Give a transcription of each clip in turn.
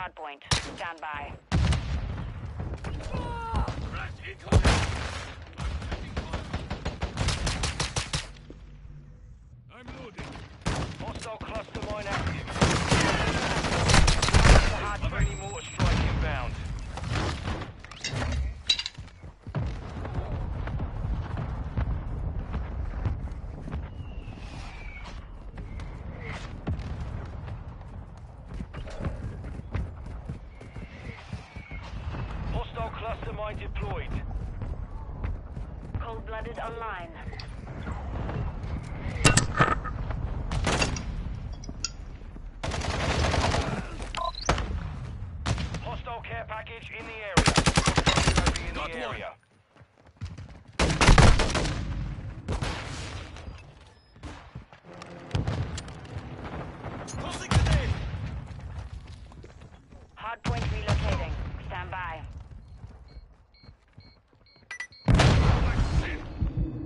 hardpoint. Stand by. I'm loading. Hostile cluster mine active. Hard friendly mortar strike inbound. Hostile cluster mine deployed. Cold-blooded online. Hostile care package in the area. In Got the one. area. Tossing grenade. Hardpoint relocating. Stand by.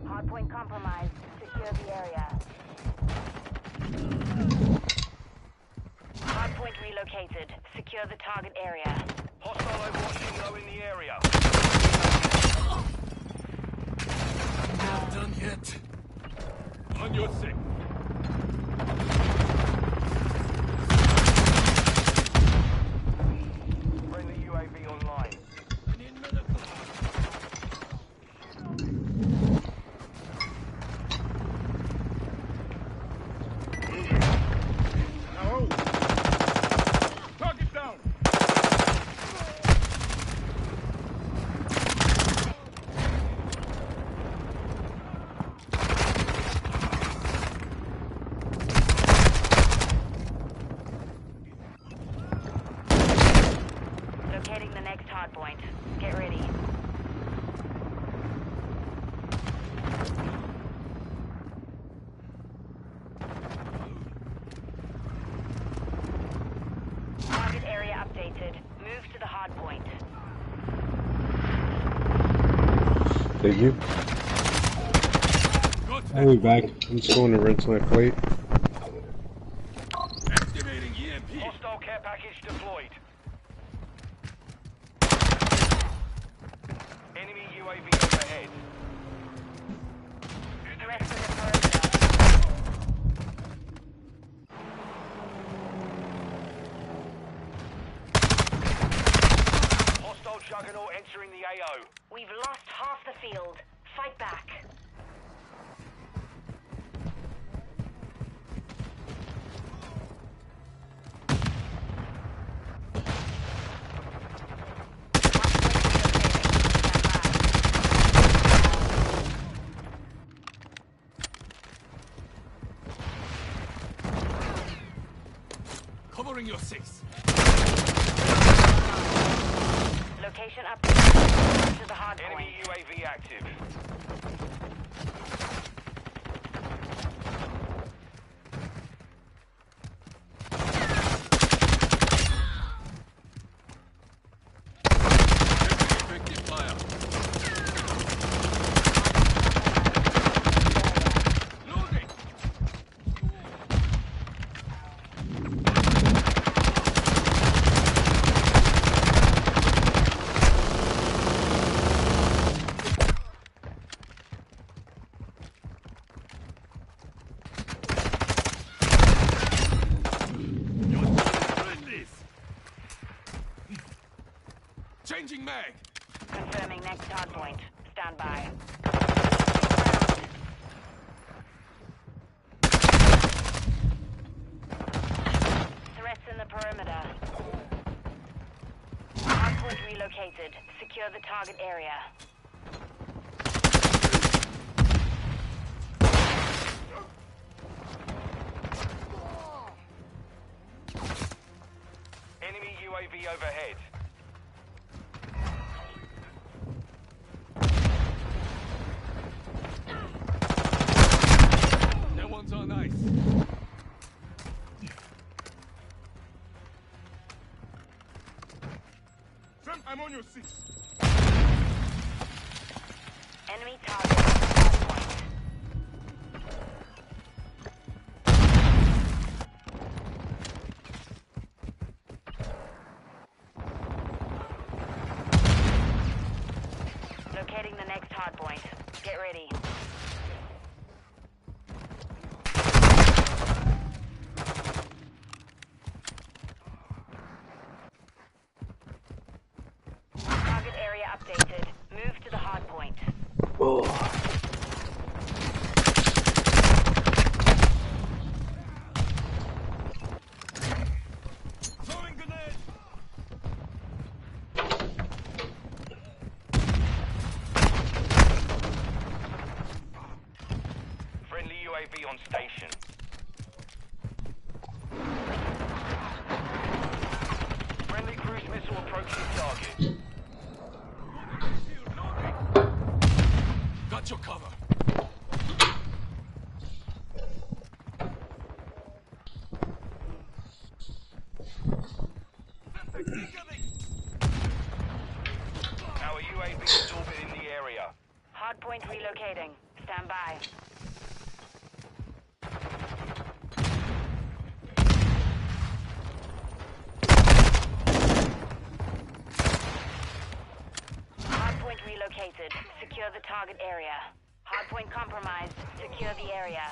Hardpoint compromised. Secure the area. Hardpoint relocated. Secure the target area. Hostile overwatching low in the area. Not done yet. On your six. Friendly UAV online. I need medical. Target down. Locating the next hardpoint. Get ready. Target area updated. Move to the hardpoint. Thank you. Got I'll be back. I'm just going to rinse my plate. activating EMP. Hostile care package deployed. Enemy UAV overhead. Rest of the perimeter. Hostile juggernaut entering the AO. We've lost half the field. Fight back. Covering your six. Location updated. To the Enemy hardpoint. UAV active. Effective fire. Loading. You're friendlies. Changing mag. Confirming next hardpoint. Stand by. Threats in the perimeter. Hardpoint relocated. Secure the target area. Enemy UAV overhead. That one's on ice. Trim, I'm on your six. Enemy target. Hardpoint. hardpoint. Get ready. Target area updated. Move to the hardpoint. Throwing grenade. Friendly UAV on station. Friendly cruise missile approaching target. Got your cover. Our UAV is orbiting the area. Hardpoint relocating. Stand by. Hardpoint relocated. Secure the target area. Hardpoint compromised. Secure the area.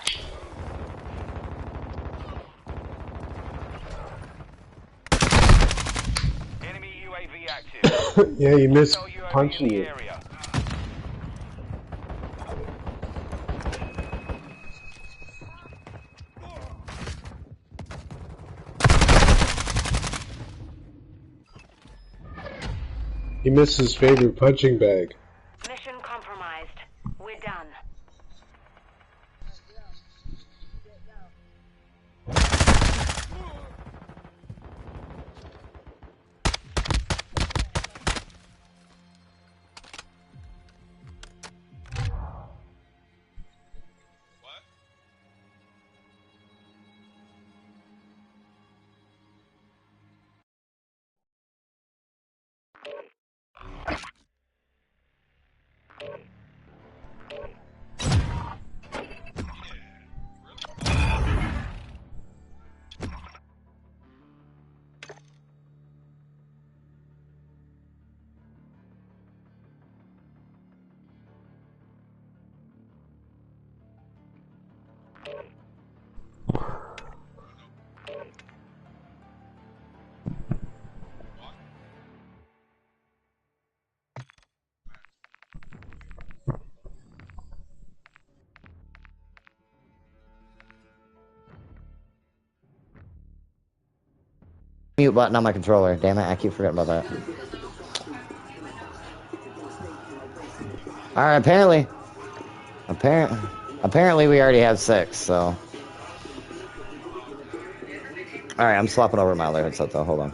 Enemy UAV active. Yeah, you missed Hostile UAV punching in the it. area. He missed his favorite punching bag. Mission compromised. We're done. Mute button on my controller. Damn it, I keep forgetting about that. Alright, apparently we already have 6, so. Alright, I'm swapping over my other headset though, hold on.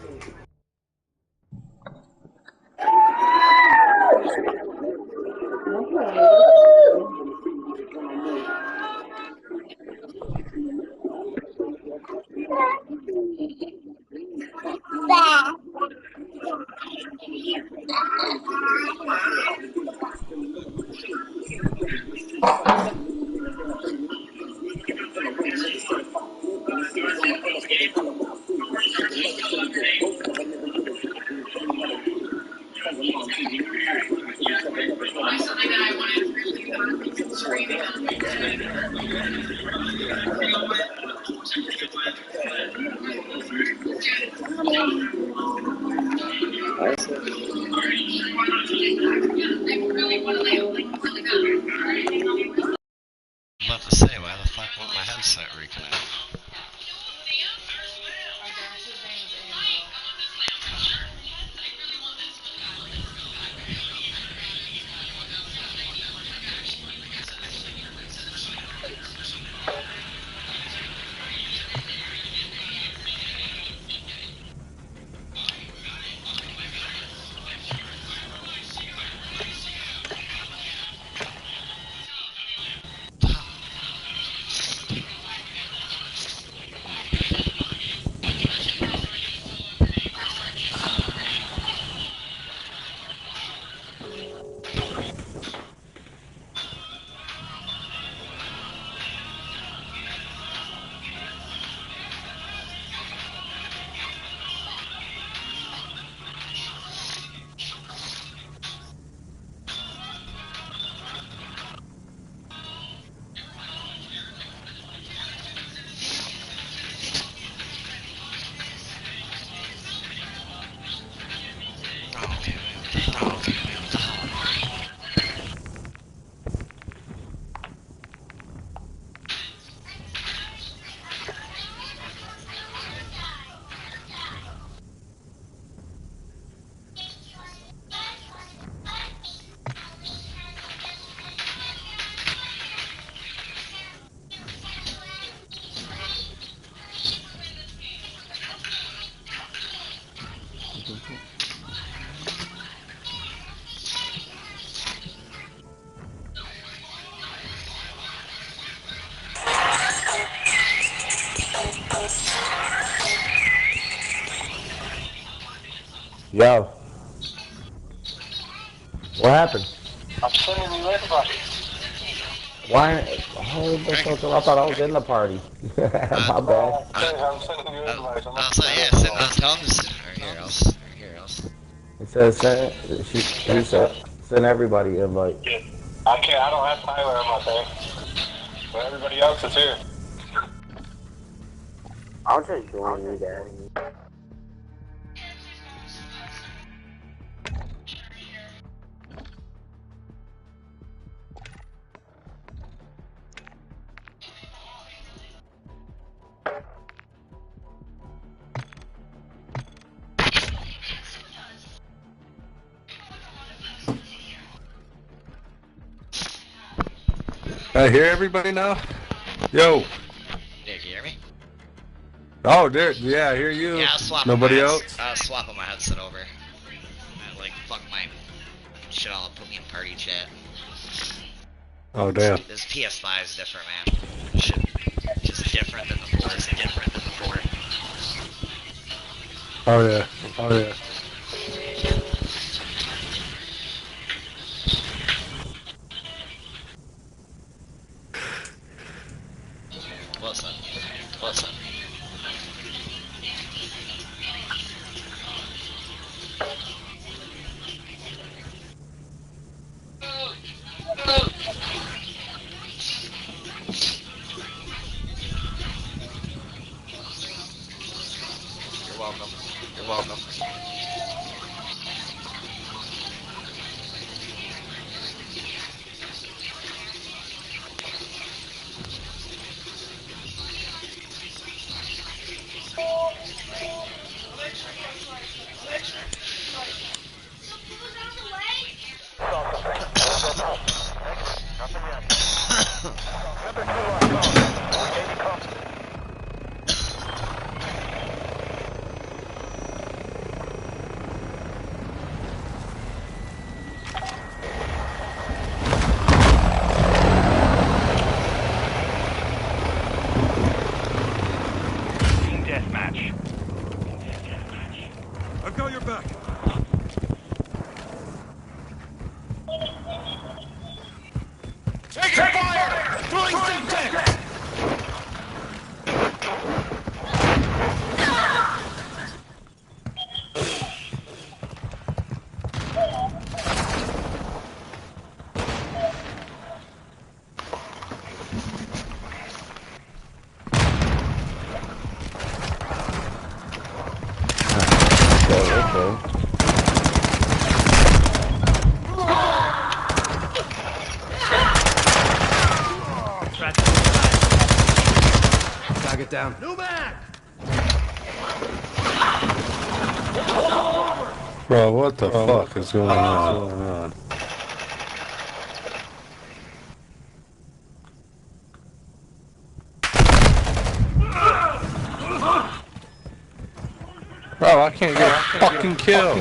Yo. What happened? I'm sending you everybody. Why? Oh, I thought I was in the party. My bad. I'm sending you everybody. Tell him to send. Here, else. It says send. He said send everybody invite. I can't. I don't have Tyler on my thing. But everybody else is here. I'll just join you guys. I hear everybody now? Yo. Nick, you hear me? Oh, there. Yeah, I hear you. Yeah, I was swapping Nobody else? I was swapping my headset over. Like, fuck my shit all up, put me in party chat. Oh, damn. This PS5 is different, man. Shit, just different than the 4. It's different than the 4. Oh, yeah. Oh, yeah. What's up? You're welcome. I've got your back. Take fire! Throwing Semtex! Target down. New mag! Bro, what the fuck is going on? Bro, I can't get a fucking kill.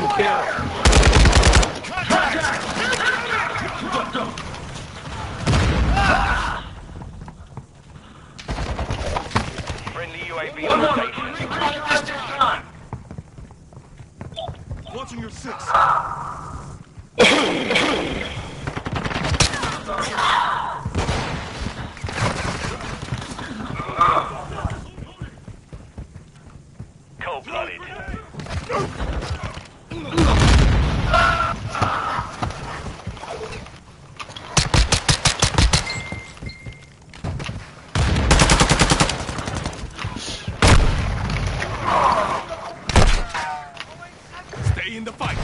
Friendly UAV on station. Watching your six. Cold-blooded. Stay in the fight.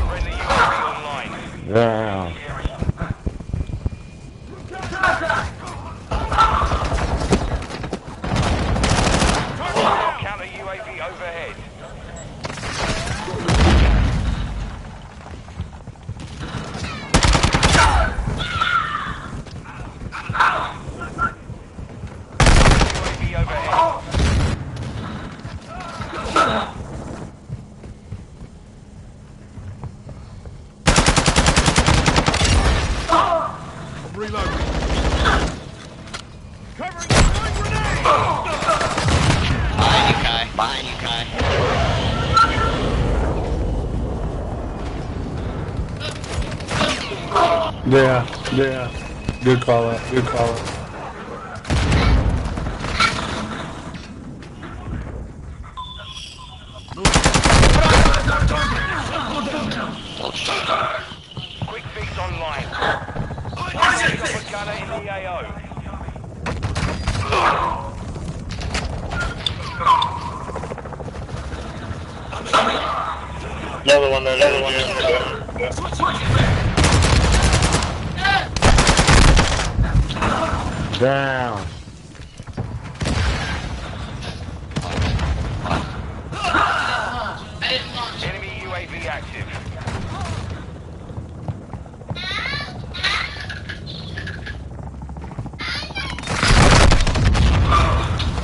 Friendly UAV online. Yeah. Counter UAV overhead. UAV overhead. I'm reloading. Covering the grenade! Behind you, Kai. Behind you, Kai. Yeah. Good call out. Good call out. Quick fix online. Got gunner in the AO. Another one there, another one there. Down. Enemy UAV active.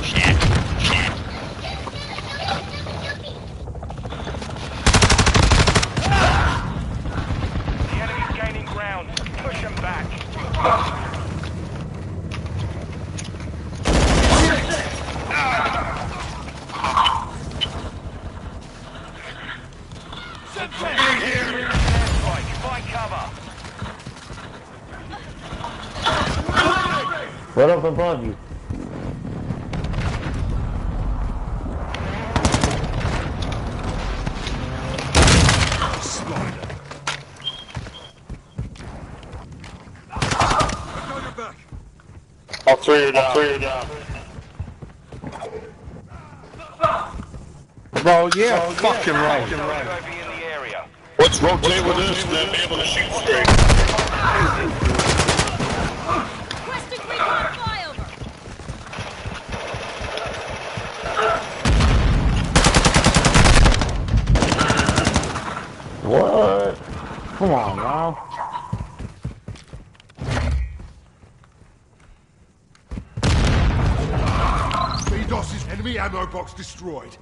Shit. Shit. The enemy's gaining ground. Push them back. Strike. Find cover. Right up above you. Spider. Go your back. All three are down. Bro, yeah, fucking right. UAV in the area. Let's rotate with this and then be able to shoot straight. Requesting recon flyover. What? Come on, now. BDOS's enemy ammo box destroyed.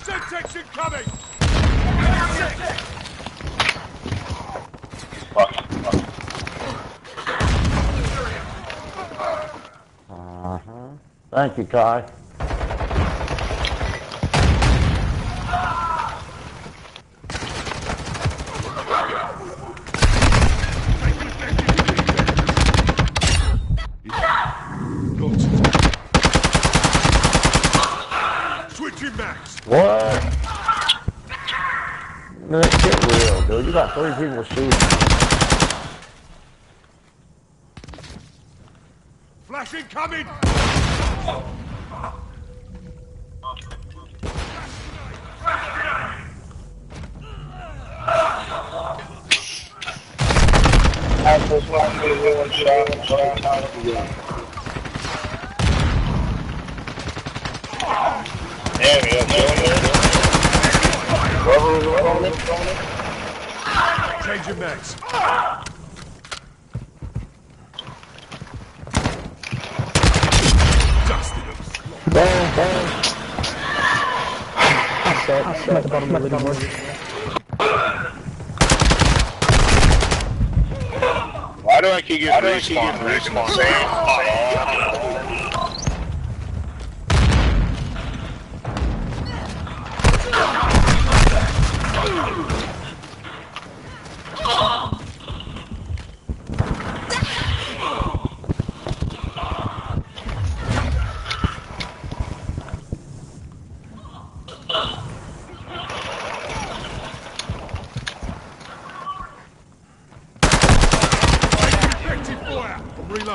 Semtex incoming! Thank you, Kai. Switching max. What? Man, get real, dude. You got 3 people shooting. Flash incoming! This one, one shot. There we go. Changing max. Dusted him. I'm at the bottom of the leaderboard. Why do I keep getting respawn?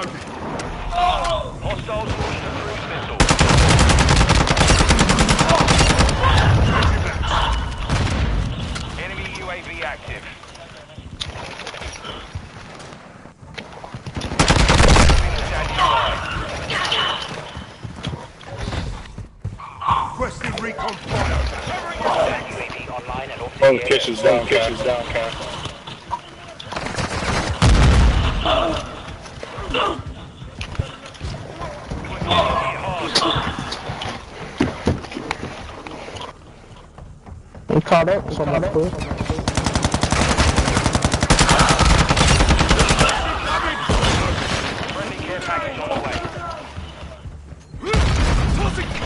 Reloading. Hostiles launched a cruise missile. Enemy UAV active. Requesting recon fire. UAV online and off the One air. pitches down, Cap. I'm caught up, so I'm cool. Friendly care package on the way.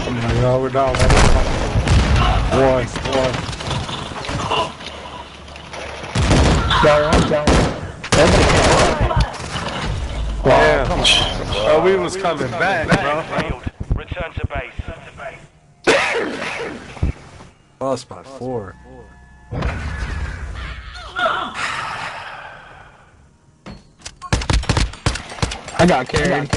Oh my god, we're down. One. Down. Damn. Oh, we was coming back, bro. Failed. Return to base. Lost by 4. I got carried.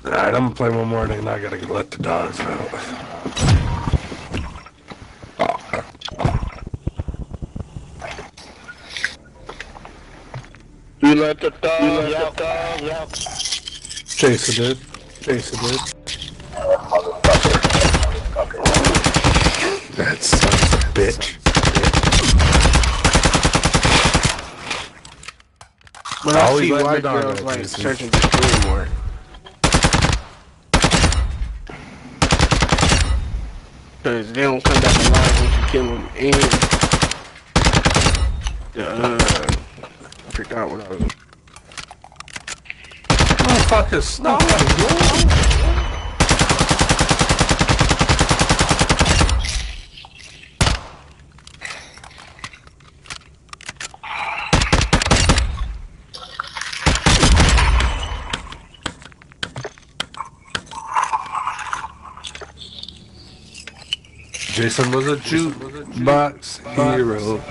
Alright, I'm gonna play one more and I gotta let the dogs out. You let the dogs out. Jason did. That son of a bitch. When I see white girls like search and destroy more. Cause they don't come back alive once you kill them and I forgot what I was. Motherfucker, snow. Jason was a jukebox hero.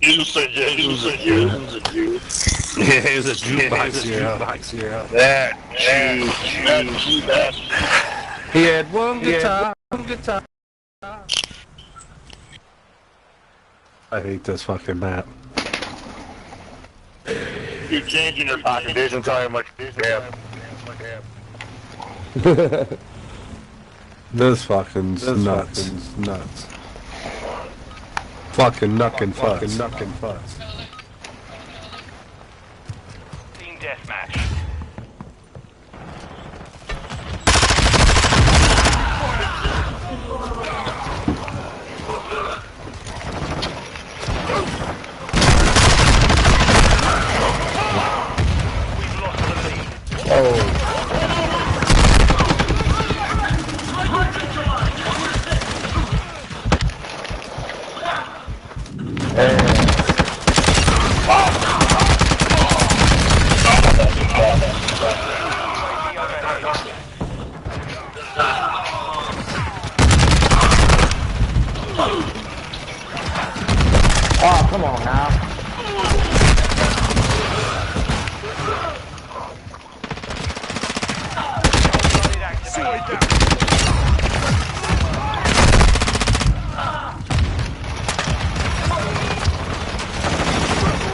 You said Jason was a Jew. Yeah, he was a jukebox hero. That. He had one guitar. I hate this fucking map. You're changing your pocket. Jason, tell you how much you have. This fucking nuts. Fucking nuck and fucks. Team deathmatch. We've lost the lead. Oh, come on now.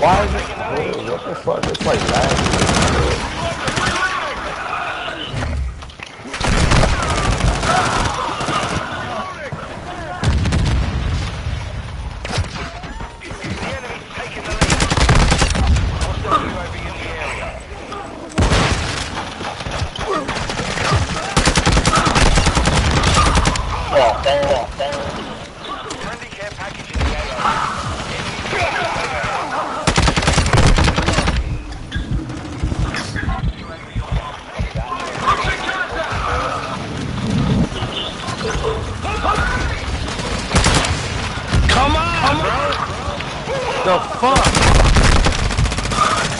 Why is it? Oh, what the fuck? It's like that. Friendly care package in the AO. Come on, bro! The fuck?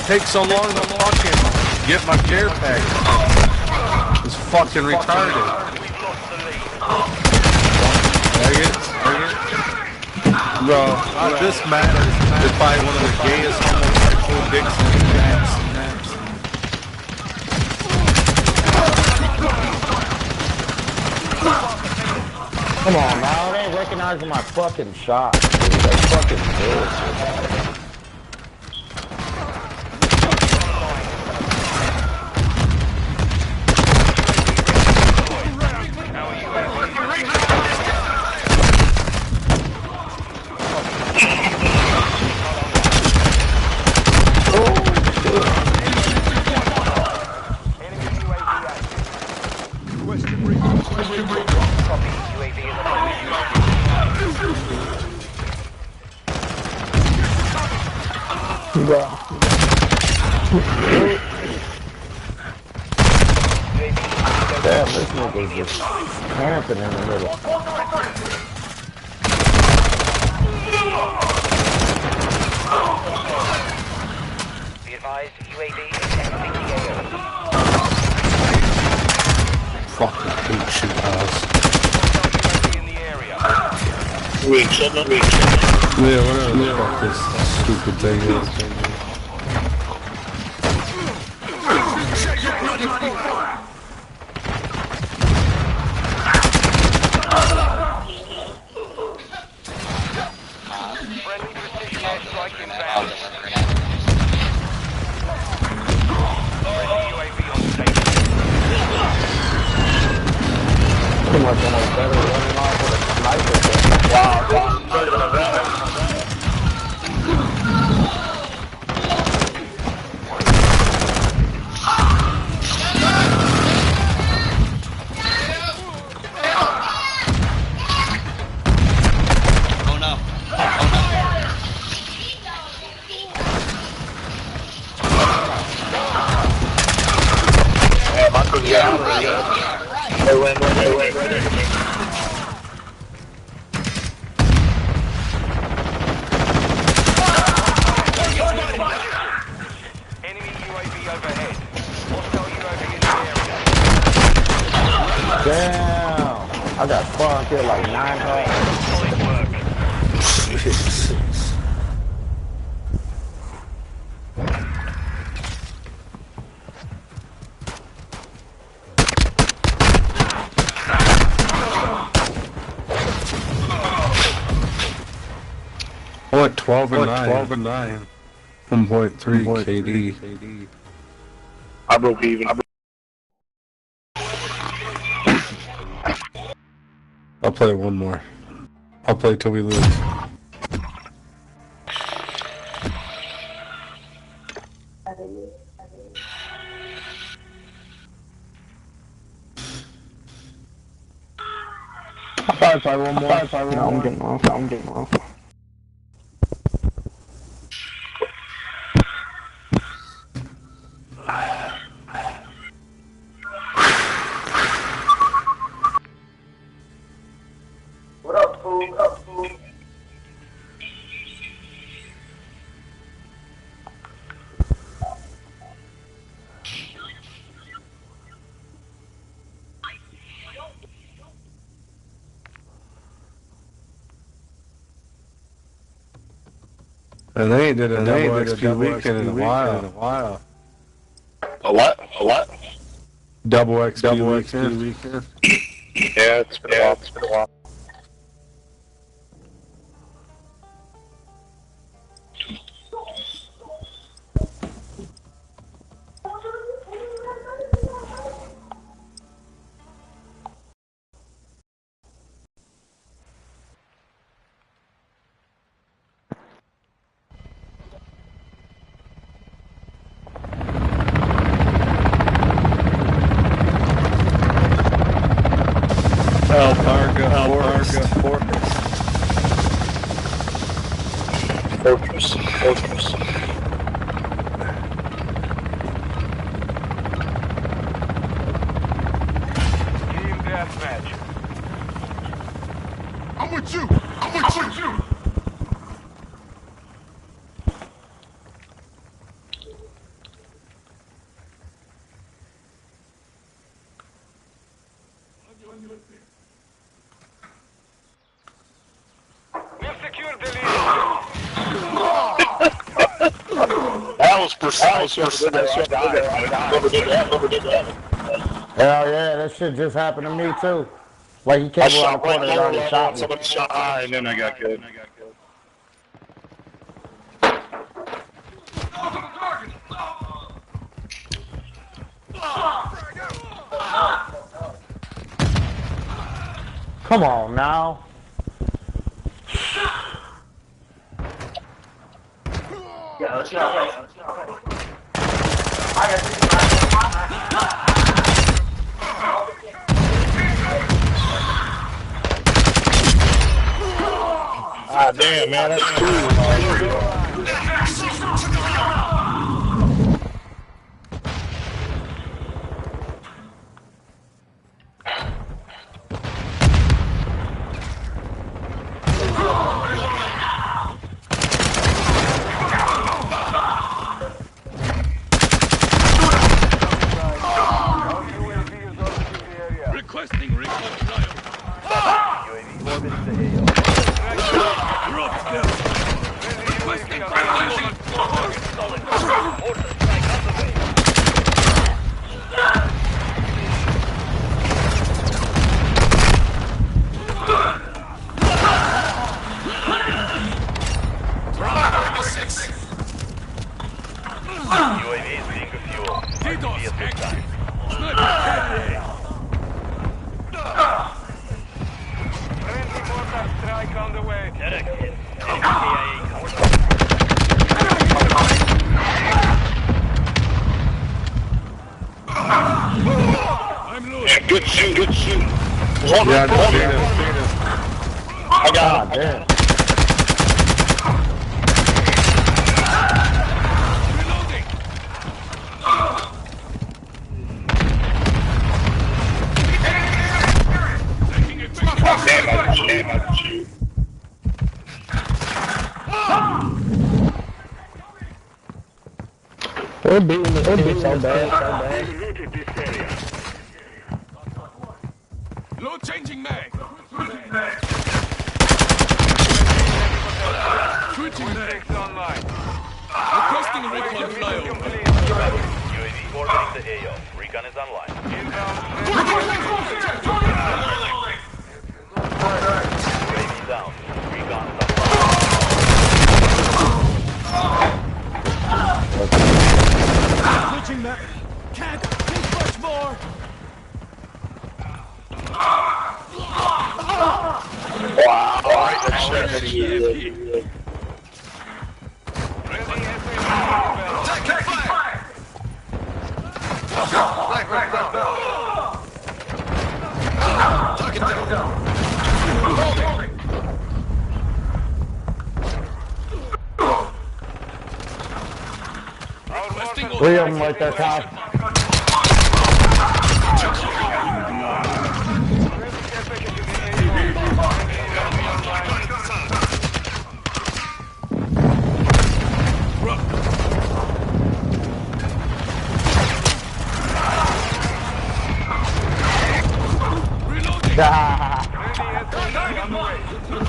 Takes so long to fucking get my care package. It's fucking retarded. Bro, this matters. It's probably one of the gayest homosexual dicks in the dance. Come on, now they ain't recognizing my fucking shot. Dude. That's fucking bullshit. Damn, this nigga's just camping in the middle. Be advised, UAV is exiting the AO. Fucking hate shit house. In the area. Yeah, whatever the fuck this stupid thing is. Friendly precision airstrike inbound. Friendly UAV on station. Pretty much almost better running off with a sniper. Wow. Enemy UAV overhead. Hostile UAV in the area. Damn. I got spawned here like 9 times. Solid work. What, 12 and 9? 1.3 KD. I broke even. I'll play one more. I'll play till we lose. Sorry, one more. No, I'm getting off. What up, fool? And they ain't did a double XP weekend in a while. A what? Double XP weekend. Yeah, it's been a while. Alparga Fortress. Team deathmatch. I'm with you! Hell yeah, that shit just happened to me too. Like he came around the corner and already shot me. Somebody shot high and then I got killed. Come on now. Yeah, let's go. Ah, damn, man, that's cool. Requesting recon flyover. UAV is being refueled. RTB at this time. Friendly mortar strike on the way. Derek, KIA I'm loose. Good shoot, good shoot. Yeah, I got him. Damn. We're beating this team so bad. Load changing mag. Switching mag. Online. Requesting recon flyover. UAV orbiting the AO. Recon is online. UAV down. Recon is online. Switching mag. Can't take much more. Wow, alright, that's shit. Three of them right there, Kyle.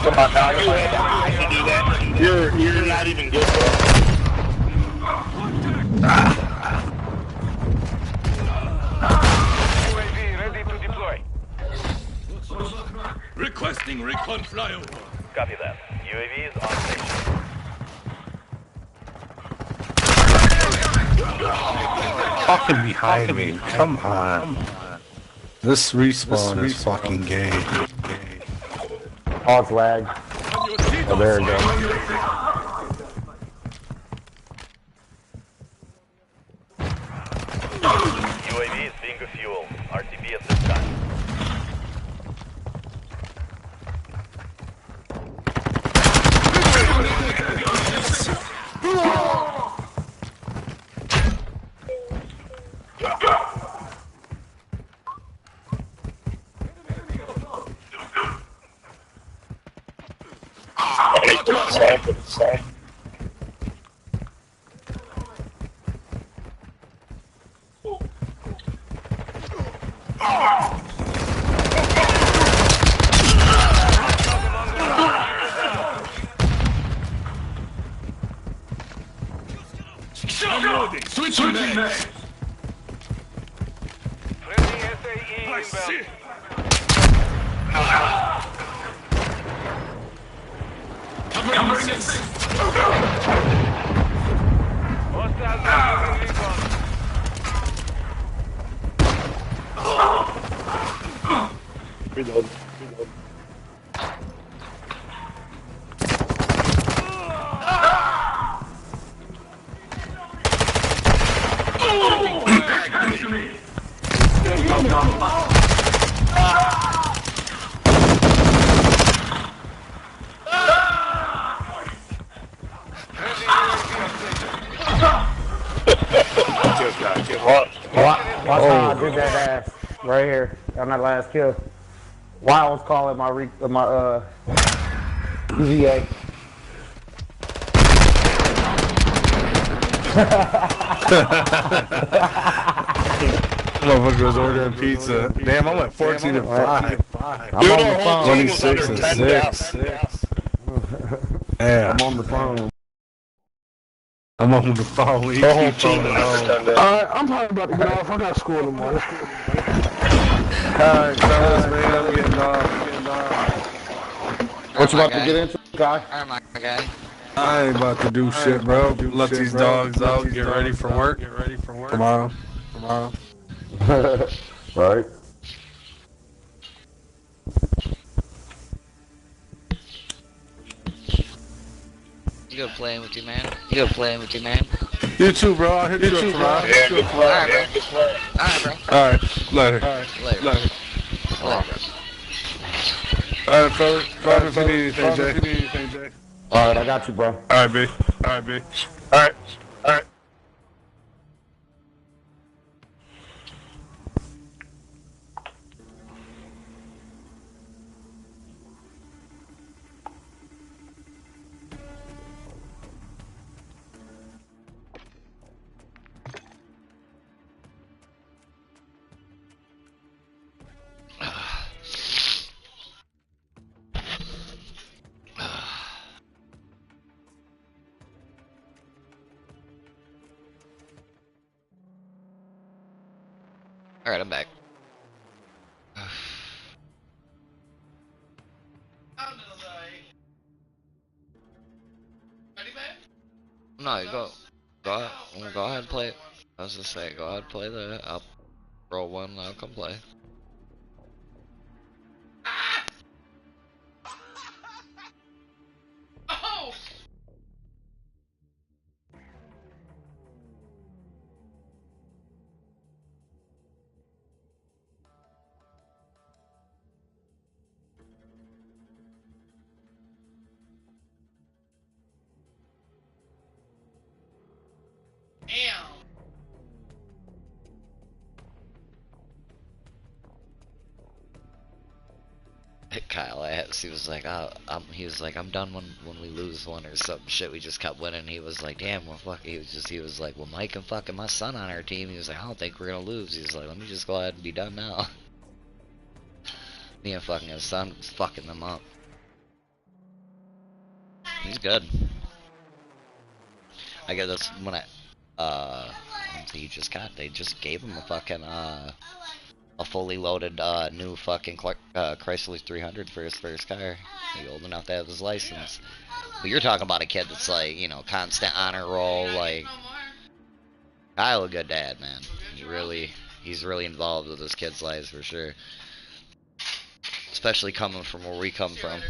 Come on, now, you can do that. You're not even good, bro. UAV ready to deploy. Requesting recon flyover. Copy that. UAV is on station. fucking behind me. Come on. This respawn is fucking gay. Oh, it's lag. Oh, there it goes. UAV is being refueled. RTB at this time. Friendly SAE inbound. Hostiles recon. Reload. Watch how I did that ass right here on that last kill. Why I was calling my EVA. Motherfucker was ordering pizza. Damn, I'm at 14 and 5. I'm on the phone. 26 and 6. Yeah. I'm on the phone. I'm on the phone. We keep phoning on. I'm probably about to get off. I got school tomorrow. Alright, fellas, man, I'm getting off. What you about to get into, guy? Alright, my guy. I ain't about to do shit, bro. Let these dogs out. Get ready for work. Tomorrow. Right. You go playing with you, man. You You too, bro. I'll hit you up tomorrow. Yeah, good play. Alright, bro. Alright, later. Later. Alright, fellas. Call me if you need anything, Jay. Alright, I got you, bro. Alright, B. Alright. Alright, I'm back. No, you go ahead and play it. I was just saying, go ahead and play that. I'll roll one and I'll come play. Kyle asked, he was like, I'm done when we lose one or some shit. We just kept winning. He was like, damn, well, fuck. He was like, well, Mike and fucking my son on our team. He was like, I don't think we're gonna lose. He was like, let me just go ahead and be done now. Me and fucking his son was fucking them up. He's good. I guess that's when they just gave him a fucking, a fully loaded new fucking Chrysler 300 for his first car. He's old enough to have his license. But you're talking about a kid that's like, you know, constant honor roll, like Kyle, a good dad, man. He's really involved with his kids' lives for sure. Especially coming from where we come from.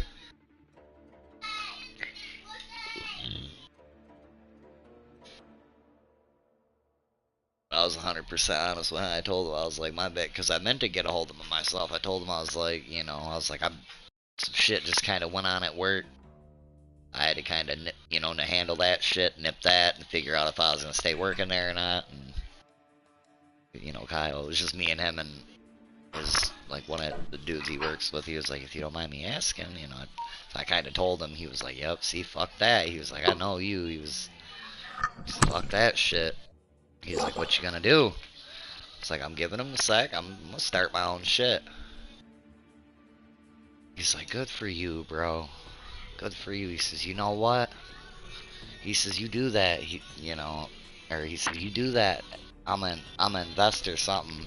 I was 100% honest when I told him. I was like, my bad, because I meant to get a hold of him myself. I told him, I was like, you know, some shit just kind of went on at work. I had to kind of, you know, to handle that shit, nip that, and figure out if I was going to stay working there or not. And, you know, Kyle, it was just me and him, and his, like, one of the dudes he works with, he was like, if you don't mind me asking, you know, I kind of told him. He was like, yep, see, fuck that. He was like, I know you. He was, fuck that shit. He's like, what you gonna do? It's like, I'm giving him the sack. I'm gonna start my own shit. He's like, good for you, bro. Good for you. He says, you know what? He says, you do that. You know, Or he said, you do that, I'm an investor or something.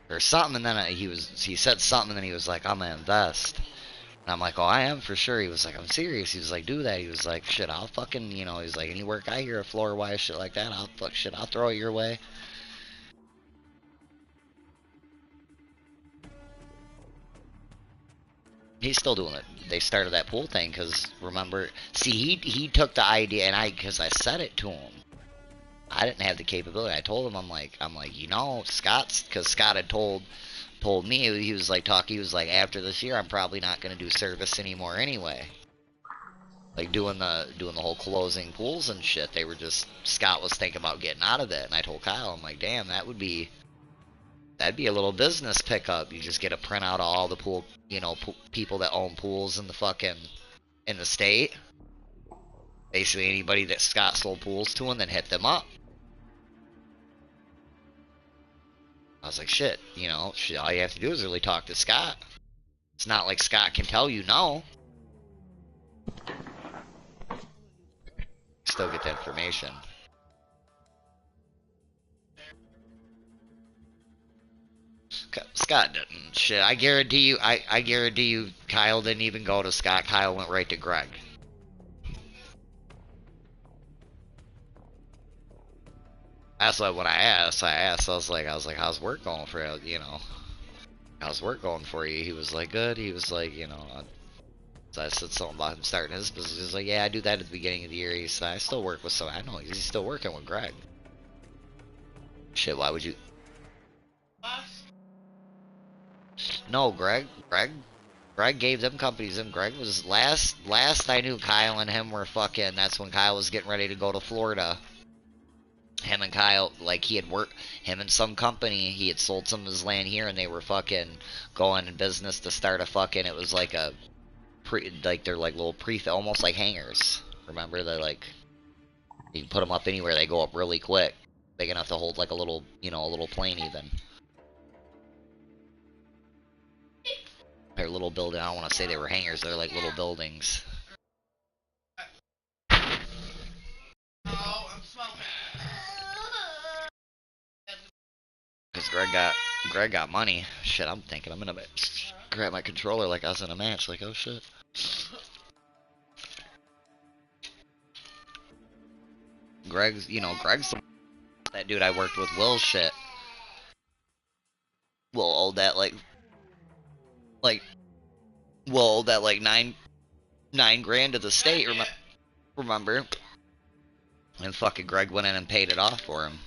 Or something, and then he said something, and then he was like, I'm gonna invest. And I'm like, oh, I am for sure. He was like, I'm serious. He was like, do that. He was like, shit, I'll fucking, you know, he's like, any work I hear, floor-wise, shit like that, I'll throw it your way. He's still doing it. They started that pool thing, because, remember, see, he took the idea, and because I said it to him. I didn't have the capability. I told him, I'm like, you know, because Scott had told me, he was like, after this year, I'm probably not going to do service anymore anyway. Like, doing the whole closing pools and shit, Scott was thinking about getting out of it, and I told Kyle, I'm like, damn, that'd be a little business pickup. You just get a printout of all the pool, you know, people that own pools in the state. Basically, anybody that Scott sold pools to, and then hit them up. I was like, shit, you know, all you have to do is really talk to Scott. It's not like Scott can tell you no. Still get the information. Scott didn't. Shit, I guarantee you, Kyle didn't even go to Scott. Kyle went right to Greg. That's why when I asked, I was like, how's work going for you? You know, how's work going for you? He was like, good. He was like, you know, so I said something about him starting his business. He was like, yeah, I do that at the beginning of the year. He said, I still work with some. I know he's still working with Greg. Shit, why would you? No, Greg gave them companies. And Greg was last I knew, Kyle and him were fucking. That's when Kyle was getting ready to go to Florida. Him and Kyle, like, he had worked, him and some company, he had sold some of his land here, and they were fucking going in business to start a fucking, it was like a, they're like little almost like hangars. Remember, they're like, you can put them up anywhere, they go up really quick. Big enough to hold like a little, you know, a little plane even. They're little building, I don't want to say they were hangars, they're like little buildings. Because Greg got money. Shit, I'm thinking I'm gonna grab my controller like I was in a match. Like, oh shit. Greg's that dude I worked with. Will shit. Will owed that like Will owed that like nine grand to the state. Remember? And fucking Greg went in and paid it off for him.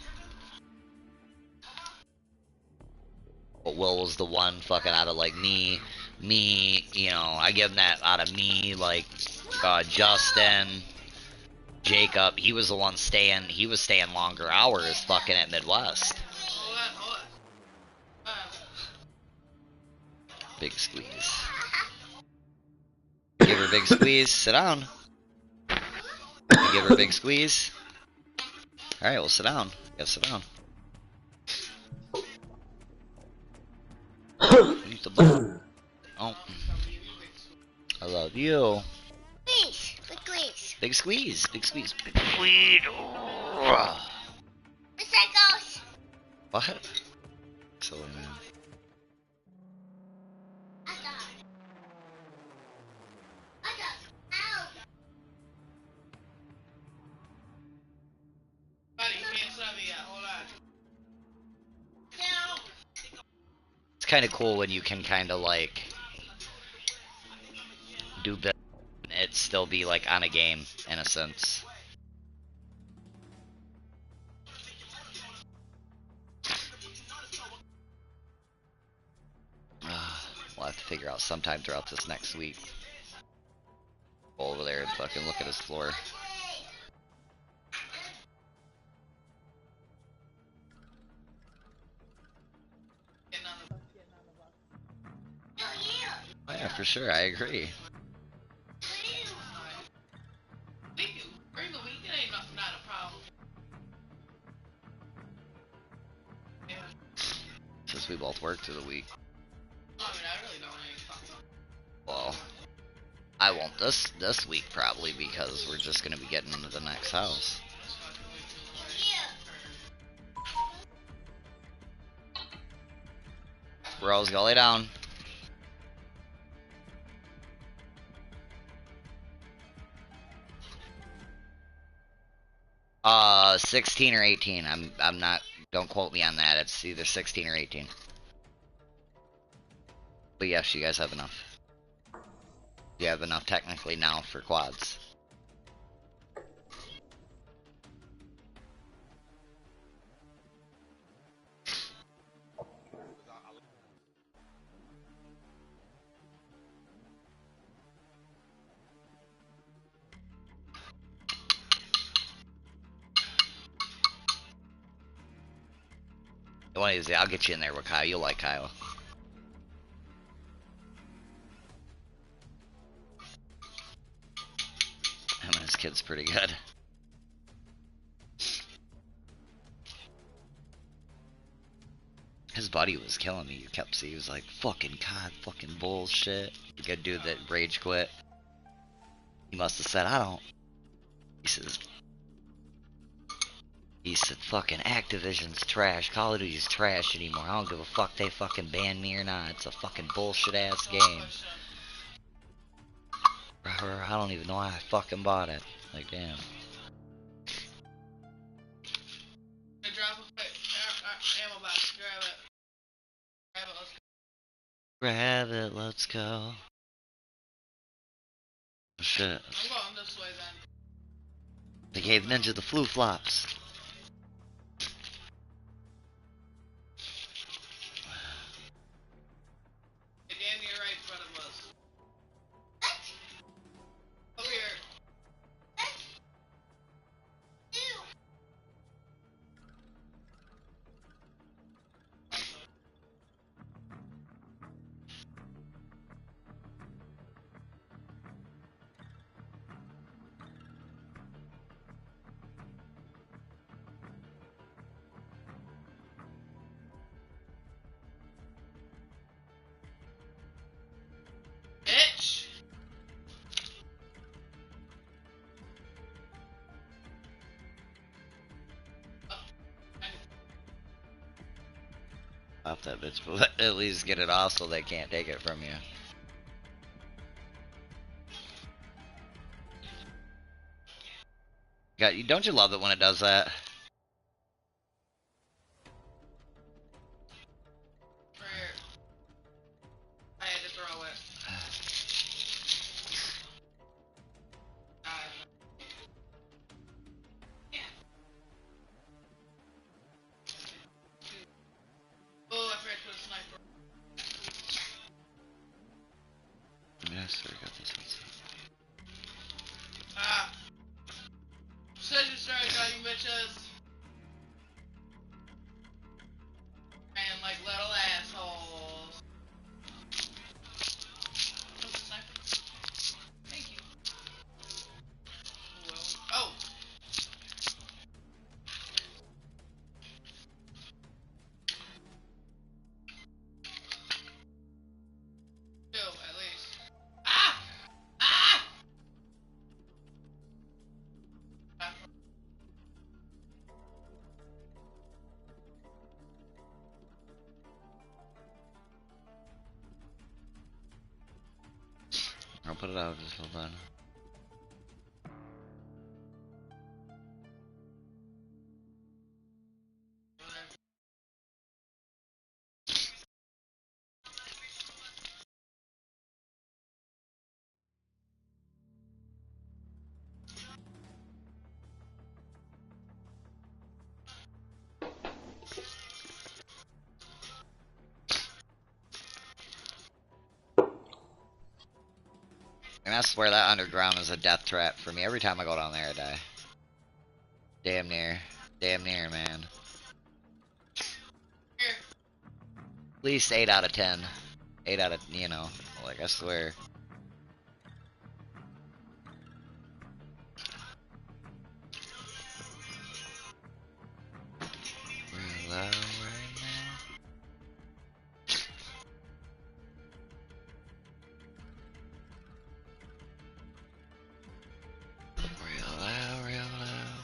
But Will was the one fucking out of like me, you know, I give him that out of me, like, Justin, Jacob, he was the one he was staying longer hours fucking at Midwest. Big squeeze. Give her a big squeeze, sit down. You give her a big squeeze. Alright, well sit down. Yeah, sit down. Oh. I love you. Squeeze. Big squeeze. Big squeeze. Big squeeze. Oh. Recycles. What? Silly man. It's kind of cool when you can kind of like do this and it still be like on a game in a sense. We'll have to figure out sometime throughout this next week. Go over there and fucking look at his floor. Oh yeah, for sure, I agree. Since we both work through the week. Well, I won't this week probably because we're just gonna be getting into the next house. Rose, go lay down. Uh, 16 or 18. I'm not. Don't quote me on that. It's either 16 or 18. But yes, you guys have enough. You have enough technically now for quads. One of these days, I'll get you in there with Kyle. You'll like Kyle. I mean, this kid's pretty good. His buddy was killing me. You kept seeing, he was like, fucking God, fucking bullshit. The good dude that rage quit. He must have said, I don't. He said, fucking Activision's trash. Call of Duty's trash anymore. I don't give a fuck they fucking ban me or not. It's a fucking bullshit ass game. I don't even know why I fucking bought it. Like, damn. Drop a quick ammo box. Grab it. Grab it, let's go. Grab it, let's go. Oh, shit. I'm going this way then. They gave Ninja the flu flops. Hey, Dan, you're right in front of us. Over here. Bitch! Off that bitch, but at least get it off so they can't take it from you. God, don't you love it when it does that? Where? I had to throw it. Oh, I forgot to put a sniper. Yes, I got this one. Ah! Precision strike on you bitches! And like little assholes. Oh, sniper. Thank you. Oh! Two, at least. Ah! Ah! I'll put it out, just hold on. And I swear that underground is a death trap for me. Every time I go down there, I die. Damn near. Damn near, man. At least 8 out of 10. 8 out of, you know, like, I swear. We're low right now. Real loud, real loud.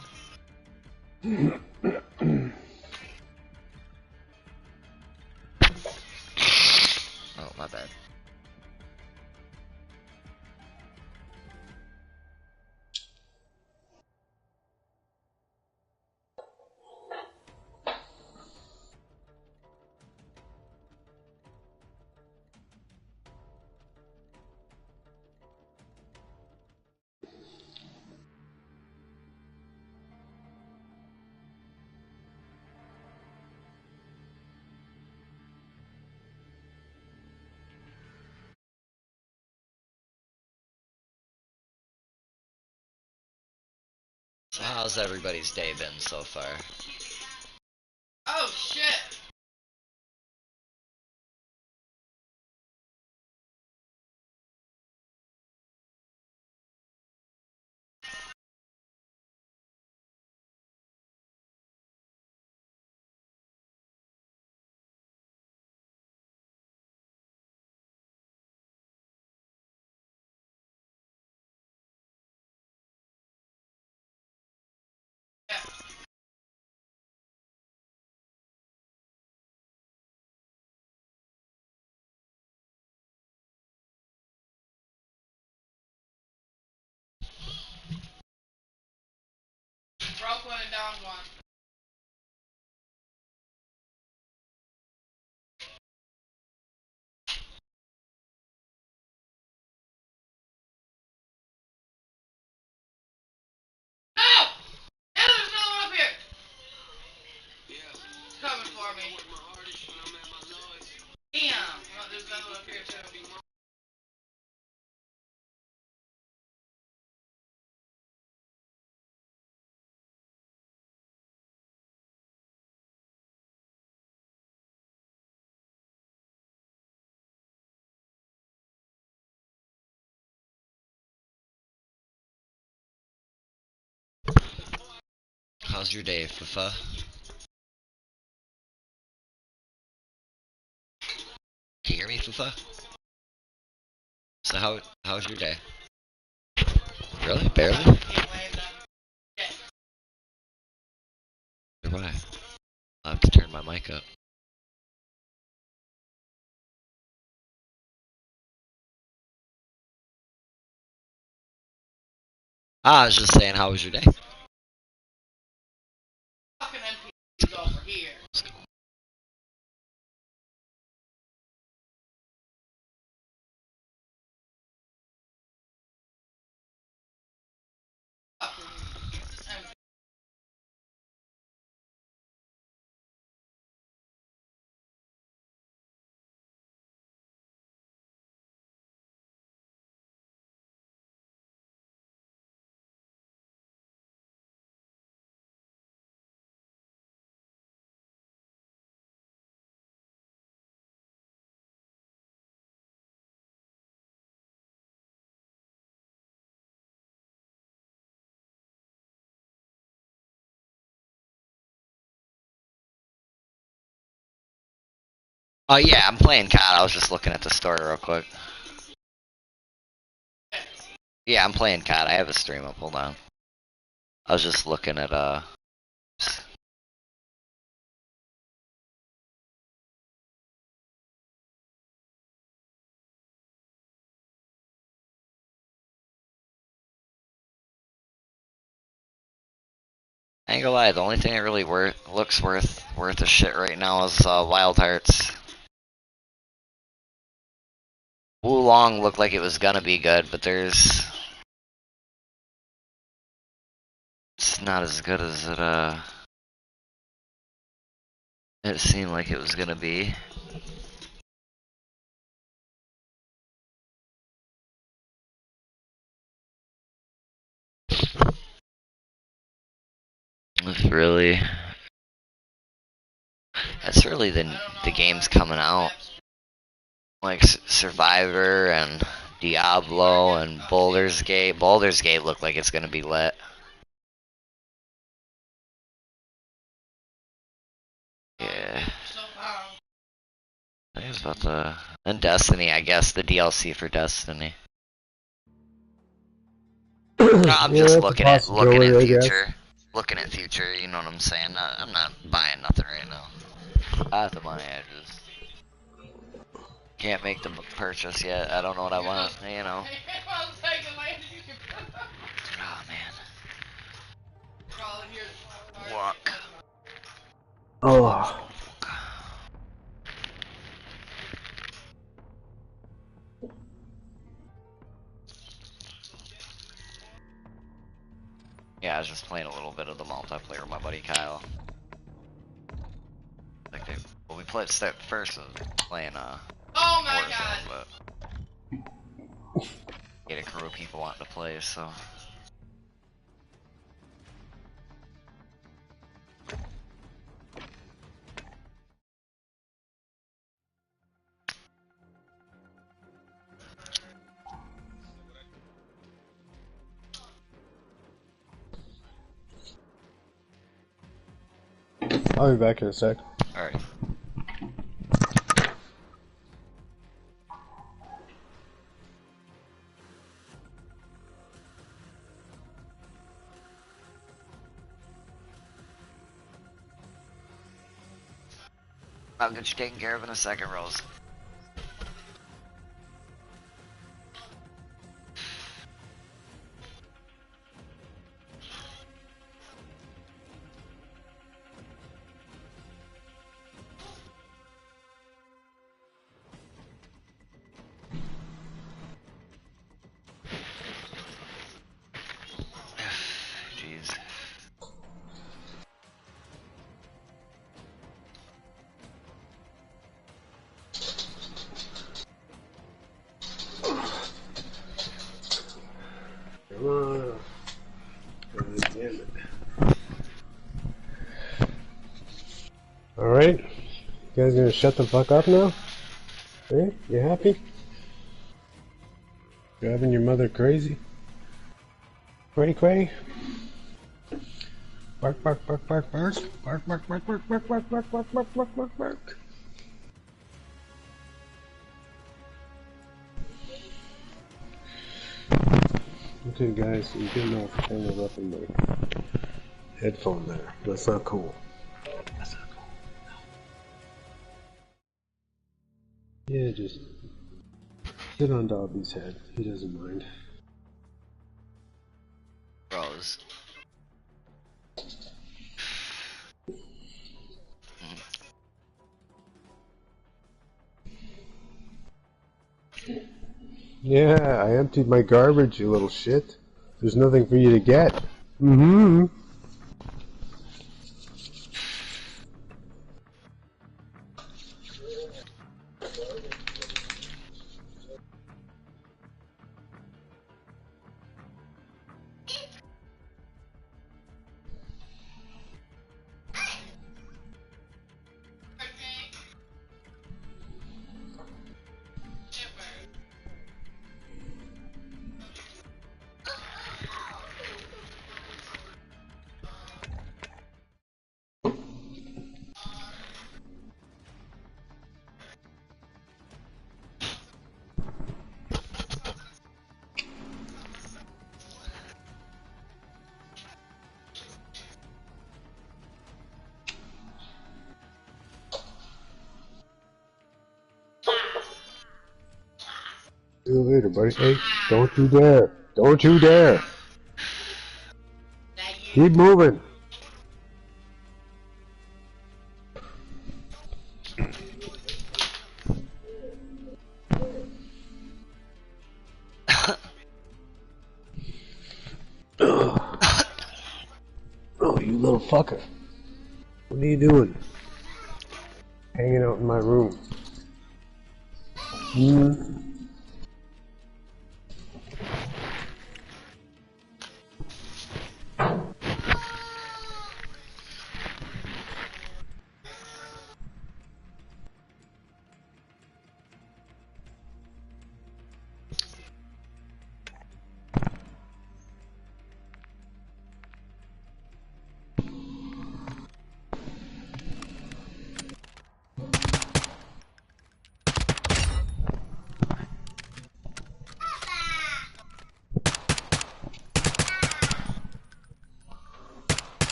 So how's everybody's day been so far? Oh shit! Broke one and down one. No! And there's another one up here! It's coming for me. Damn! Oh, there's another one up here too. How's your day, Fufa? Can you hear me, Fufa? So how's your day? Really? Barely? Why? I'll have to turn my mic up. I was just saying, how was your day? Fucking NPC's over here. Oh yeah, I'm playing COD. I was just looking at the story real quick. Yeah, I'm playing COD. I have a stream up. Hold on. I was just looking at I ain't gonna lie, the only thing that really looks worth a shit right now is Wild Hearts. Wulong looked like it was gonna be good, but it's not as good as it seemed like it was gonna be. That's really the games coming out. Like Survivor and Diablo and Baldur's Gate. Baldur's Gate looked like it's gonna be lit. Yeah. I think it's about the... And Destiny, I guess. The DLC for Destiny. No, I'm just looking at future. Looking at future, you know what I'm saying? I'm not buying nothing right now. I have the money, I just... Can't make the purchase yet. I don't know what I want, you know. Oh, man. Walk. Oh. Yeah, I was just playing a little bit of the multiplayer with my buddy Kyle. Like well, we played step first of playing Oh my Warzone, god! but get a crew of people wanting to play, so I'll be back in a sec. Alright. I'll get you taken care of in a second, Rose. Jeez. Come on. God damn it. Alright. You guys gonna shut the fuck up now? Hey, you happy? Driving your mother crazy? Cray cray? Bark bark bark bark bark. Bark bark bark bark bark bark bark bark bark bark bark bark. Okay guys, you're getting off turning up in my headphone there. That's not cool. That's not cool. No. Yeah, just sit on Dobby's head. He doesn't mind. Rose. Yeah, I emptied my garbage, you little shit. There's nothing for you to get. Mm-hmm. See you later, buddy. Hey, don't you dare. Don't you dare. Keep moving. Oh, you little fucker. What are you doing? Hanging out in my room.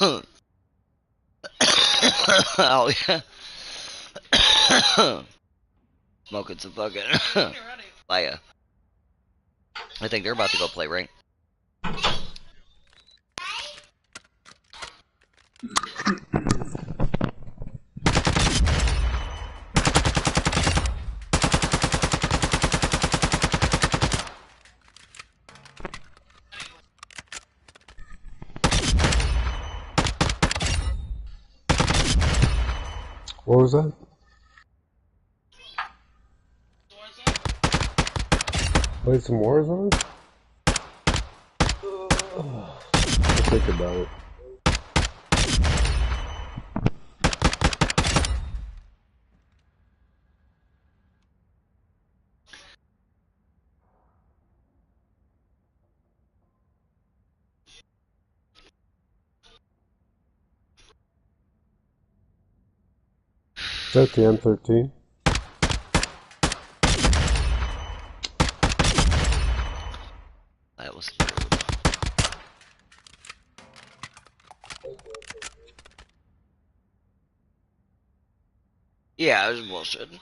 Oh yeah. Smoking some fucking fire. I think they're about to go play rank. What was that? Play some Warzone? I'll think about it. Is that the M13? That was yeah, I was bullshitting.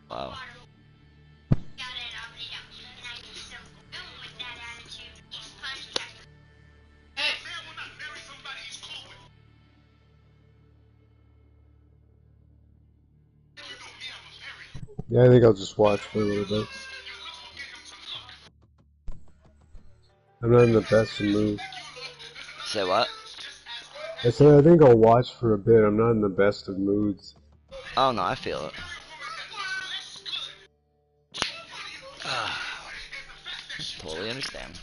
Wow. Yeah, I think I'll just watch for a little bit. I'm not in the best of mood. Say what? I said I think I'll watch for a bit. I'm not in the best of moods. Oh no, I feel it. Totally understand.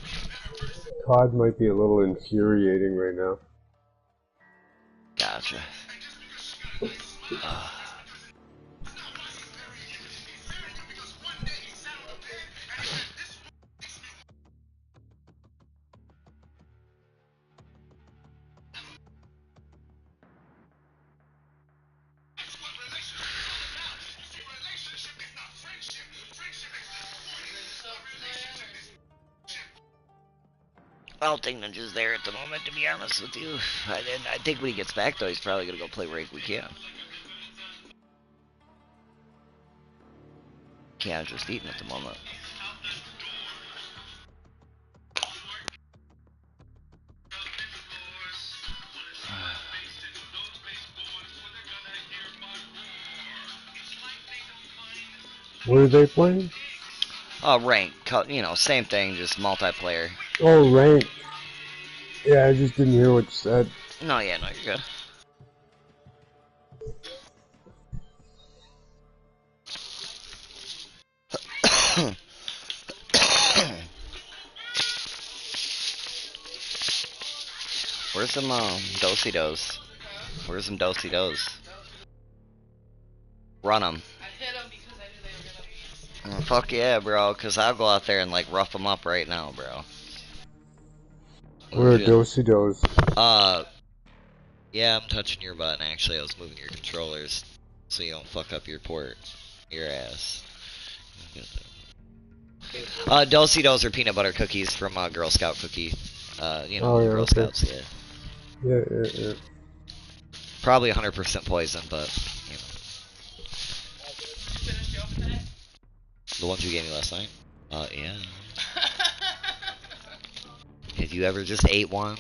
COD might be a little infuriating right now. Gotcha. I don't think Ninja's there at the moment, to be honest with you. I think when he gets back, though, he's probably gonna go play Rank Weekend. Can't just eating at the moment. What are they playing? Rank. You know, same thing, just multiplayer. Oh, rank. Yeah, I just didn't hear what you said. No, yeah, no, you're good. Where's some do-si-dos? Where's some do-si-dos? Run them. I hit them because I knew they were gonna be. Fuck yeah, bro, cause I'll go out there and like rough them up right now, bro. Where are do-si-dos? Yeah, I'm touching your button actually. I was moving your controllers so you don't fuck up your port. Your ass. Do-si-dos are peanut butter cookies from Girl Scout cookie. You know, Girl Scouts, yeah. Yeah. Probably 100% poison, but, you know. Finish the open today? The ones you gave me last night? Yeah. Have you ever just ate one?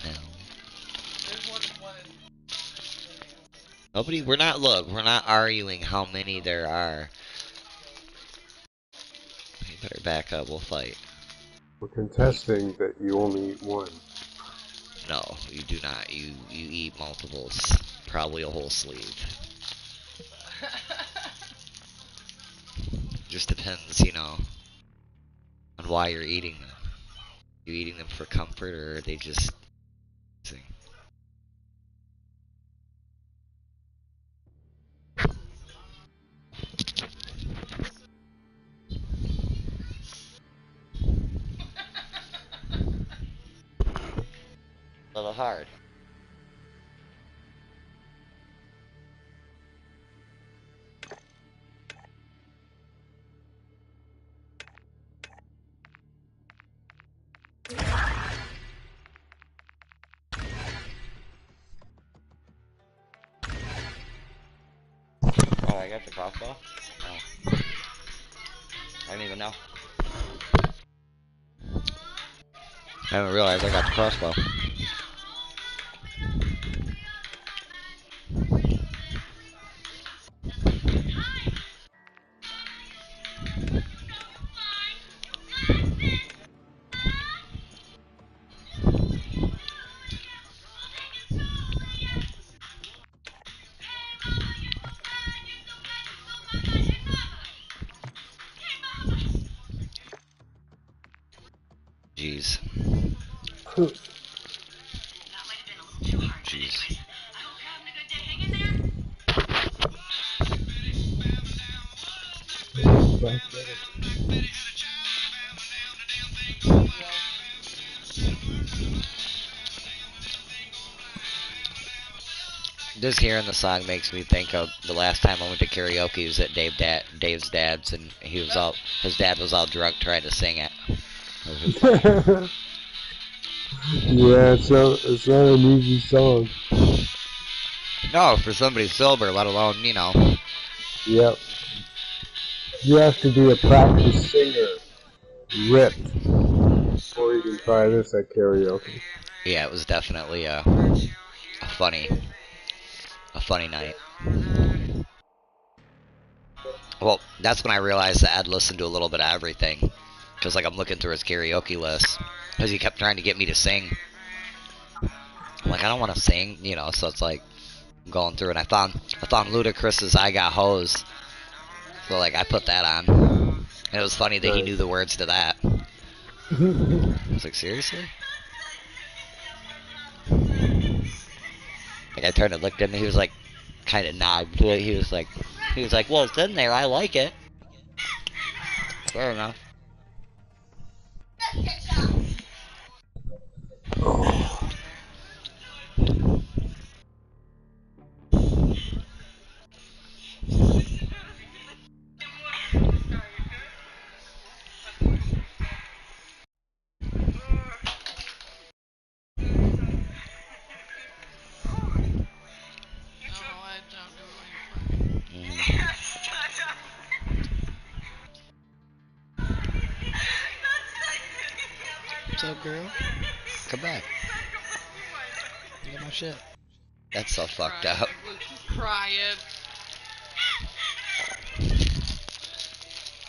No. There's one. Nobody, we're not arguing how many there are. You better back up, we'll fight. We're contesting that you only eat one. No, you do not. You eat multiples. Probably a whole sleeve. Just depends, you know, on why you're eating them. You eating them for comfort, or are they just... A little hard. Oh, I got the crossbow? Oh. I didn't even know. I didn't realize I got the crossbow. Jeez. Jeez. Just hearing the song makes me think of the last time I went to karaoke. Was at Dave's dad's, and his dad was all drunk trying to sing it. Yeah, it's not an easy song. No, for somebody sober, let alone, you know. Yep. You have to be a practice singer, ripped, before you can try this at karaoke. Yeah, it was definitely a funny night. Well, that's when I realized that I'd listened to a little bit of everything. Because, like, I'm looking through his karaoke list. Because he kept trying to get me to sing. I'm like, I don't want to sing, you know, so it's like, I'm going through, and I found Ludacris's I Got Hose. So, like, I put that on. And it was funny that he knew the words to that. I was like, seriously? Like, I turned and looked at him, and he was like, kind of nodded to it. He was like, well, it's in there, I like it. Fair enough. What's up, girl? Come back. Look at my shit. That's so fucked up. Crying.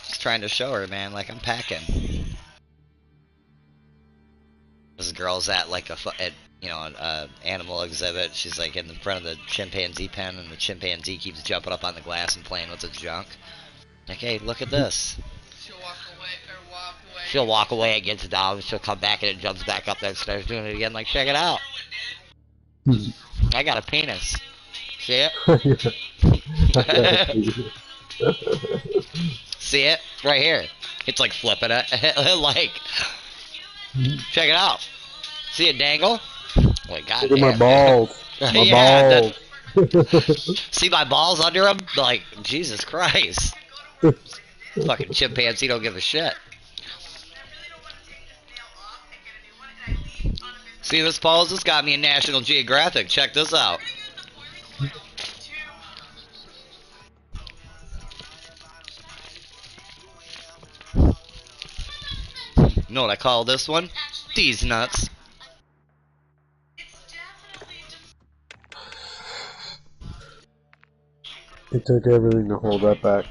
Just trying to show her, man, like I'm packing. This girl's at like an animal exhibit. She's like in the front of the chimpanzee pen, and the chimpanzee keeps jumping up on the glass and playing with its junk. Like, hey, look at this. She'll walk away or walk away. she'll walk away, it gets down, she'll come back and it jumps back up there and starts doing it again. Like, check it out. I got a penis. See it? See it? Right here. It's like flipping it. Like, check it out. See it dangle? Like, God Look at my damn. balls. My balls. See my balls under him? Like, Jesus Christ. Fucking chimpanzee don't give a shit. See this pose? This got me in National Geographic. Check this out. You know what I call this one? These nuts. It took everything to hold that back.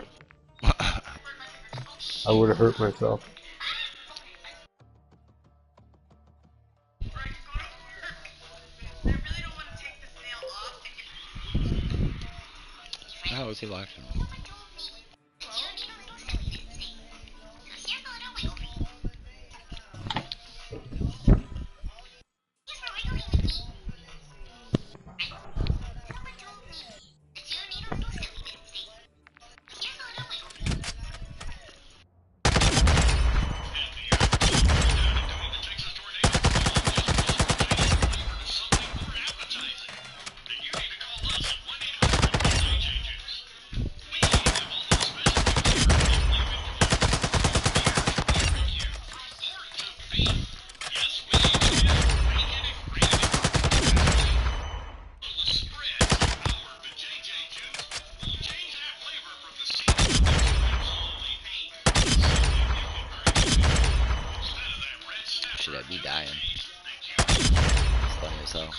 I would have hurt myself. How is he watching? Should I be dying? It's funny as hell.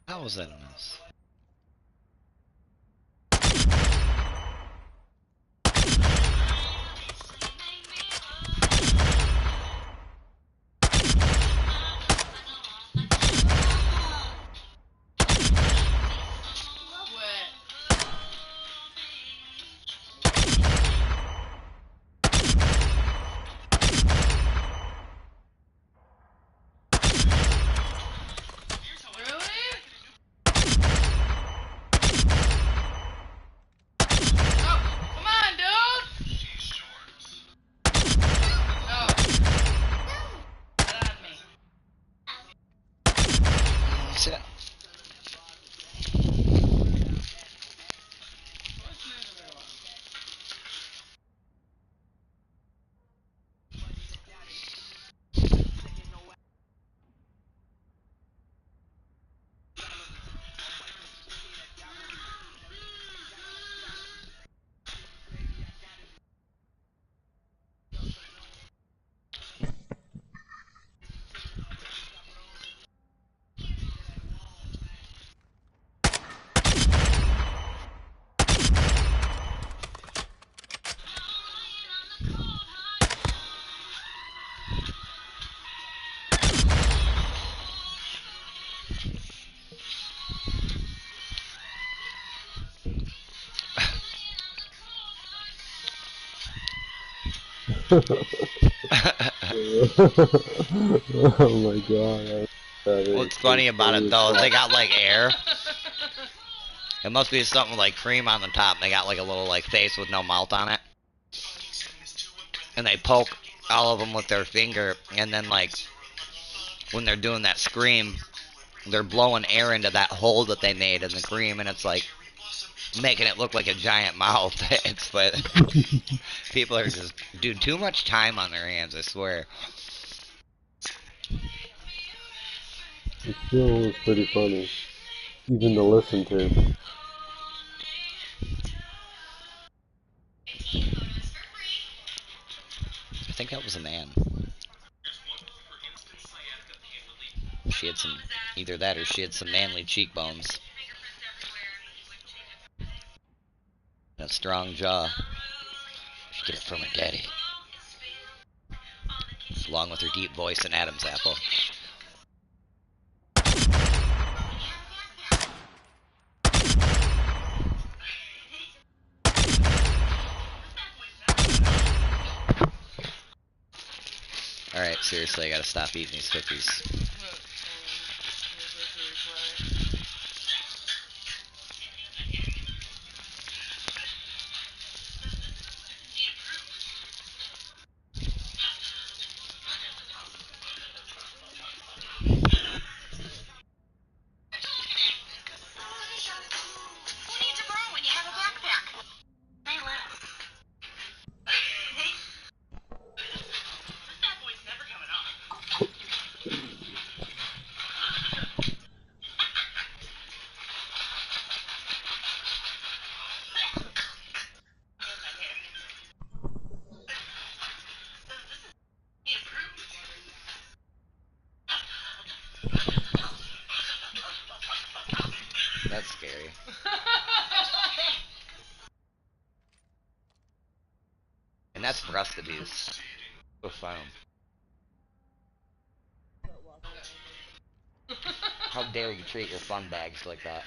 How was that a miss? Oh my god. What's funny about it though is they got like air. It must be something like cream on the top. They got like a little like face with no mouth on it. And they poke all of them with their finger, and then like when they're doing that scream, they're blowing air into that hole that they made in the cream, and it's like making it look like a giant mouth. It's but people are just doing too much time on their hands, I swear. It still was pretty funny, even to listen to. I think that was a man. She had some, either that or she had some manly cheekbones. And a strong jaw. She get it from her daddy. Along with her deep voice and Adam's apple. Seriously, I gotta stop eating these cookies. That's scary. And that's breast abuse. Go find him. How dare you treat your fun bags like that?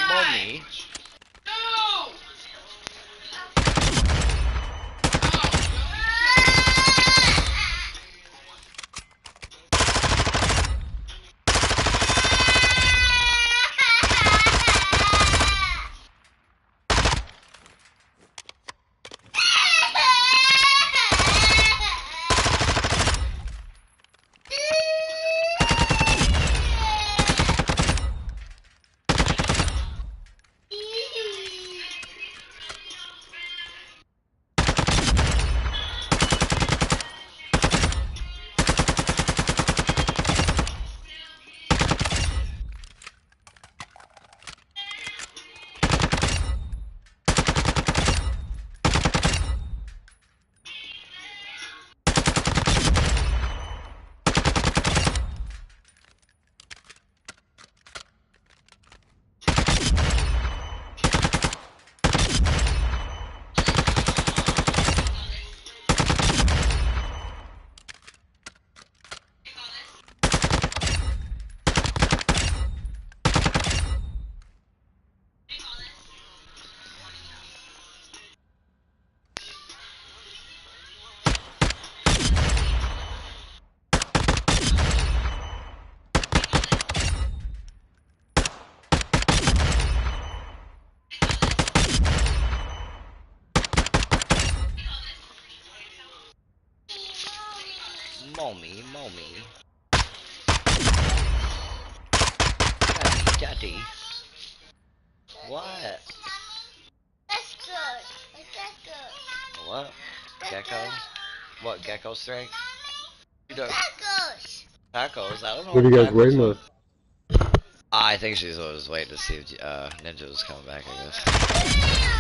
Mommy. No! Mommy, mommy. Daddy. What? That's good. That's good. What? Gecko? What, gecko strength? You don't... Tacos. Tacos? I don't know What are you guys tacos waiting are. on? I think she's always waiting to see if Ninja was coming back, I guess.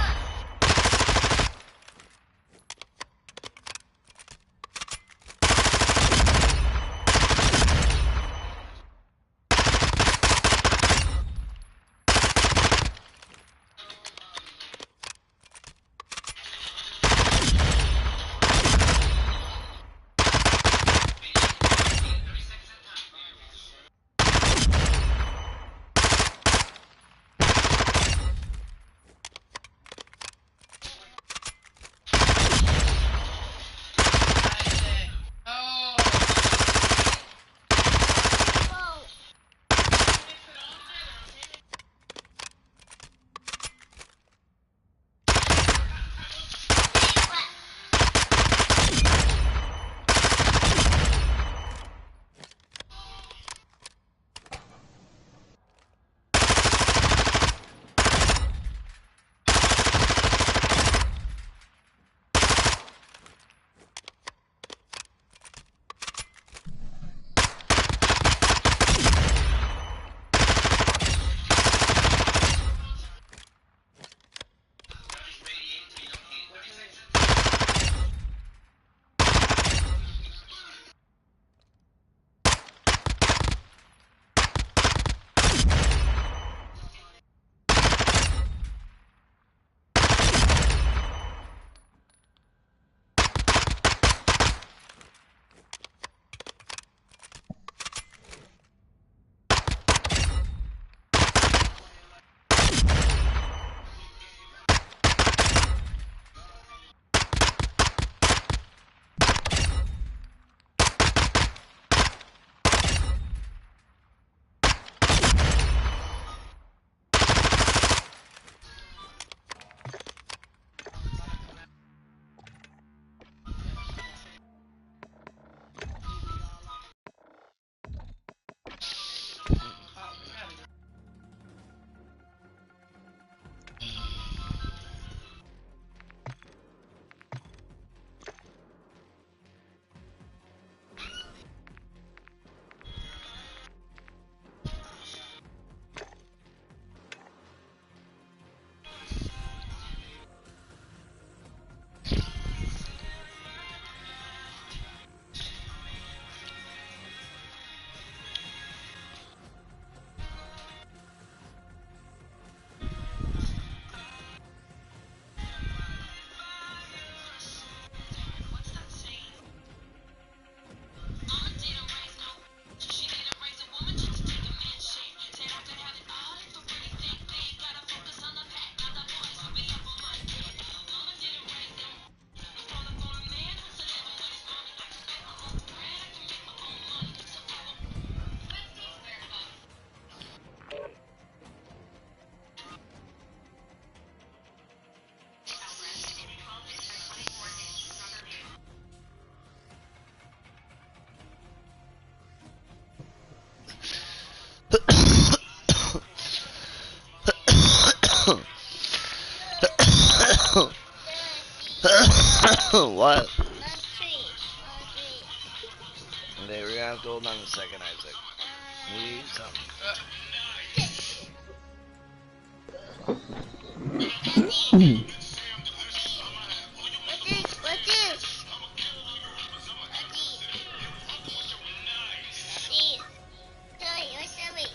What? Last tree. Okay, we're gonna have to hold on a second, Isaac. Need something. What's this? Sorry, what's that? Wait.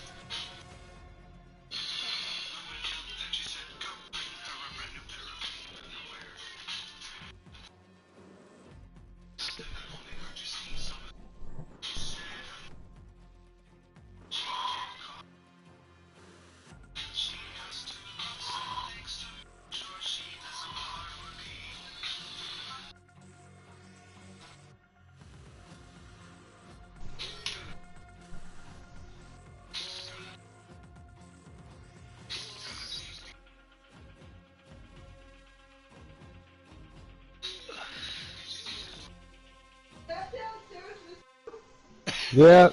Yeah.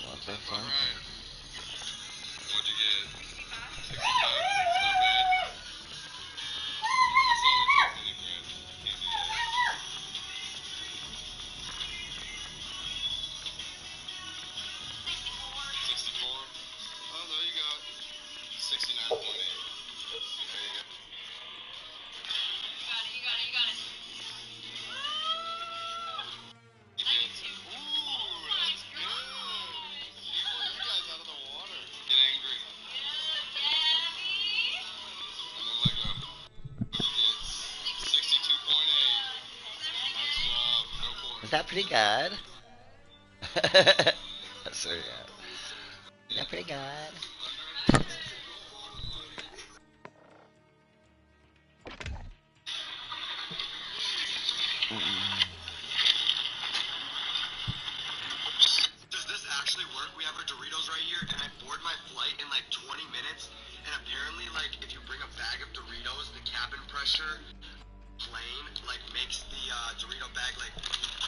What the fuck? What'd you get? 65? It's not bad. That's only 20 grand. Can't do that. 64? Oh, no, you got 69.8. There you go. You get, ooh, that's good. You pulled you guys out of the water. Get angry. And then let go. It's 62.8. Nice job. Go for Is it. that pretty good? That's very good. Is that pretty good? Does this actually work? We have our Doritos right here, and I board my flight in like 20 minutes. And apparently, like, if you bring a bag of Doritos, the cabin pressure plane, like, makes the Dorito bag, like,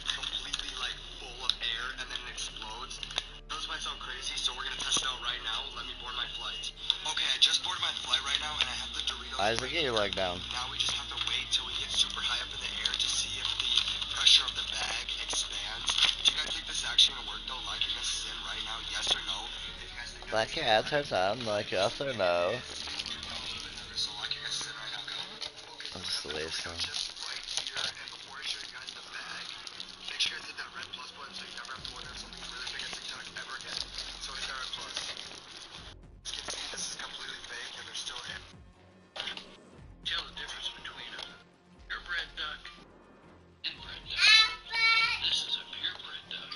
completely, like, full of air, and then it explodes. Those might sound crazy, so we're gonna test it out right now. Let me board my flight. Okay, I just boarded my flight right now, and I have the Doritos. Isaac, get your leg down. Now we just have to wait till we get super high up in the air to see if the pressure of the bag expands. Do you guys think this is actually gonna work though? Like your guess is in right now, yes or no? If you guys think Like your answers on, like yes or no. so, like your guess is in right now, go. I'm just the way it's going. Just right here, and before I show you guys the bag, make sure you guys hit that red plus button so you never have to order something really big at TikTok ever again. So hit that red plus. As you can see, this is completely fake, and there's still air. Tell the difference between a purebred duck and bred duck. This is a purebred duck.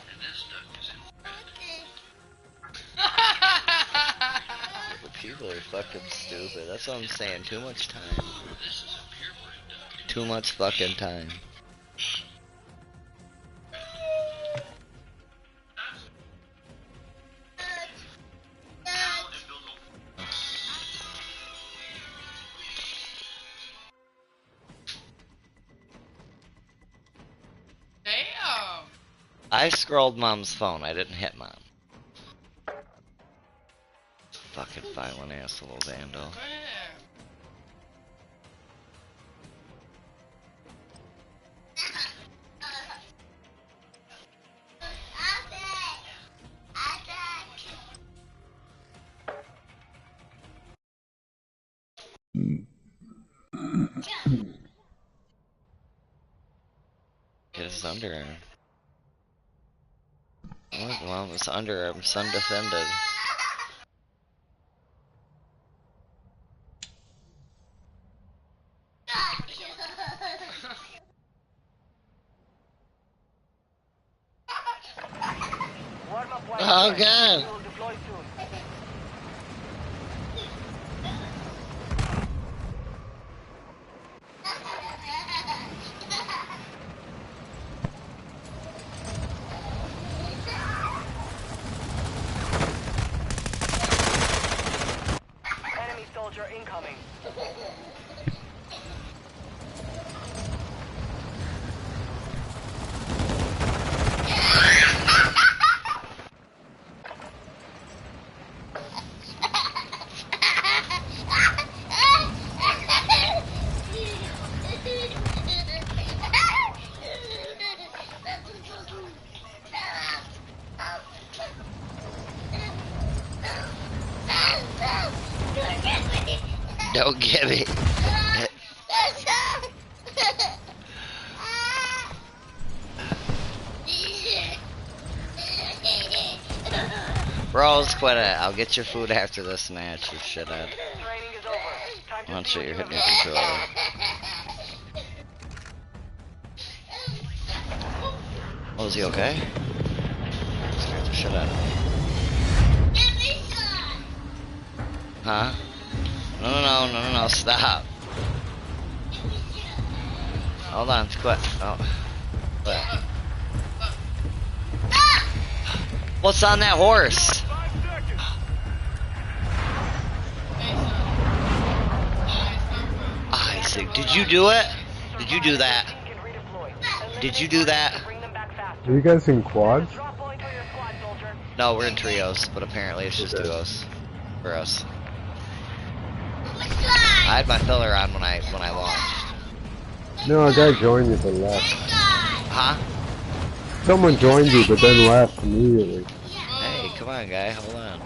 And this duck is inbred. The people are fucking stupid. That's what I'm saying. Too much time. This is a purebred duck. Too much fucking time. Damn. I scrolled mom's phone. I didn't hit mom. Fucking violent ass little vandal. Go ahead. Get his underarm. Well, it's underarm, sun defended. Oh god! Enemy soldier incoming. Don't get me. Bros, quit it. I'll get your food after this match, you shithead. Training is over. Time to I'm sure you're hitting your reload. controller. Oh, is he okay? Scared the shit out of me. Huh? No, stop. Hold on, quit. Oh. Quit. What's on that horse? Isaac, did you do it? Did you do that? Did you do that? Are you guys in quads? No, we're in trios, but apparently it's just duos for us. I had my filler on when I launched. No, a guy joined you but left. Huh? Someone joined you but then left immediately. Hey, come on, guy, hold on.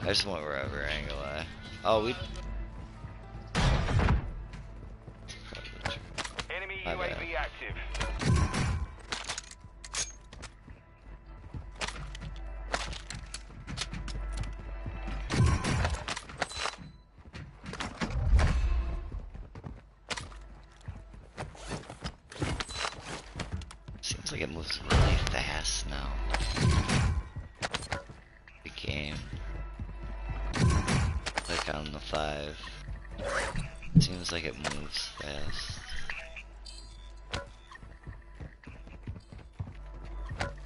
I just went wherever, I ain't gonna lie. Oh, we. Enemy My bad. UAV active. Seems like it moves really fast now. The game. Click on the 5. Seems like it moves fast.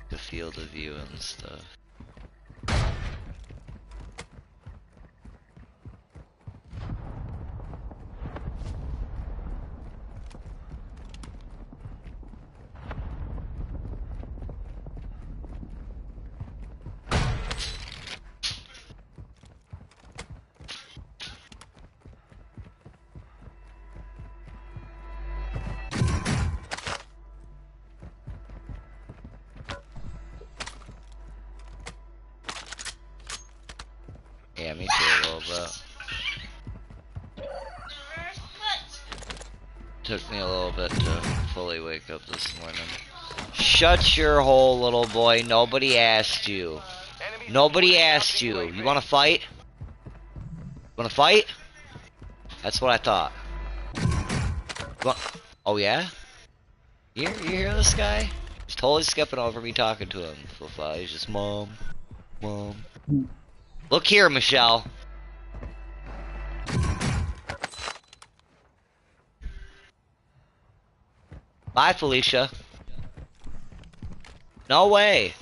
The field of view and stuff. Yeah, me too, a little bit. Took me a little bit to fully wake up this morning. Shut your hole, little boy. Nobody asked you. Nobody asked you. You wanna fight? Wanna fight? That's what I thought. Oh yeah? You hear this guy? He's totally skipping over me talking to him. He's just mom. Look here, Michelle. Bye, Felicia. No way.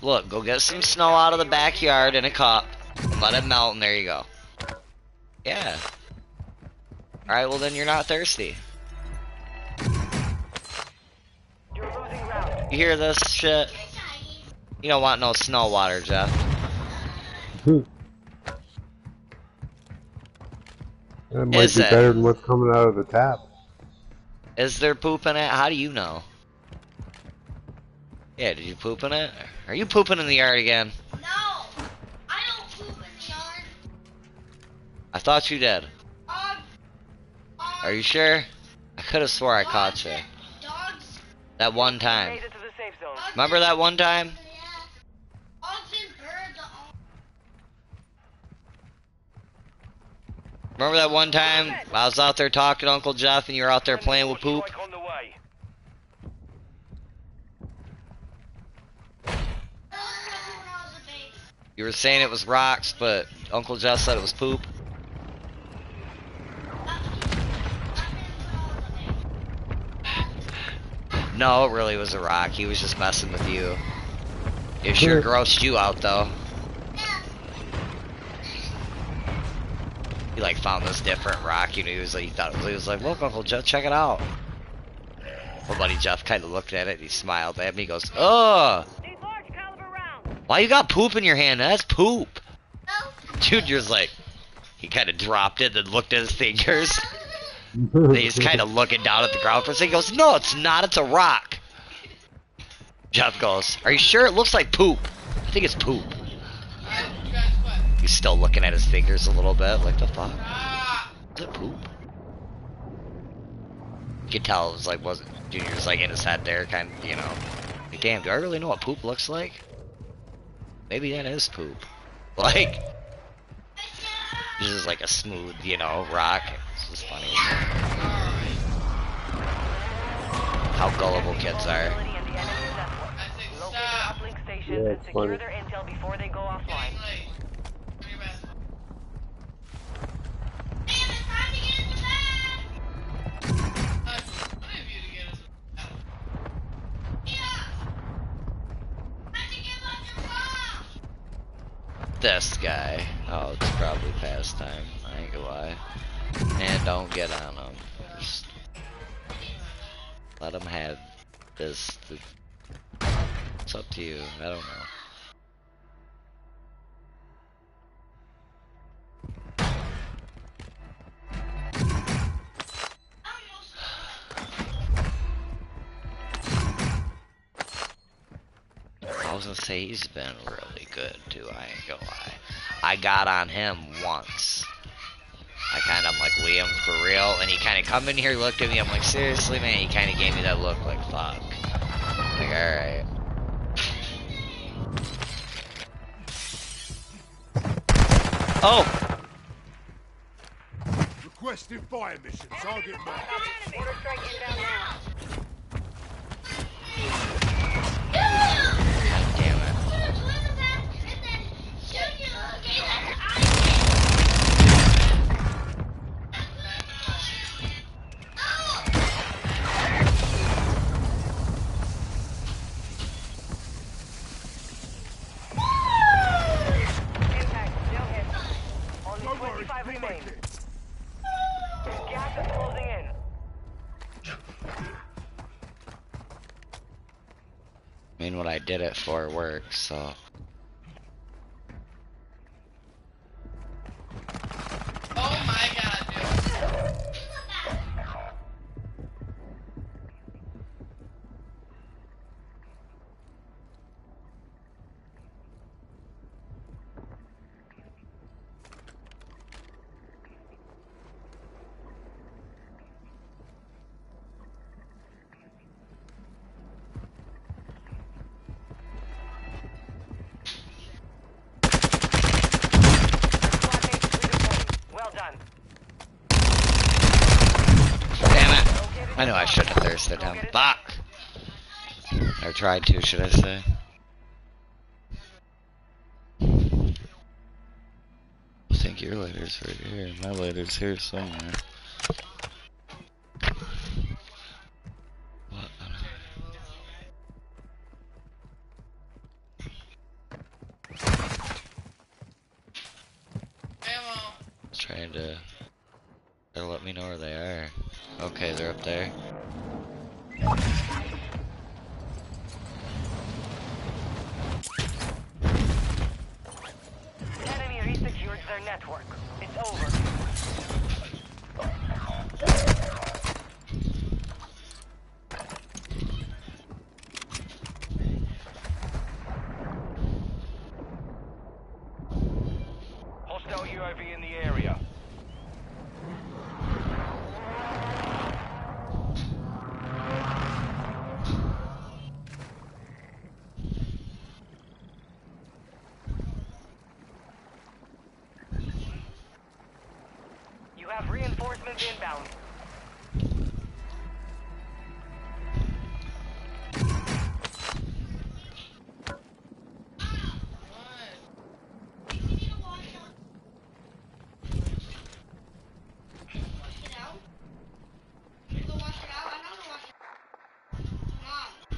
Look, go get some snow out of the backyard in a cup and let it melt, and there you go. Yeah. Alright, well then you're not thirsty. You hear this shit? You don't want no snow water, Jeff. That might be better than what's coming out of the tap. Is there poop in it? How do you know? Yeah, did you poop in it? Are you pooping in the yard again? No, I don't poop in the yard. thought you did. Are you sure? I could have swore I caught you. Dogs. That one time. Made it to the safe zone. Remember that one time? Dogs and birds are Remember that one time I was out there talking to Uncle Jeff and you were out there playing with poop? Strike on the way. You were saying it was rocks, but Uncle Jeff said it was poop. No, it really was a rock. He was just messing with you. It sure grossed you out, though. He like found this different rock. You know, he was like, look, Uncle Jeff, check it out. My buddy Jeff kind of looked at it. And he smiled at me. He goes, "Oh, why you got poop in your hand? That's poop." Dude, you're like, he kind of dropped it and looked at his fingers. He's kind of looking down at the ground for a second. He goes, "No, it's not. It's a rock." Jeff goes, "Are you sure? It looks like poop." I think it's poop. He's still looking at his fingers a little bit. Like, the fuck? Is it poop? You could tell it was like, Junior's like in his head there, kind of, you know. Like, damn, do I really know what poop looks like? Maybe that is poop. Like, this is like a smooth, you know, rock. It's just funny. How gullible kids are. Yeah, it's funny. Their intel before they go offline. This guy. Oh, it's probably past time. I ain't gonna lie. And don't get on him. Just let him have this. It's up to you. I don't know. I was gonna say he's been really good too, I ain't gonna lie. I got on him once. I kinda, I'm like, Liam, for real? And he kinda come in here, looked at me, I'm like, seriously, man? He kinda gave me that look like, fuck. Like, alright. Oh! Requesting fire mission. Target marked. Order strike inbound now. God damn it. Impact, still hit. Only 25 remain. Gas is closing in. I mean, what I did it for works, so. Oh my god, dude. Well done. Damn it. I know I shouldn't have thirsted him. Fuck! Or tried to, should I say. I think your lighter's right here. My lighter's here somewhere. What? Trying to... They'll let me know where they are. Okay, they're up there. Enemy resecured their network. It's over. Hostile UAV in the area. Reinforcements inbound.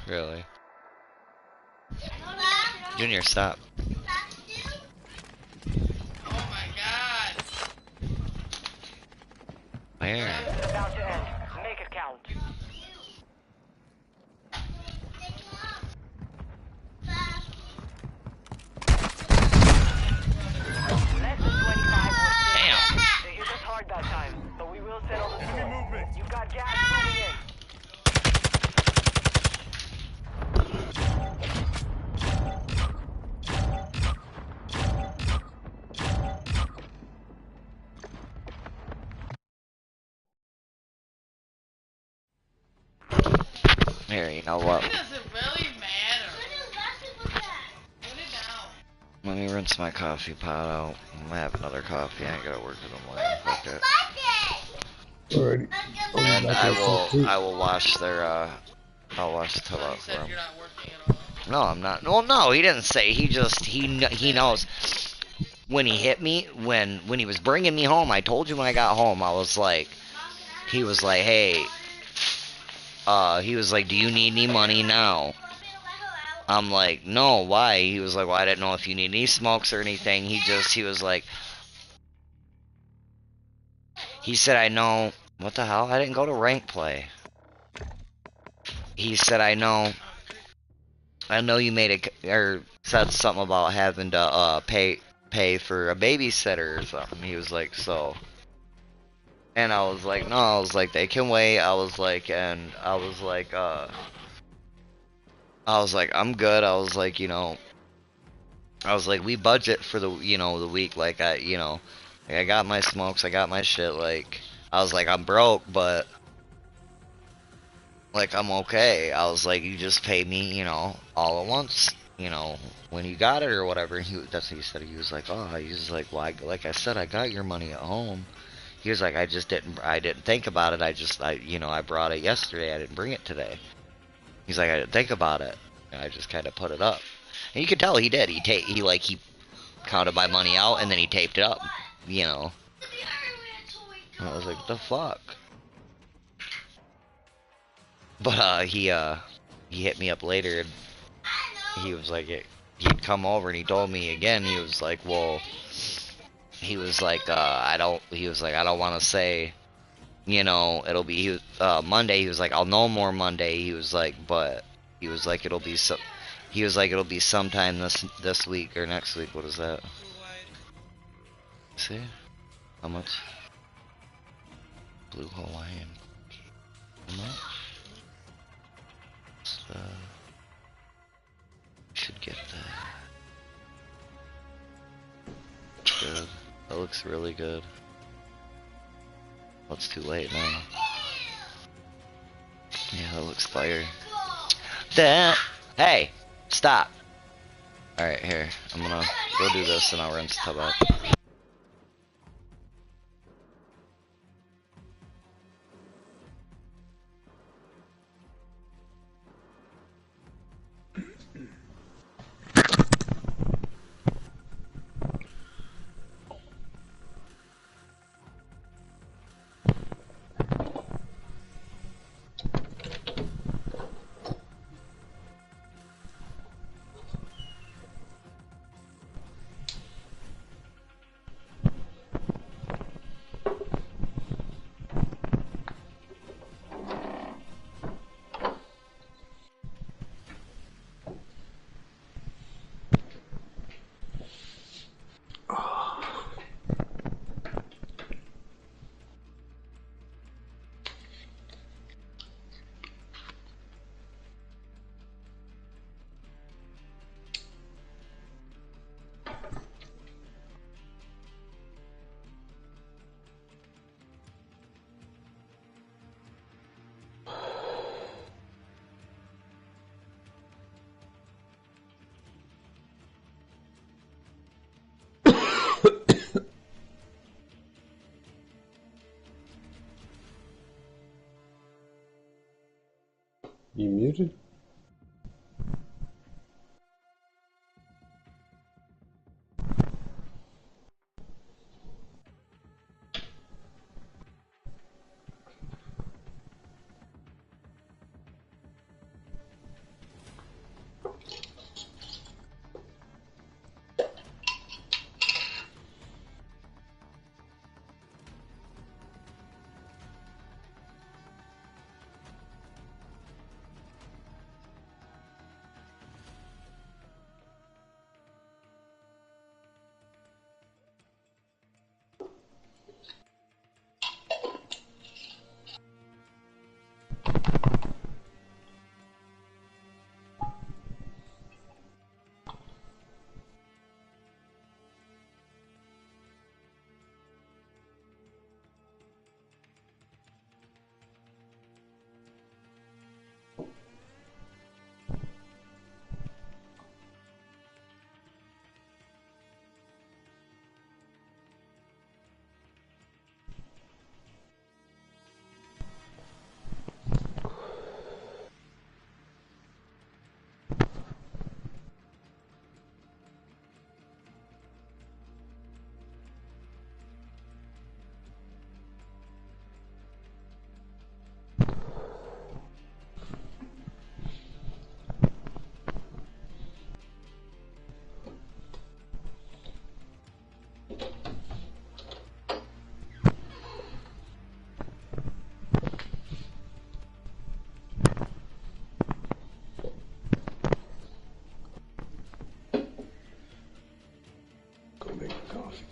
Really? Junior, stop. Oh my god. Where? About to end. Make it count. Less than 25 were Damn. They hit us hard that time, but we will settle the score. You've got gas moving in. Here, you know what? It doesn't really matter. Put it down. Let me rinse my coffee pot out. I might have another coffee. I ain't gotta work in the morning. Fuck it. Alrighty. And I will wash their I'll wash the tub out for him. You're not working at all. No, I'm not. Well, no, he didn't say. He just he knows. When he hit me, when he was bringing me home, I told you when I got home, I was like, he was like, hey, he was like, do you need any money now? I'm like, no, why? He was like, well, I didn't know if you need any smokes or anything. He was like, he said, I know, what the hell? I didn't go to rank play. He said, I know you made it, or said something about having to, pay for a babysitter or something. He was like, so. And I was like, no, I was like, they can wait. I was like, I'm good. I was like, you know, we budget for the, you know, the week. Like, I got my smokes, I got my shit. Like, I was like, I'm broke, but, like, I'm okay. I was like, you just pay me, you know, all at once, you know, when you got it or whatever. That's what he said. He was like, oh, he was like, well, like I said, I got your money at home. He was like, I didn't think about it. I brought it yesterday. I didn't bring it today. He's like, I didn't think about it. And I just kind of put it up. And you could tell he did. He counted my money out and then he taped it up, you know. And I was like, what the fuck? But, he hit me up later and he was like, he'd come over and he told me again, he was like, well, he was like, I don't want to say, you know, it'll be, Monday. He was like, I'll know more Monday. He was like, but he was like, it'll be sometime this week or next week. What is that? See? How much? Blue Hawaiian. How much? Should get that. Good. That looks really good. Well, it's too late now. Yeah, that looks fire. Hey! Stop! Alright, here. I'm gonna go do this and I'll rinse the tub out. Go make coffee.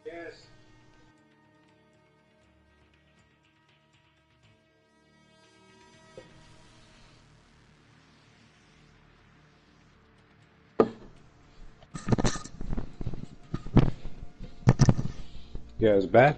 Yes. You guys back?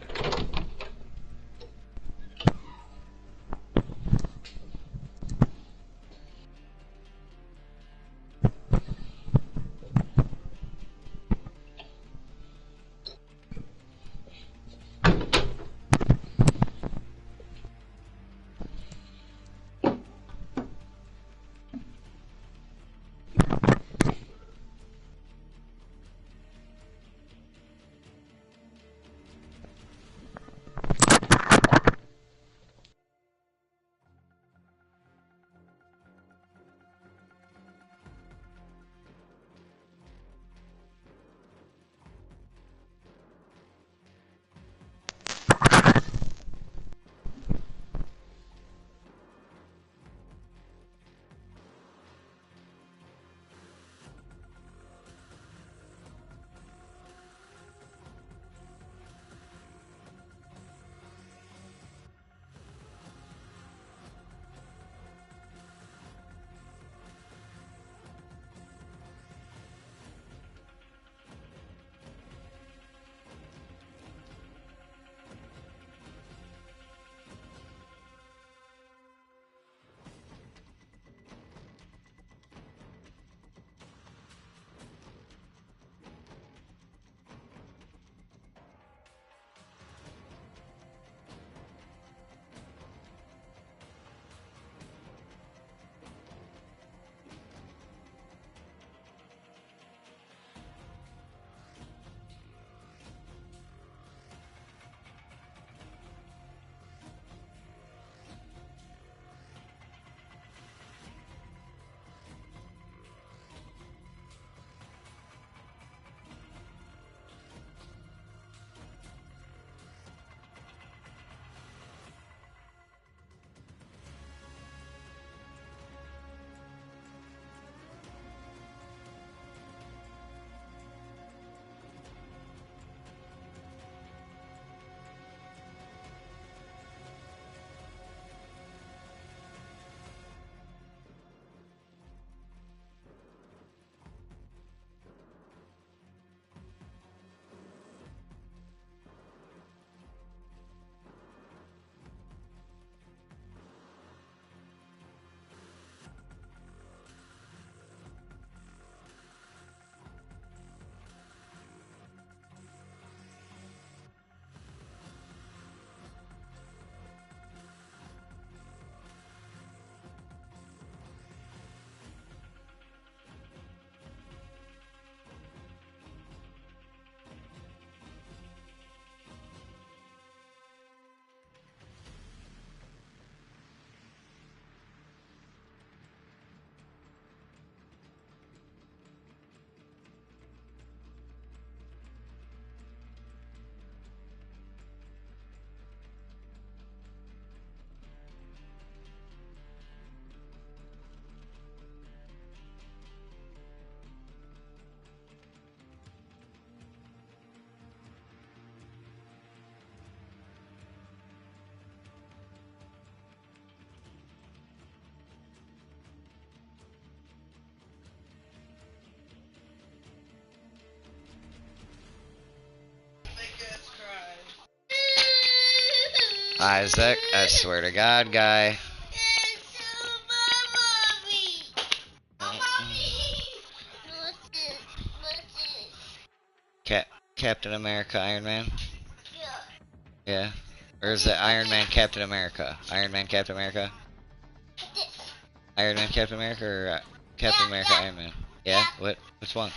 Isaac, I swear to God, guy. Captain America, Iron Man? Yeah. Or is it Iron Man, Captain America? Iron Man, Captain America? Iron Man, Captain America, or Captain America, Iron Man? Yeah? What? Which one?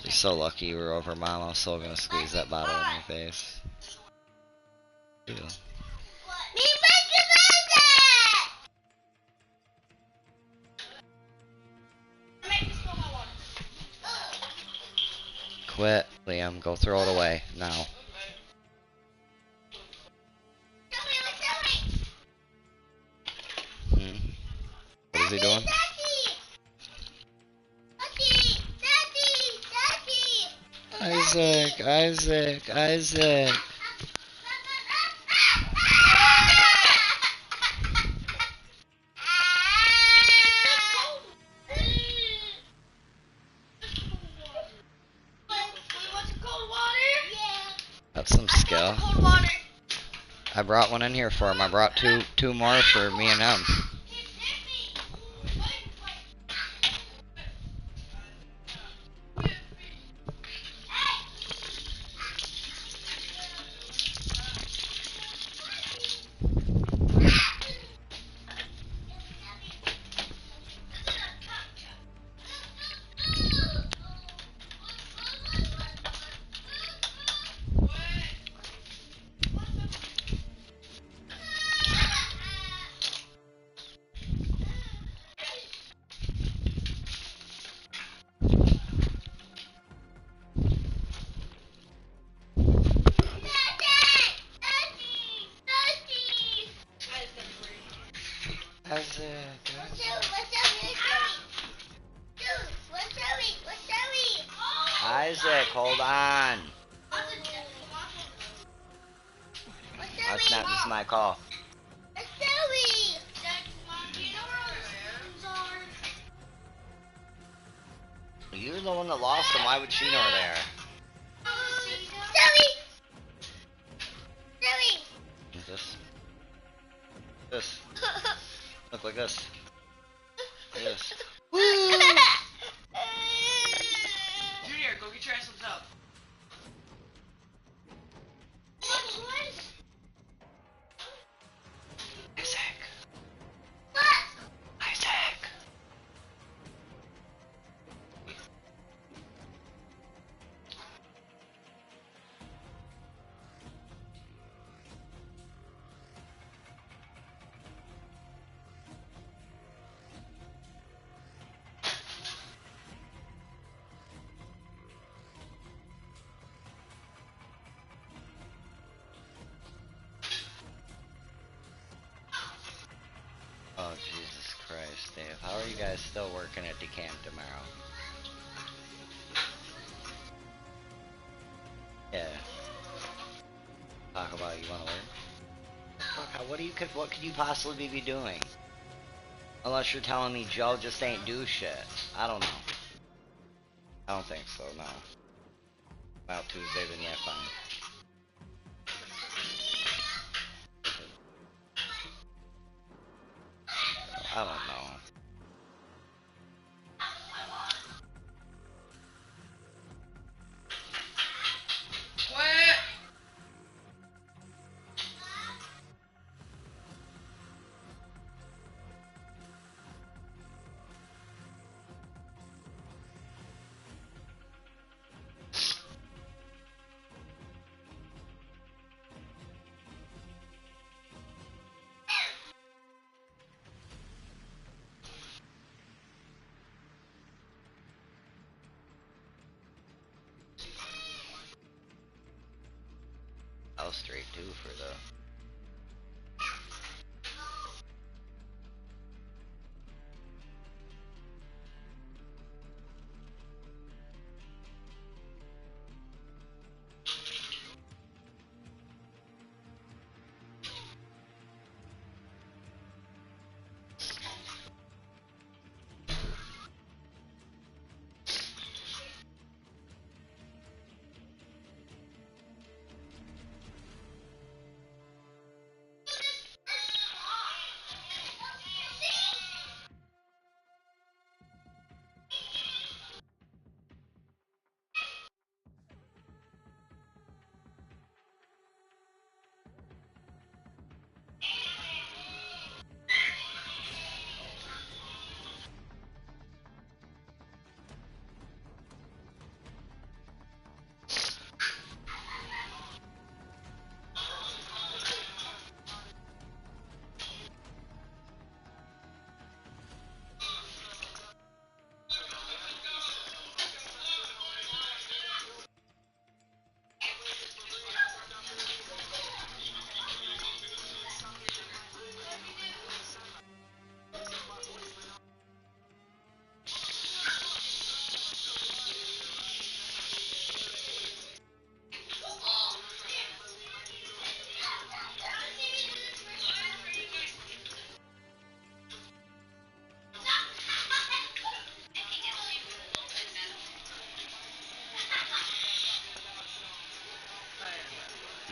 You're so lucky you were over, Mom. I'm so gonna squeeze that bottle in your face. Ew. Quit, Liam. Go throw it away now. What is he doing? Isaac, Isaac, Isaac. That's some skill. I brought one in here for him. I brought two more for me and him. Isaac, hold on. Oh snap, this is my call. You're the one that lost him, why would she know there? This. Look like this. Like this. Junior, go get your ass some help. Isaac. Isaac. Oh, Jesus Christ, Dave. How are you guys still working at Decamp tomorrow? Yeah. Talk about you wanna work? Fuck, what could you possibly be doing? Unless you're telling me Joe just ain't do shit. I don't know. I don't think so, no. About Tuesday, then yeah, fine. I don't know. What? I was straight too for the.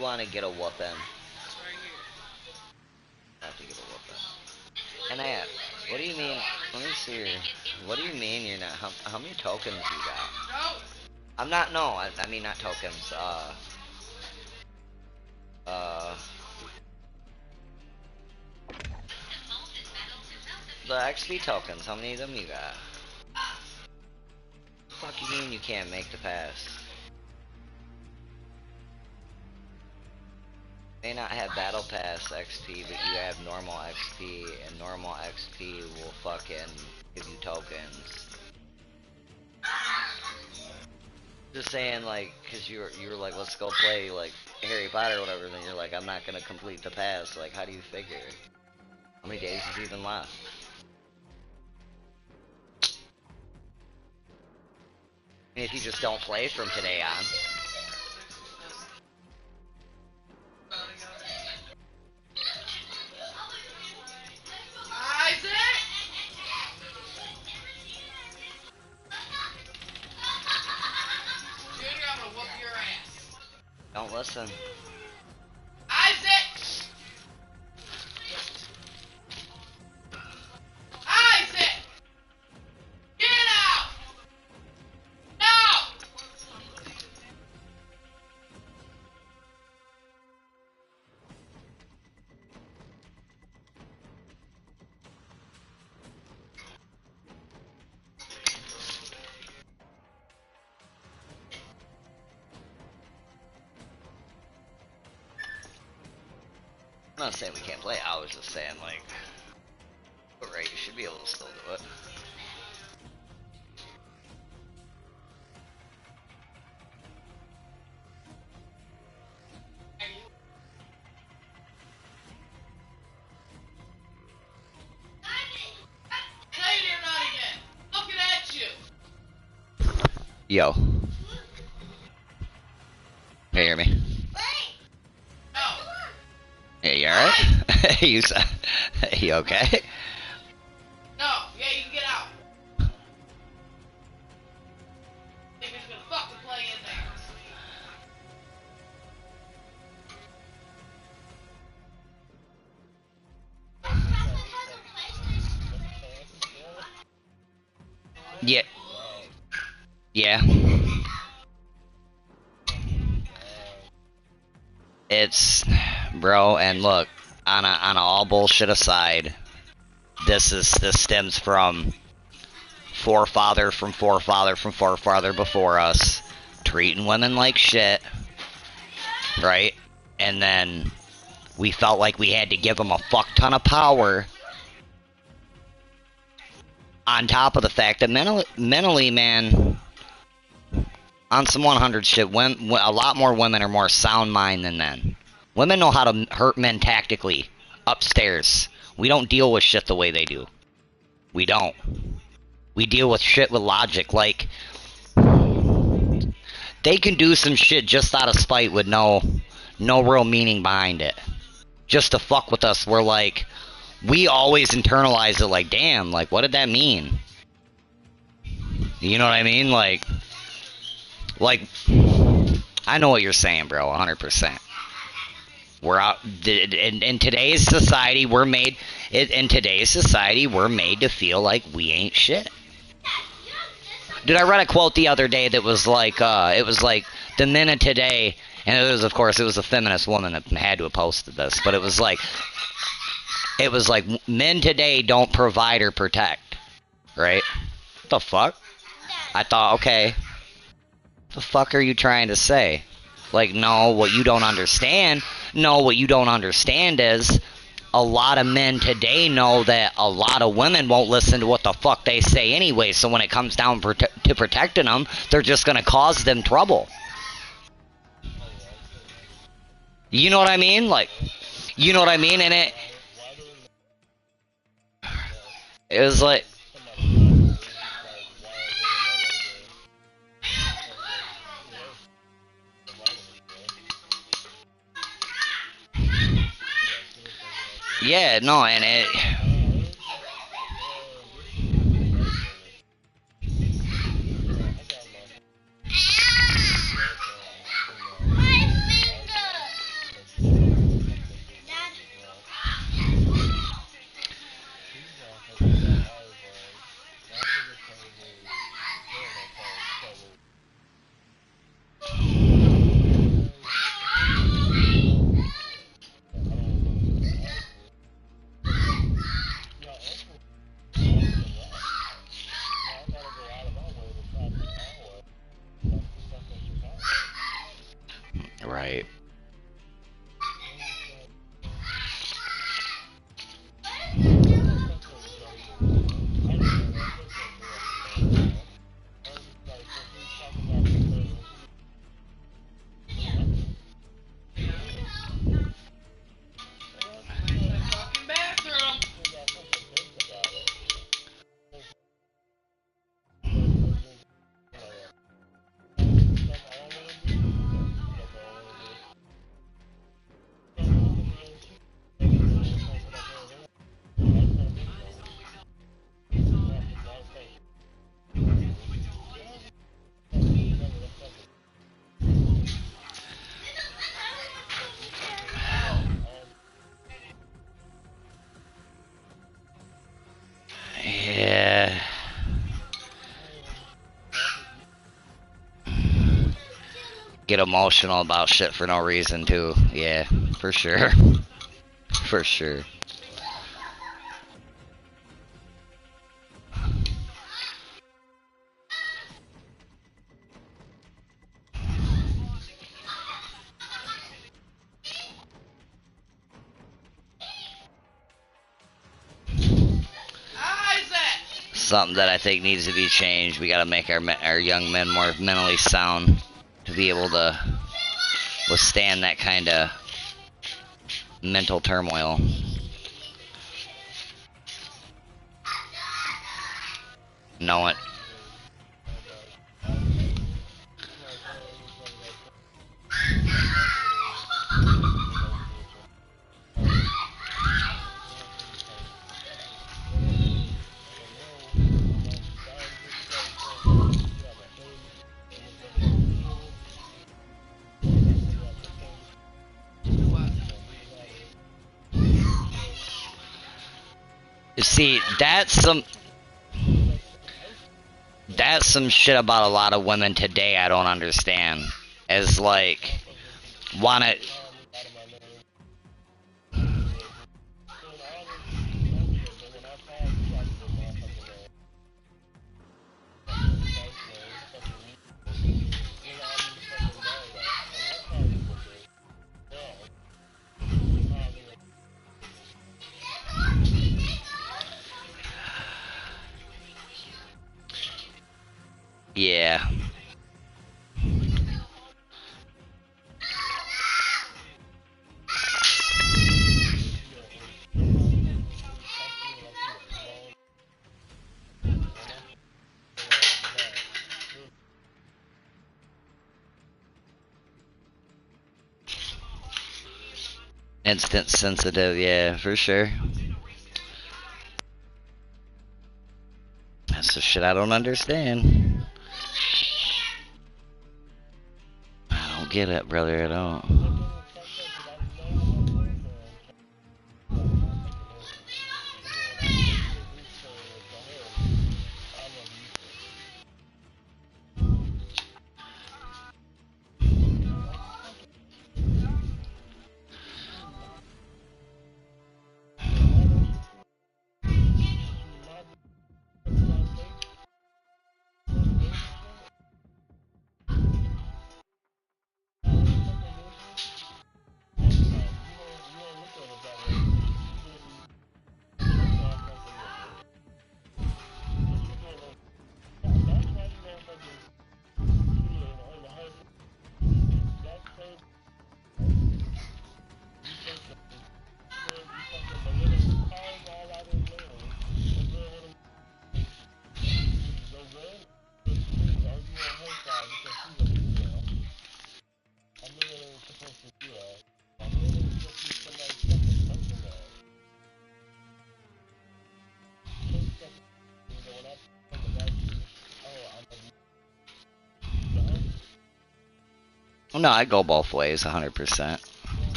want to get a whooping? It's right here. I have to get a whooping. And what do you mean? Let me see here. What do you mean you're not? How many tokens you got? No. I'm not. No, I mean not tokens. The XP tokens. How many of them you got? The fuck you mean you can't make the pass? May not have battle pass XP, but you have normal XP, and normal XP will fucking give you tokens. Just saying, like, cause you were like, let's go play like Harry Potter or whatever, and then you're like, I'm not gonna complete the pass. Like, how do you figure? How many days is even left? And if you just don't play from today on. Don't listen. Isaac! Isaac! Get out! No! I'm not saying we can't play, I was just saying, like, but right, you should be able to still do it. Say they're not again. Looking at you. Yo. Can you hear me? No. Yeah, you alright? You okay? No. Yeah, you can get out. If it's gonna fucking play in there. Yeah. Yeah. It's, bro, and look, on a all bullshit aside, this stems from forefather before us treating women like shit, right? And then we felt like we had to give them a fuck ton of power. On top of the fact that mentally, man, on some 100 shit, a lot more women are more sound mind than men. Women know how to hurt men tactically, upstairs. We don't deal with shit the way they do. We don't. We deal with shit with logic, like, they can do some shit just out of spite with no real meaning behind it. Just to fuck with us, we're like, we always internalize it like, damn, like, what did that mean? You know what I mean? Like, I know what you're saying, bro, 100%. We're out, in today's society, we're made to feel like we ain't shit. Dude, I read a quote the other day that was like, it was like, the men of today, and it was, of course, it was a feminist woman that had to have posted this, but it was like, men today don't provide or protect, right? What the fuck? I thought, okay, what the fuck are you trying to say? Like, no, what you don't understand is a lot of men today know that a lot of women won't listen to what the fuck they say anyway, so when it comes down to protecting them, they're just gonna cause them trouble. You know what I mean? Like, you know what I mean? And it was like, yeah, no, and it, Right. Fucking bathroom. Yeah. Get emotional about shit for no reason too. Yeah, for sure. For sure. Something that I think needs to be changed. We gotta make our young men more mentally sound to be able to withstand that kind of mental turmoil. Know it. See, that's some shit about a lot of women today I don't understand. As like, wanna... Yeah. Instant sensitive, yeah, for sure. That's the shit I don't understand. I don't get it, brother, I don't. No, I go both ways, 100%.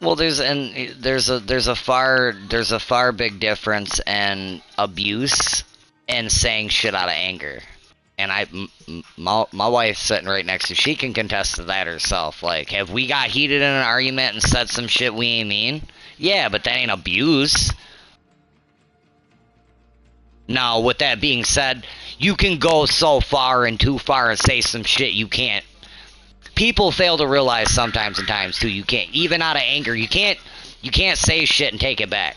Well, there's a far big difference in abuse and saying shit out of anger. And my wife's sitting right next to, she can contest to that herself. Like, have we got heated in an argument and said some shit we ain't mean? Yeah, but that ain't abuse. Now, with that being said, you can go so far and too far and say some shit you can't. People fail to realize sometimes and times too, you can't, even out of anger, you can't say shit and take it back.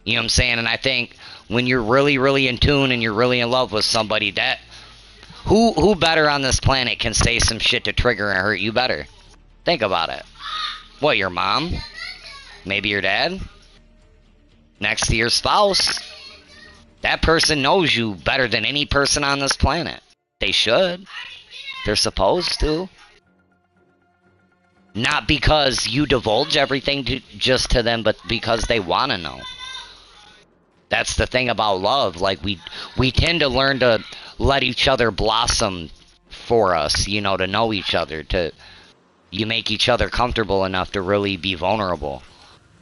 You know what I'm saying? And I think when you're really, really in tune and you're really in love with somebody, that who better on this planet can say some shit to trigger and hurt you better? Think about it. What, your mom? Maybe your dad? Next to your spouse? That person knows you better than any person on this planet. They should. They're supposed to. Not because you divulge everything just to them, but because they want to know. That's the thing about love. Like, we tend to learn to let each other blossom for us, you know, to know each other. You make each other comfortable enough to really be vulnerable.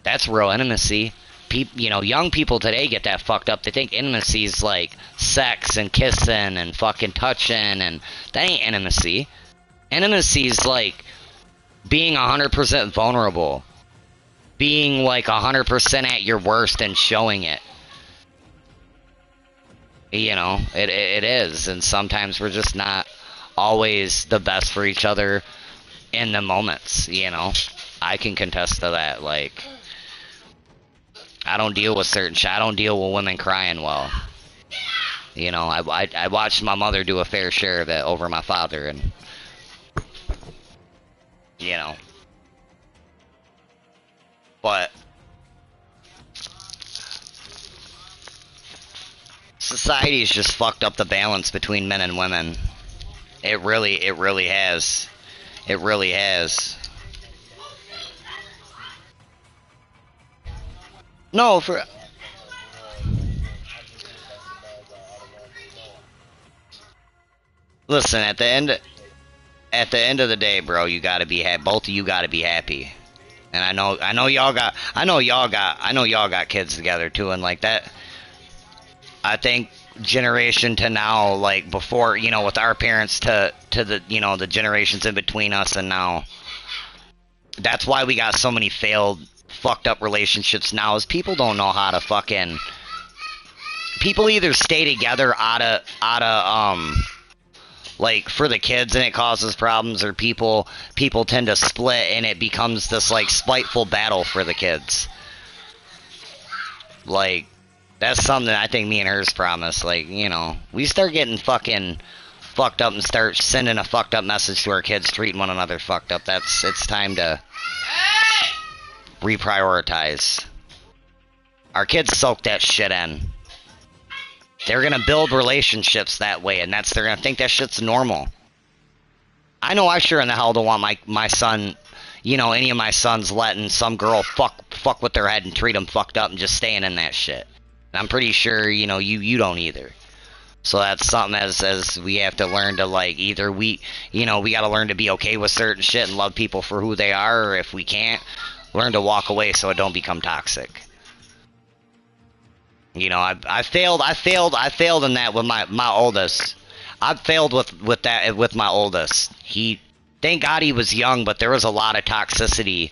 That's real intimacy. You know, young people today get that fucked up. They think intimacy is like sex and kissing and fucking touching, and that ain't intimacy. Intimacy is like being 100% vulnerable. Being like 100% at your worst and showing it. You know, it is. And sometimes we're just not always the best for each other in the moments, you know. I can contest to that, like... I don't deal with certain shit. I don't deal with women crying well. You know, I watched my mother do a fair share of it over my father, and you know. But society's just fucked up the balance between men and women. It really has. It really has. No, for... Listen, at the end of the day, bro, you gotta be happy. Both of you gotta be happy. And I know y'all got kids together too, and like that. I think generation to now, like before, you know, with our parents to the, you know, the generations in between us and now. That's why we got so many failed, fucked up relationships now, is people don't know how to fucking... People either stay together out of like for the kids and it causes problems, or people tend to split and it becomes this like spiteful battle for the kids. Like, that's something I think me and hers promised. Like, you know, we start getting fucking fucked up and start sending a fucked up message to our kids, treating one another fucked up. It's time to reprioritize. Our kids soak that shit in. They're gonna build relationships that way, and they're gonna think that shit's normal. I know I sure in the hell don't want my son, you know, any of my sons letting some girl fuck with their head and treat them fucked up and just staying in that shit. And I'm pretty sure, you know, you don't either. So that's something as we have to learn to, like, either we gotta learn to be okay with certain shit and love people for who they are, or if we can't, learn to walk away so it don't become toxic. You know, I failed in that with my oldest. I've failed with that with my oldest. Thank God he was young, but there was a lot of toxicity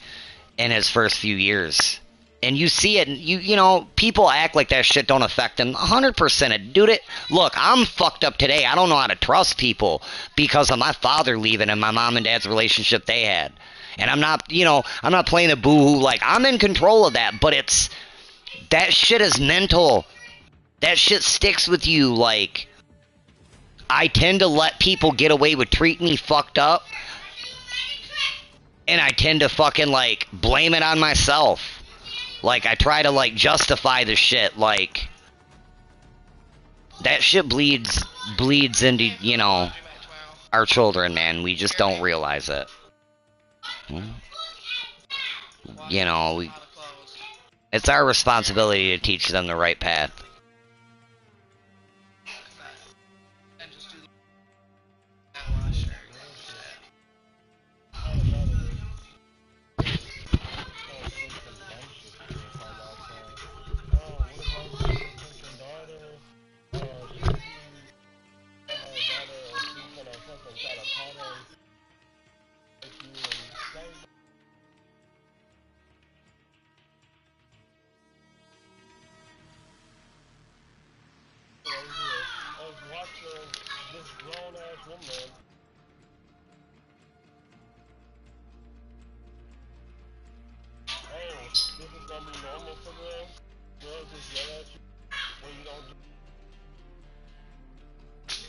in his first few years. And you see it, you know, people act like that shit don't affect them. 100% it, dude. Look, I'm fucked up today. I don't know how to trust people because of my father leaving and my mom and dad's relationship they had. And I'm not playing a boo-hoo, like, I'm in control of that, but that shit is mental. That shit sticks with you. Like, I tend to let people get away with treating me fucked up. And I tend to fucking, like, blame it on myself. Like, I try to, like, justify the shit. Like, that shit bleeds into, you know, our children, man. We just don't realize it. You know, it's our responsibility to teach them the right path.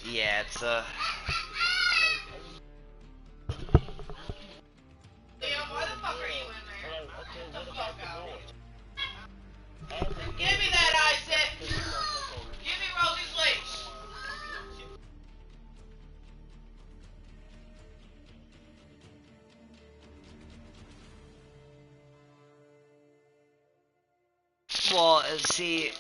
Yeah, it's Liam, why the fuck are you in there? Get the fuck out. Give me that, Isaac! Give me Rosie's leash! well, see.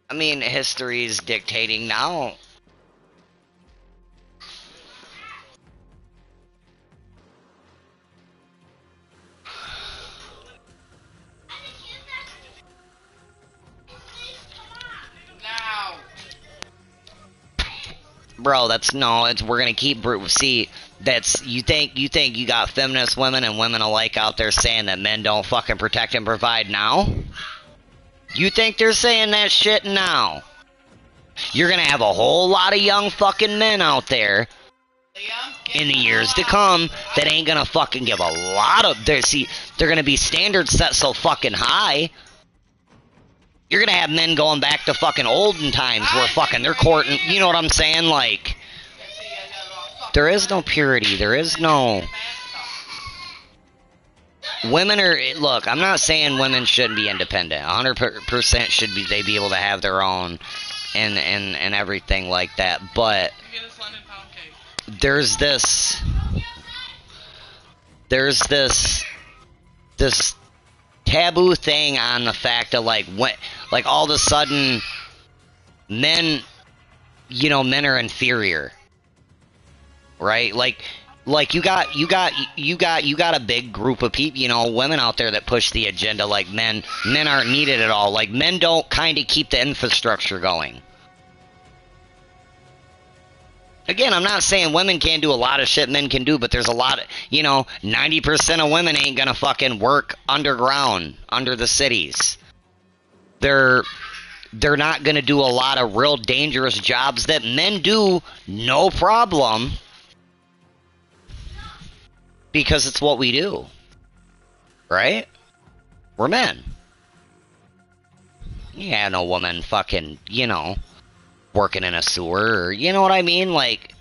I mean, history is dictating now. Now! Bro, that's no. It's we're gonna keep. See, that's you think you got feminist women and women alike out there saying that men don't fucking protect and provide now? You think they're saying that shit now? You're gonna have a whole lot of young fucking men out there in the years to come that ain't gonna fucking give a lot of. They're gonna be standards set so fucking high. You're gonna have men going back to fucking olden times where fucking they're courting. You know what I'm saying? Like, there is no purity. There is no. Women are, look, I'm not saying women shouldn't be independent. 100% should they be able to have their own and everything like that. But there's this taboo thing on the fact of like all of a sudden men, men are inferior, right? Like you got a big group of people, women out there that push the agenda like men aren't needed at all. Like men don't kind of keep the infrastructure going. Again, I'm not saying women can't do a lot of shit men can do, but there's a lot of, 90% of women ain't gonna fucking work underground, under the cities. They're not gonna do a lot of real dangerous jobs that men do, no problem. Because it's what we do. Right? We're men. Yeah, no woman fucking, working in a sewer, or, you know what I mean? Like,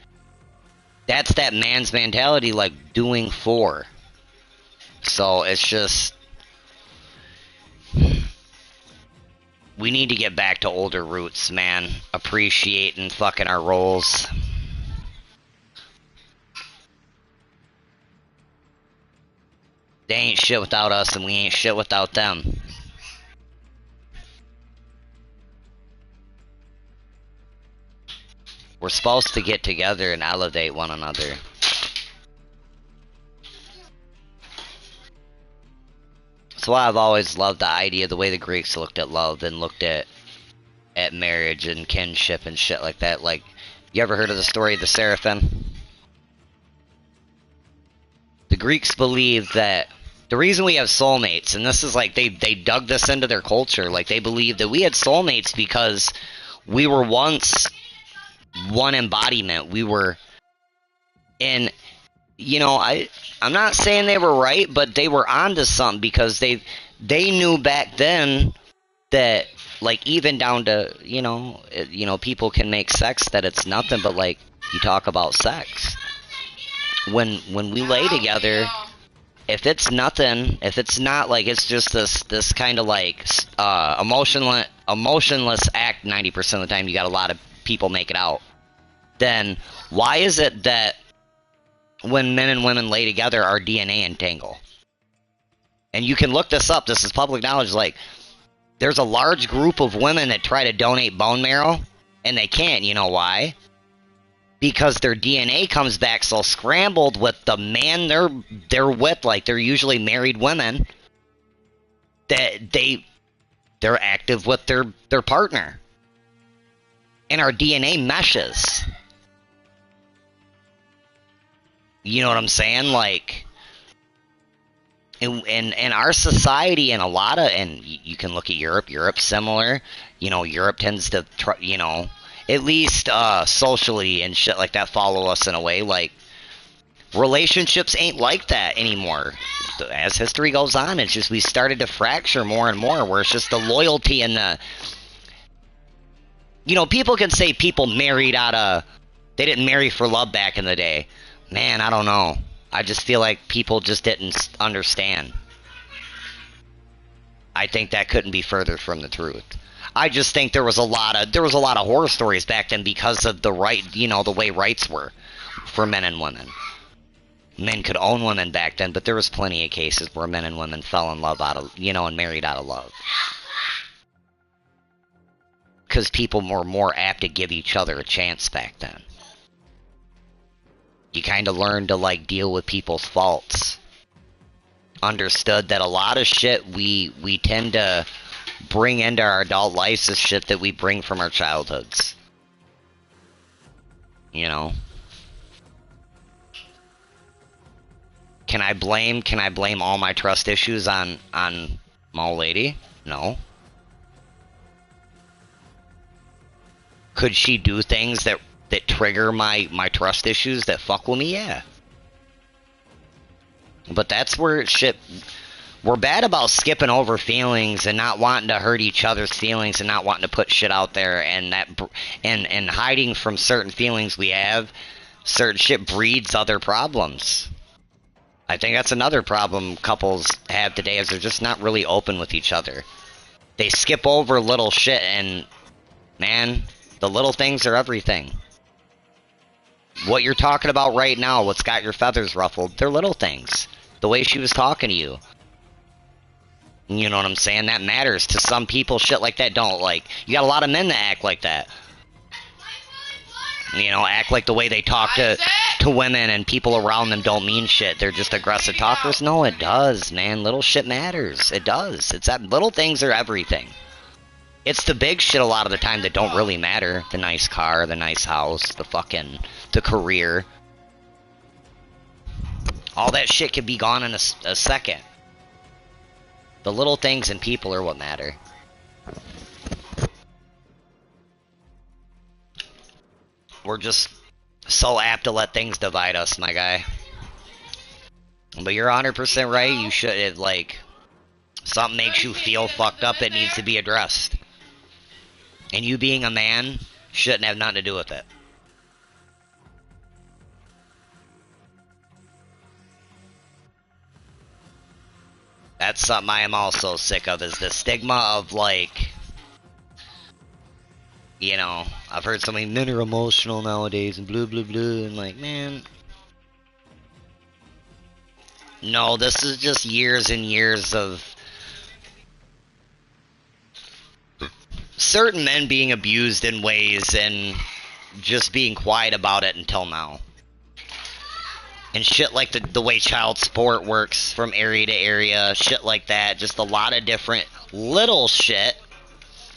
that's that man's mentality, like, doing for. So, it's just... we need to get back to older roots, man. Appreciating fucking our roles. They ain't shit without us, and we ain't shit without them. We're supposed to get together and elevate one another. That's why I've always loved the idea, the way the Greeks looked at love and looked at marriage and kinship and shit like that. Like, you ever heard of the story of the Seraphim? The Greeks believed that the reason we have soulmates, and this is like, they dug this into their culture, like they believed that we had soulmates because we were once one embodiment. We were, and I'm not saying they were right, but they were onto something, because they knew back then that, like, even down to, people can make sex that it's nothing, but like, you talk about sex. When we lay together, if it's nothing, if it's not like, it's just this kind of like emotionless act 90% of the time, you got a lot of people make it out, then why is it that when men and women lay together, our DNA entangle? And you can look this up, this is public knowledge, like, there's a large group of women that try to donate bone marrow, and they can't. You know why? Because their DNA comes back so scrambled with the man they're with, like they're usually married women, that they're active with their partner. And our DNA meshes. You know what I'm saying? Like, in our society, and a lot of, and you can look at Europe's similar. You know, Europe tends to try, you know, at least socially and shit like that, follow us in a way. Like, relationships ain't like that anymore. As history goes on, it's just we started to fracture more and more, where it's just the loyalty and the, you know, people can say people married out of, they didn't marry for love back in the day. Man, I don't know. I just feel like people just didn't understand. I think that couldn't be further from the truth. I just think there was a lot of horror stories back then because of the right, you know, the way rights were for men and women. Men could own women back then, but there was plenty of cases where men and women fell in love out of, you know, and married out of love. Because people were more apt to give each other a chance back then. You kind of learned to, like, deal with people's faults. Understood that a lot of shit we tend to bring into our adult lives is shit that we bring from our childhoods. You know? Can I blame all my trust issues on my old lady? No. Could she do things that trigger my trust issues that fuck with me? Yeah. But that's where shit, we're bad about skipping over feelings and not wanting to hurt each other's feelings and not wanting to put shit out there, and that and hiding from certain feelings we have. Certain shit breeds other problems. I think that's another problem couples have today, is they're just not really open with each other. They skip over little shit, and man, the little things are everything. What you're talking about right now, what's got your feathers ruffled, they're little things. The way she was talking to you. You know what I'm saying? That matters. To some people, shit like that don't. Like, you got a lot of men that act like that. You know, act like the way they talk to women and people around them don't mean shit. They're just aggressive talkers. No, it does, man. Little shit matters. It does. It's that little things are everything. It's the big shit a lot of the time that don't really matter. The nice car, the nice house, the career. All that shit can be gone in a second. The little things and people are what matter. We're just so apt to let things divide us, my guy. But you're 100% right. You should, like, something makes you feel fucked up, it needs to be addressed. And you being a man shouldn't have nothing to do with it. That's something I am also sick of, is the stigma of, like, you know, I've heard so many men are emotional nowadays and blah blah blah, and like, man, no, this is just years and years of certain men being abused in ways and just being quiet about it until now. And shit like the way child support works from area to area, shit like that, just a lot of different little shit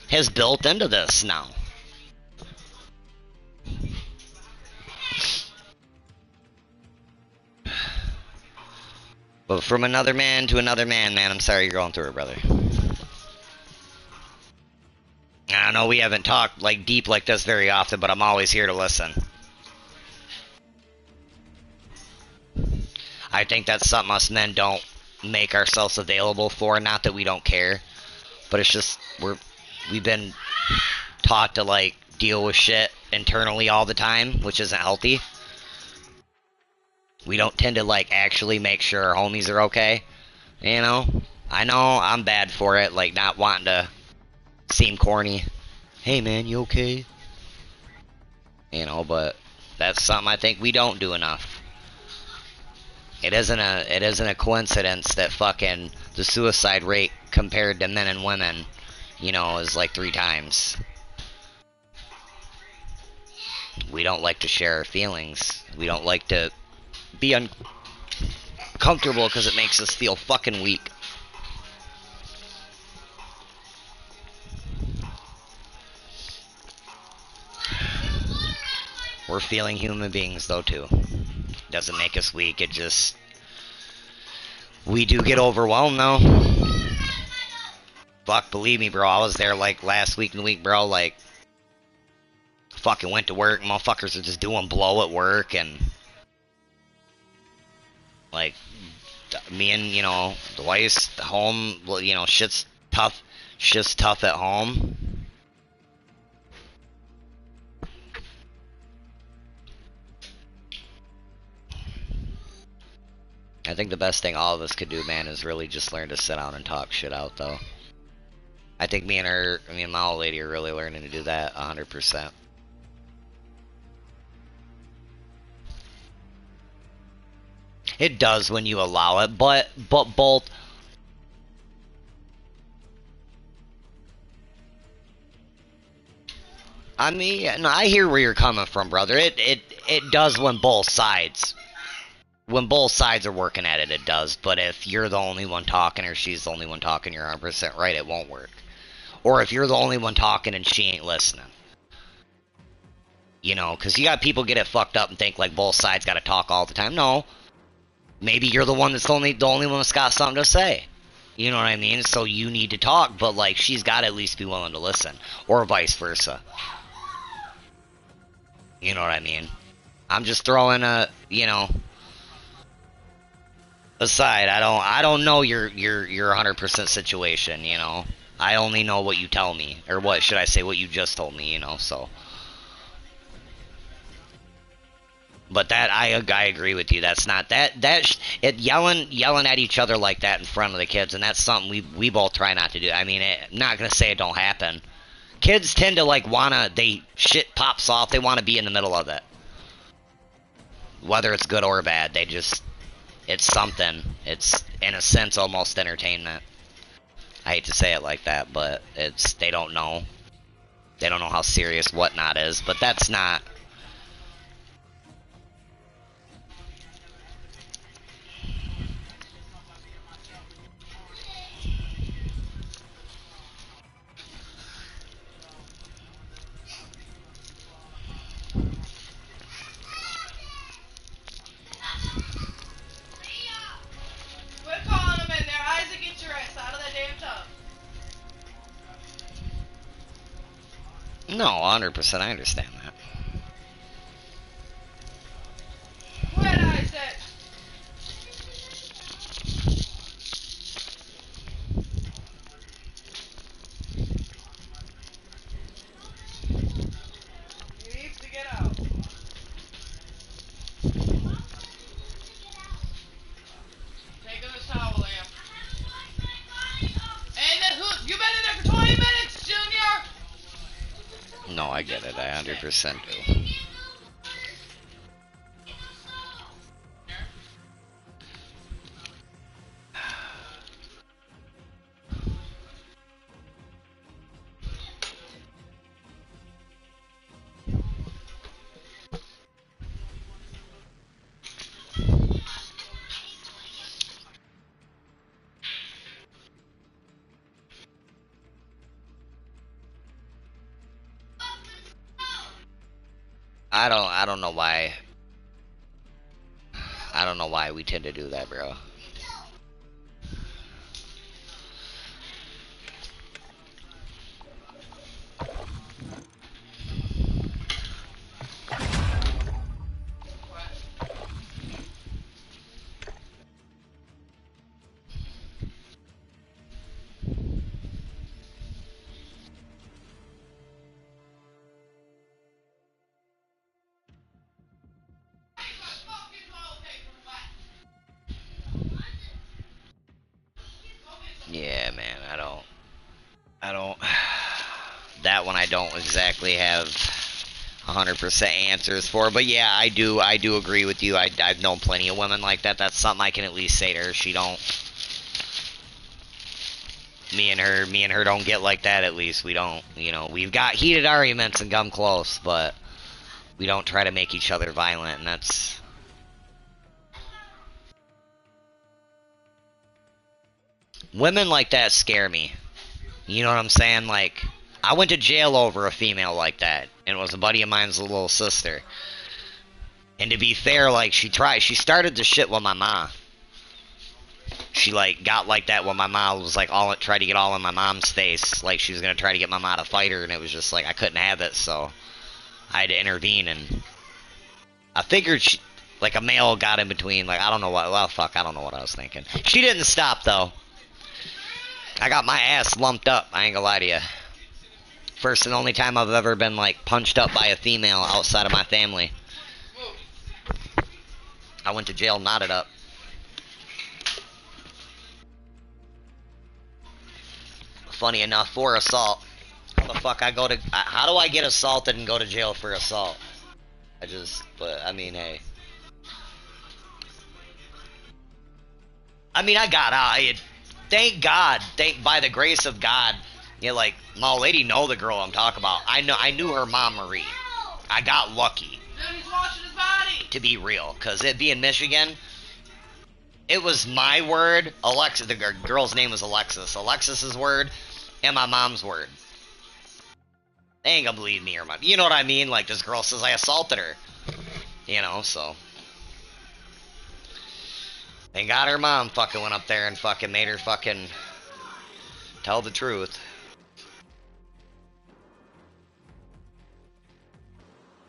has built into this now. But from another man to another man, I'm sorry you're going through it, brother. I know we haven't talked like deep like this very often, but I'm always here to listen. I think that's something us men don't make ourselves available for. Not that we don't care, but it's just we've been taught to like deal with shit internally all the time, which isn't healthy. We don't tend to like actually make sure our homies are okay. You know? I know I'm bad for it, like not wanting to seem corny. Hey man, you okay? You know, but that's something I think we don't do enough. It isn't a coincidence that fucking the suicide rate compared to men and women, you know, is like 3 times. We don't like to share our feelings. We don't like to be uncomfortable because it makes us feel fucking weak. We're feeling human beings though too. Doesn't make us weak, it just We do get overwhelmed though. Fuck, believe me, bro. I was there like last week and the week, bro. Like, fucking went to work. Motherfuckers are just doing blow at work and like me and the wife's home. Well, shit's tough. Shit's tough at home. I think the best thing all of us could do, man, is really just learn to sit down and talk shit out, though. I think me and my old lady are really learning to do that 100%. It does when you allow it, but both. I mean, no, I hear where you're coming from, brother. It does when both sides. When both sides are working at it, it does. But if you're the only one talking or she's the only one talking, you're 100% right, it won't work. Or if you're the only one talking and she ain't listening. Because you got people get it fucked up and think like both sides got to talk all the time. No. Maybe you're the one that's the only one that's got something to say. You know what I mean? So you need to talk, but like she's got to at least be willing to listen. Or vice versa. You know what I mean? I'm just throwing aside, I don't know your 100% situation, I only know what you tell me, or what should I say, what you just told me, so. But that I agree with you. That's not yelling at each other like that in front of the kids, and that's something we both try not to do. I mean, I'm not gonna say it don't happen. Kids tend to shit pops off, they want to be in the middle of it, whether it's good or bad. It's something. It's, in a sense, almost entertainment. I hate to say it like that, but they don't know. They don't know how serious whatnot is, but that's not. Quit calling them in there. Isaac, get your ass out of that damn tub. No, 100%, I understand that. Quit, Isaac. He needs to get out. Take him the towel, Liam. And then you been in there for 20 minutes, Junior? No, I get it. I 100% do. I don't know why. I don't know why we tend to do that, bro. Yeah, man, I don't that one I don't exactly have 100% answers for, but yeah, I do agree with you. I've known plenty of women like that. That's something I can at least say to her. She don't. Me and her don't get like that. At least we don't. We've got heated arguments and come close, but we don't try to make each other violent, and that's. Women like that scare me. You know what I'm saying? Like, I went to jail over a female like that, and it was a buddy of mine's little sister. And to be fair, like, she started the shit with my mom. she like got like that when my mom was like all tried to get all in my mom's face, like she was gonna try to get my mom to fight her, and it was just like I couldn't have it, so I had to intervene. And I figured she, like a male got in between, like I don't know what. Well, fuck, I don't know what I was thinking. She didn't stop though. I got my ass lumped up. I ain't gonna lie to you. First and only time I've ever been like punched up by a female outside of my family. I went to jail knotted up. Funny enough, for assault. How the fuck I go to... How do I get assaulted and go to jail for assault? But, I mean, hey. I mean, I got out. Thank God. By the grace of God. Yeah, like, my old lady know the girl I'm talking about. I knew her mom, Marie. I got lucky. He's washing his body. To be real. Because it being Michigan... It was my word, Alexis, the girl's name was Alexis. Alexis's word, and my mom's word. They ain't gonna believe me or my... You know what I mean? Like, this girl says I assaulted her. You know, so... Thank God her mom fucking went up there and fucking made her fucking... tell the truth.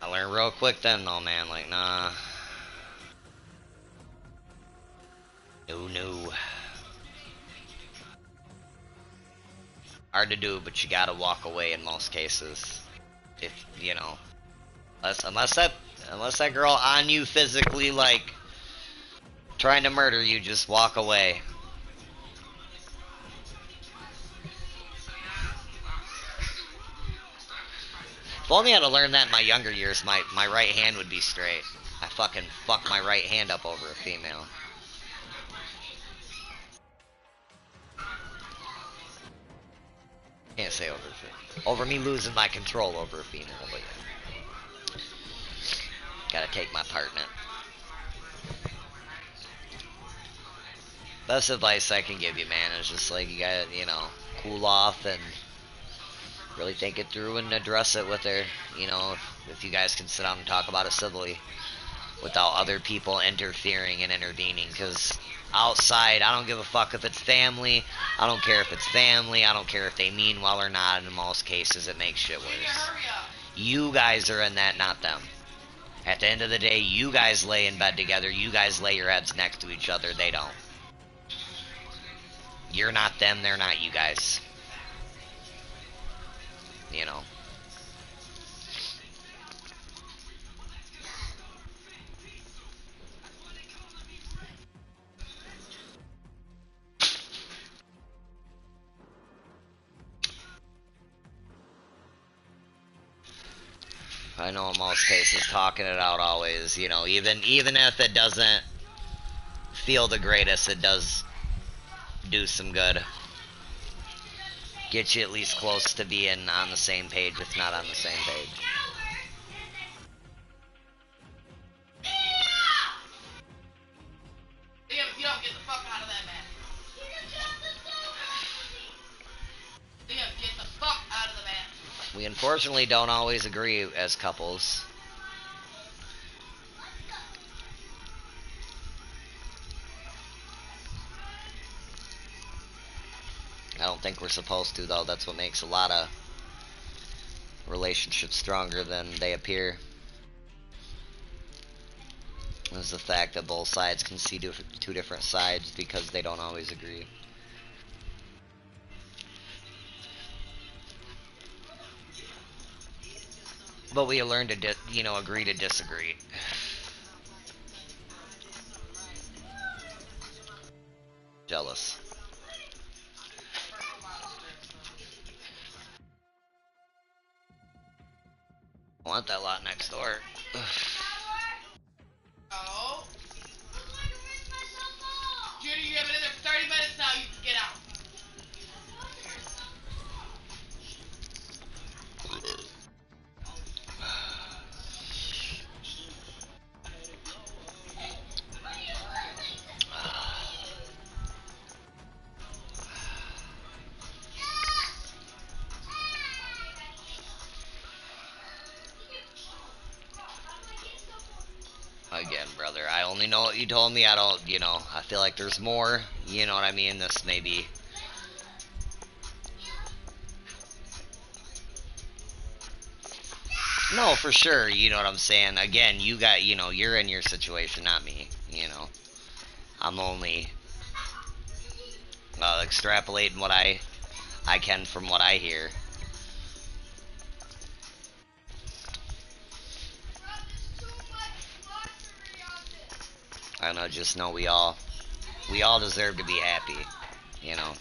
I learned real quick then, though, man. Like, nah... No. Hard to do, but you gotta walk away in most cases. If, you know... Unless that girl on you physically, like... trying to murder you, just walk away. If only I'd have learned that in my younger years, my right hand would be straight. I fucking fucked my right hand up over a female. Can't say over me losing my control over a female, but yeah. Gotta take my part in it. Best advice I can give you, man, is just like you gotta, you know, cool off and really think it through and address it with her. You know, if you guys can sit down and talk about it civilly without other people interfering and intervening, because outside, I don't give a fuck if it's family. I don't care if it's family. I don't care if they mean well or not. And in most cases, it makes shit worse. You guys are in that, not them. At the end of the day, you guys lay in bed together. You guys lay your heads next to each other. They don't. You're not them. They're not you guys. You know. I know in most cases talking it out always, you know, even if it doesn't feel the greatest, it does do some good. Get you at least close to being on the same page, if not on the same page. You don't get the fuck out of that, man. Get the fuck out of the man. We unfortunately don't always agree as couples. I don't think we're supposed to, though. That's what makes a lot of relationships stronger than they appear. Is the fact that both sides can see two different sides because they don't always agree. But we learn to, you know, agree to disagree. Jealous. I want that lot next door. Oh. Judy, you have another 30 minutes now. You can get out. brother. I only know what you told me. I don't, you know, I feel like there's more. You know what I mean? This may be. No, for sure. You know what I'm saying? Again, you got, you know, you're in your situation, not me. You know, I'm only extrapolating what I can from what I hear. I don't know, just know we all deserve to be happy, you know.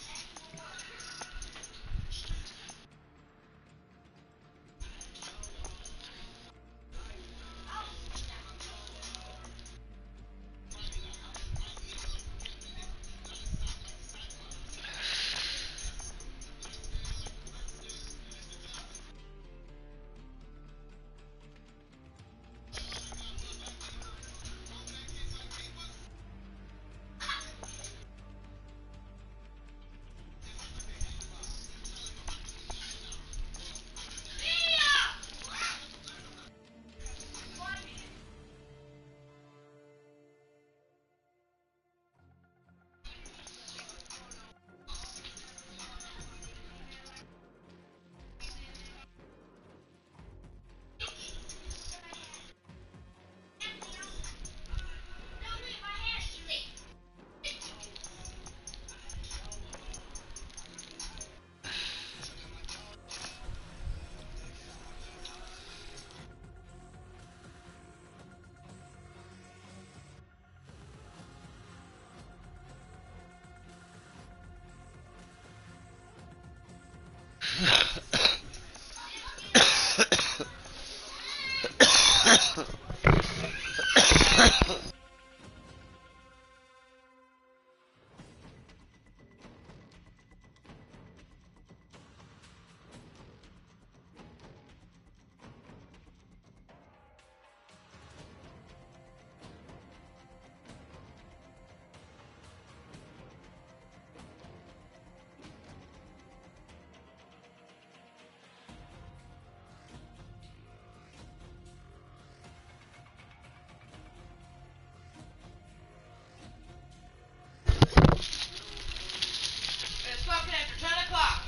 It's fucking after 10 o'clock.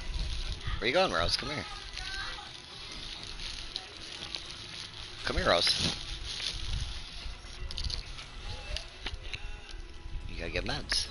Where you going, Rose? Come here. Come here, Rose. You gotta get meds.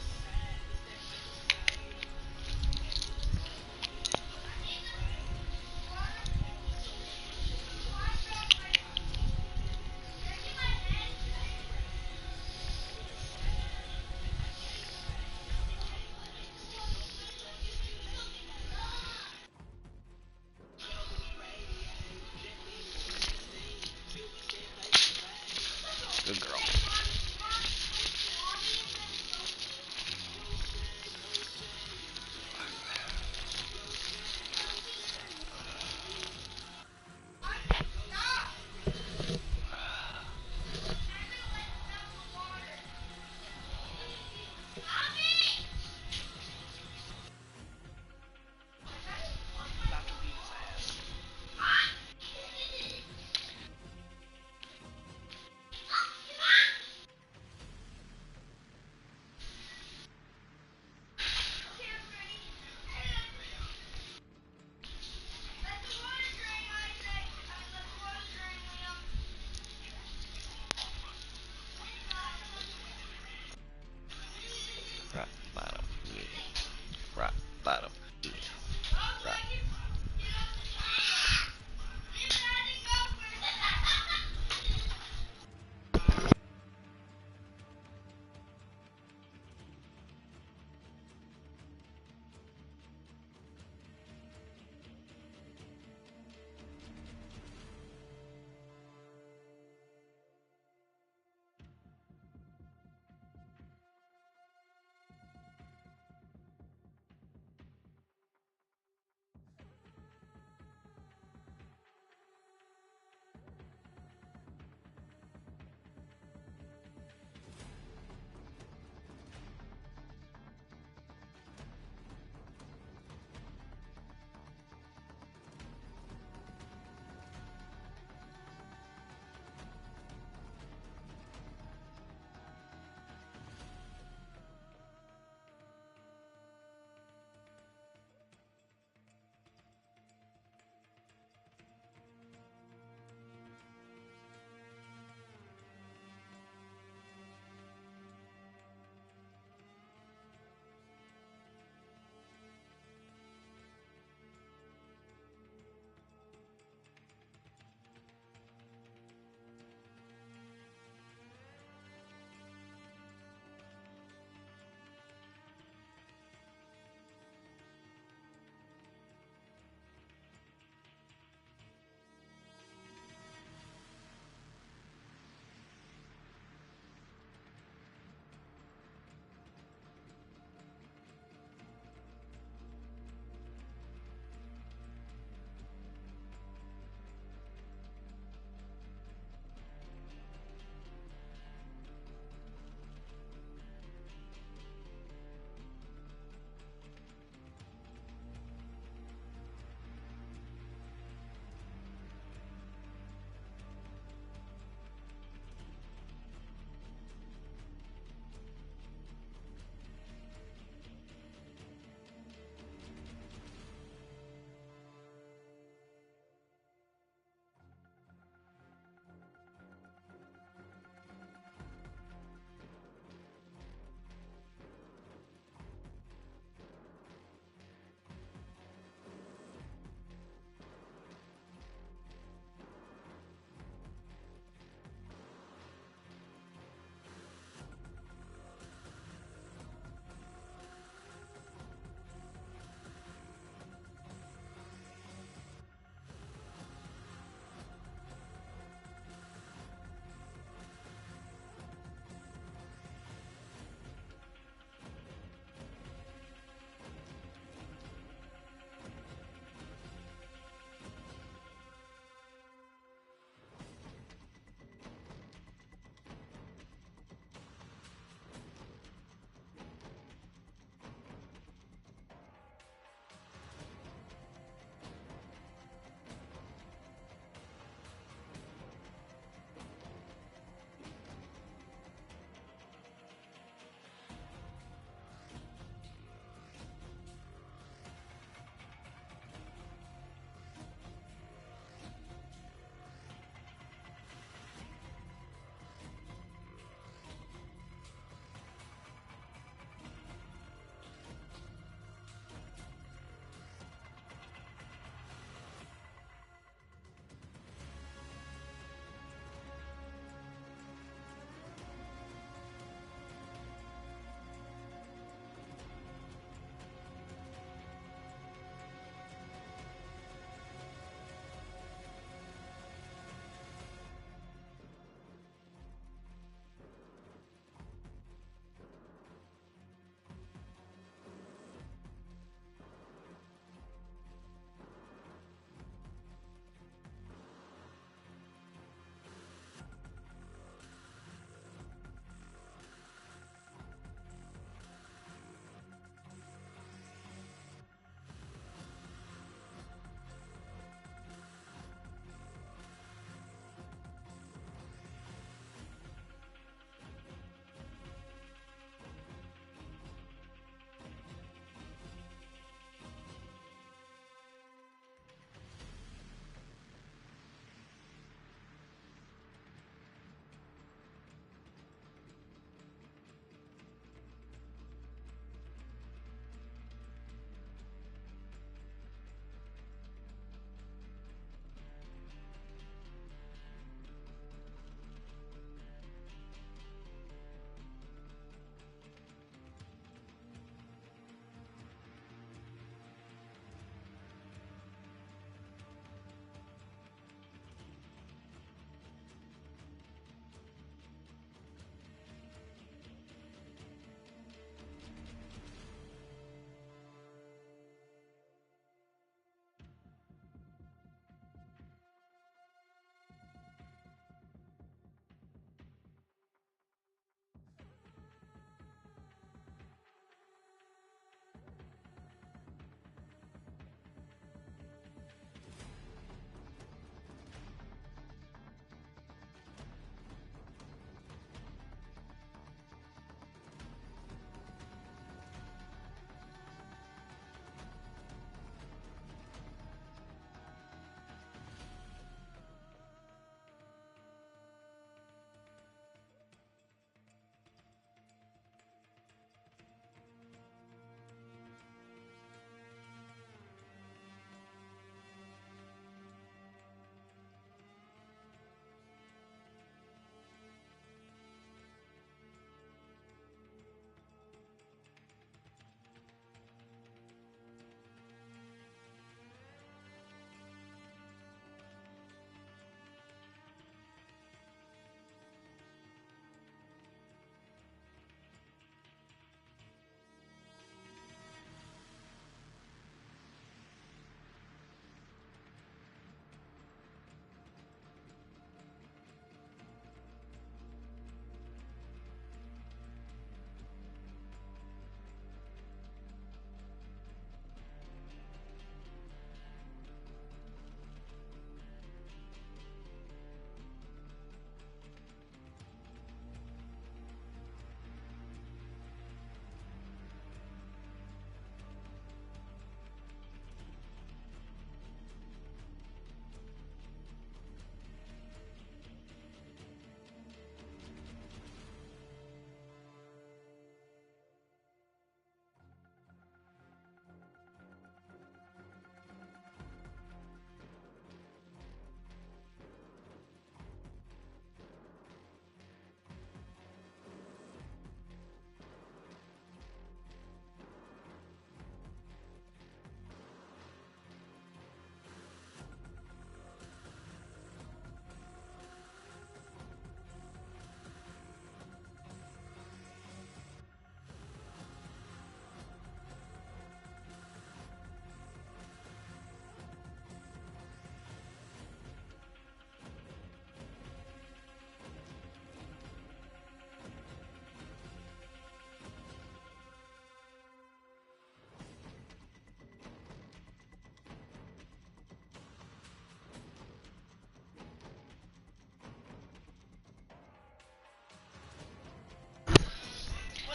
Good girl.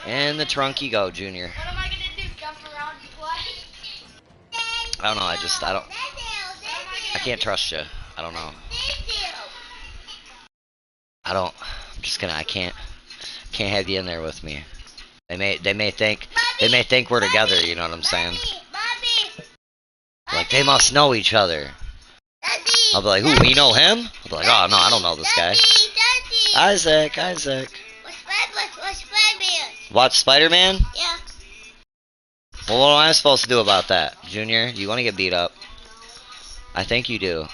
In the trunk you go, Junior. What am I gonna do? Jump around and play? I don't know. I can't trust you. I don't know. I'm just gonna. I can't have you in there with me. They may think we're together. You know what I'm saying? Like they must know each other. I'll be like, ooh, you know him? I'll be like, oh no, I don't know this guy. Isaac. Watch Spider-Man? Yeah. Well, what am I supposed to do about that, Junior? You want to get beat up? I think you do.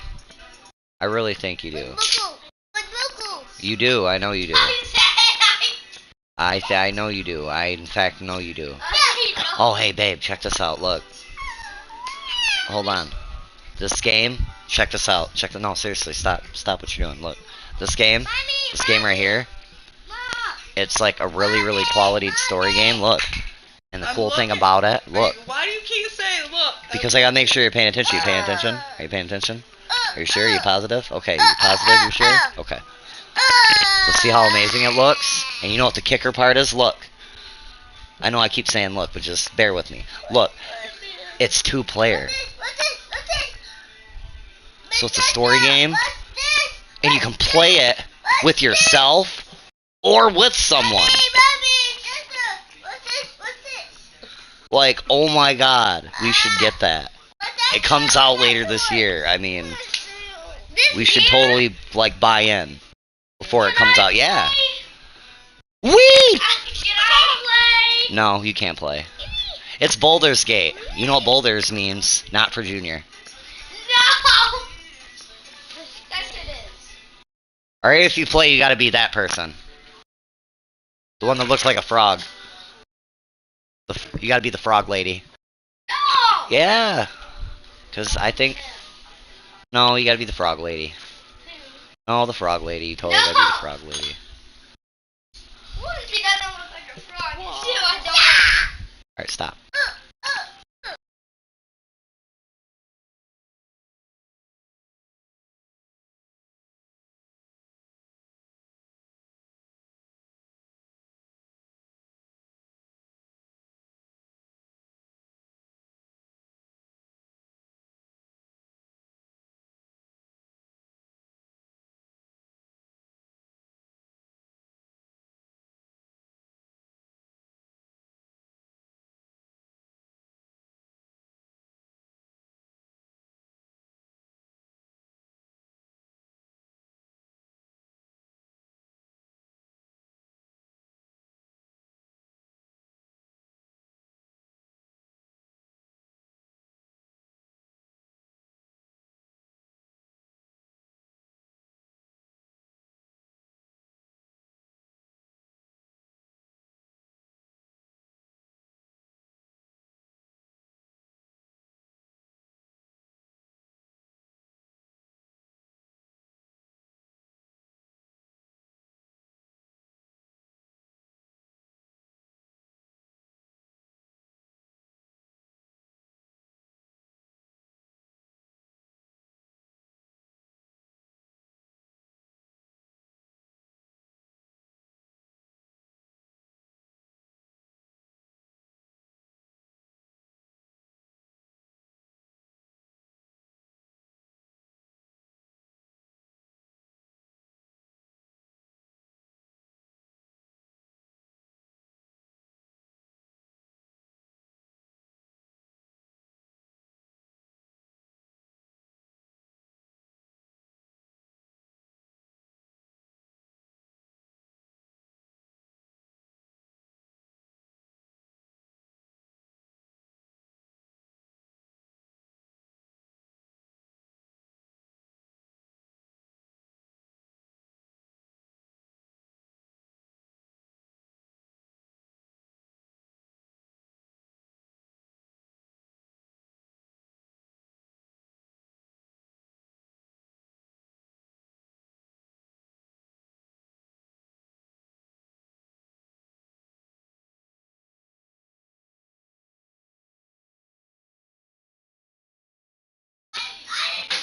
I really think you do. You do. I know you do. I know you do. I in fact know you do. Oh, hey babe, check this out. Look. Hold on. This game. Check this out. No, seriously, stop what you're doing. Look. This game right here. It's like a really quality story game. Look. And the cool thing about it, look. Why do you keep saying look? Because I gotta make sure you're paying attention. You paying attention? Are you paying attention? Are you sure? Are you positive? Okay, you positive? You sure? Okay. Let's see how amazing it looks. And you know what the kicker part is? Look. I know I keep saying look, but just bear with me. Look. It's 2-player. So it's a story game. And you can play it with yourself or with someone. Like, oh my god, we should get that. It comes out later this year. I mean, we should totally, like, buy in before it comes out. Yeah. Whee! No, you can't play. It's Boulder's Gate. You know what Boulders means. Not for Junior. No! Yes, it is. Alright, if you play, you gotta be that person. The one that looks like a frog. You gotta be the frog lady. No! Yeah. Because I think... No, you gotta be the frog lady. No, the frog lady. You totally gotta be the frog lady. What if you don't look like a frog? See, I don't. Alright, stop.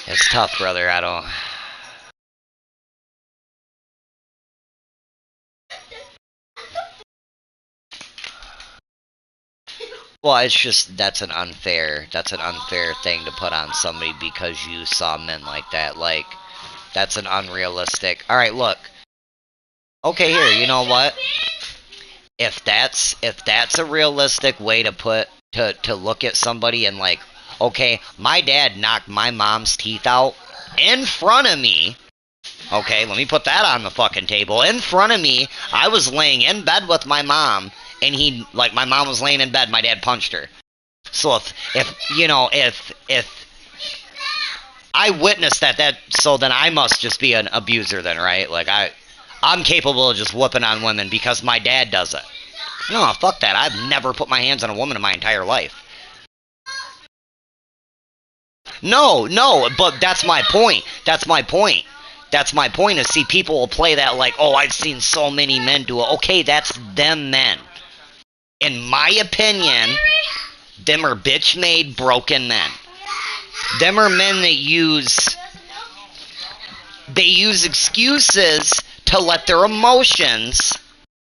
It's tough, brother. I don't... Well, it's just that's an unfair thing to put on somebody because you saw men like that. Like, that's an unrealistic. All right, look. Okay, here, you know what? If that's a realistic way to look at somebody and like, okay, my dad knocked my mom's teeth out in front of me. Okay, let me put that on the fucking table. In front of me, I was laying in bed with my mom, and my mom was laying in bed, my dad punched her. So if I witnessed that, so then I must just be an abuser then, right? Like, I'm capable of just whooping on women because my dad does it. No, fuck that. I've never put my hands on a woman in my entire life. No, but that's my point. That's my point is, see, people will play that like, oh, I've seen so many men do it. Okay, that's them men. In my opinion, them are bitch-made, broken men. Them are men that use excuses to let their emotions,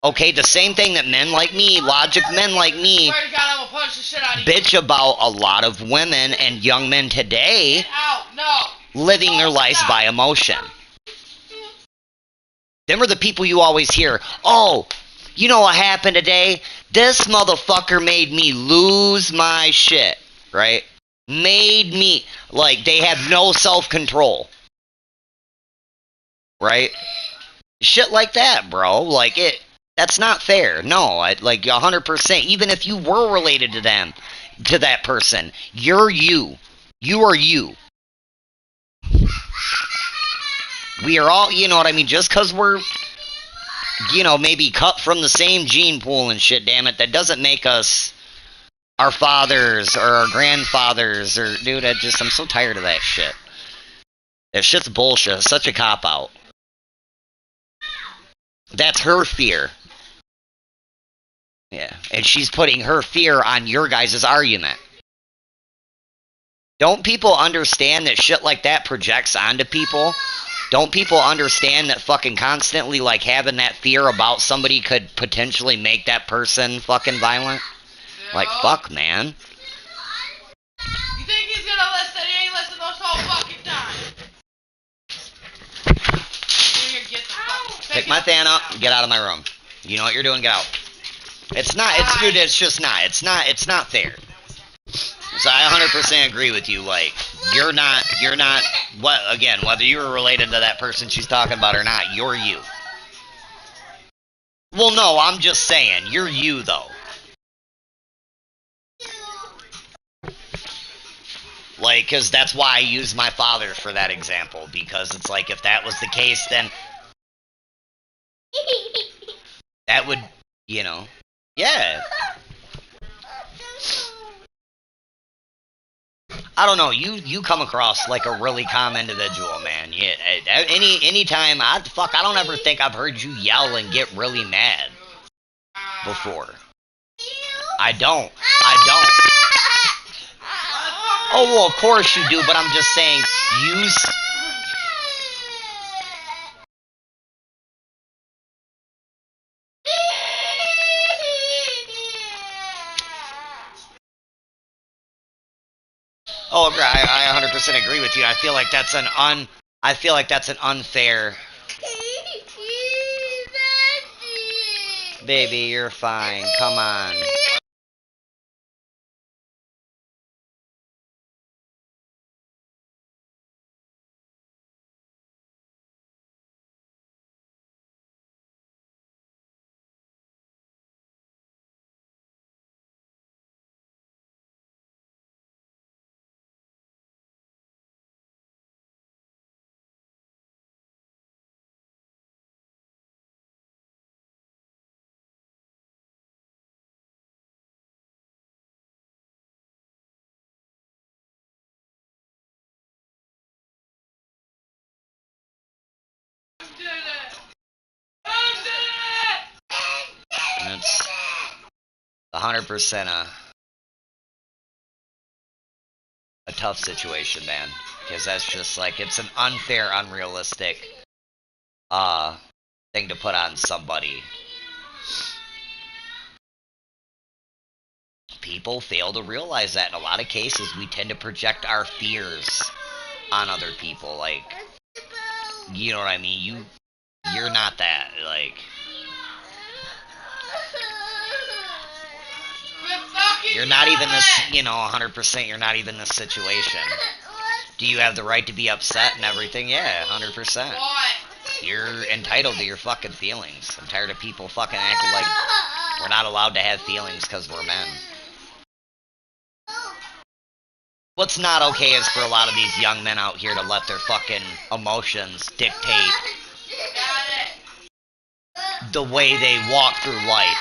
okay, the same thing that men like me, logic men like me, bitch about a lot of women and young men today living their lives by emotion. Them are the people you always hear, oh, you know what happened today? This motherfucker made me lose my shit, right? Made me, like, they have no self-control. Right? Shit like that, bro. Like, that's not fair. No, like, 100%. Even if you were related to them, to that person, you're you. You are you. We are all, you know what I mean? Just because we're, you know, maybe cut from the same gene pool and shit, damn it, that doesn't make us our fathers or our grandfathers or, dude, I'm so tired of that shit. That shit's bullshit. It's such a cop-out. That's her fear. Yeah, and she's putting her fear on your guys' argument. Don't people understand that shit like that projects onto people? Don't people understand that fucking constantly, like, having that fear about somebody could potentially make that person fucking violent? Yeah. Like, fuck, man. You think he's gonna listen? He ain't listened this whole fucking time. Pick my fan up, get out of my room. You know what you're doing, get out. It's not, dude, it's just not. It's not fair. So I 100% agree with you, like, you're not, again, whether you were related to that person she's talking about or not, you're you. Well, no, I'm just saying, you're you, though. Like, because that's why I use my father for that example, because it's like, if that was the case, then that would, you know, yeah. I don't know, you come across like a really calm individual, man. Yeah, anytime, I don't ever think I've heard you yell and get really mad before. I don't. Oh, well, of course you do, but I'm just saying, Oh, I 100% agree with you. I feel like that's an unfair. Baby, you're fine. Come on. And it's 100% a tough situation, man. Because that's just like, it's an unfair, unrealistic thing to put on somebody. people fail to realize that in a lot of cases we tend to project our fears on other people. Like, you know what I mean? You're not that. Like, you're not even this, you know, 100%. You're not even this situation. Do you have the right to be upset and everything? Yeah, 100%. You're entitled to your fucking feelings. I'm tired of people fucking acting like we're not allowed to have feelings because we're men. What's not okay is for a lot of these young men out here to let their fucking emotions dictate the way they walk through life.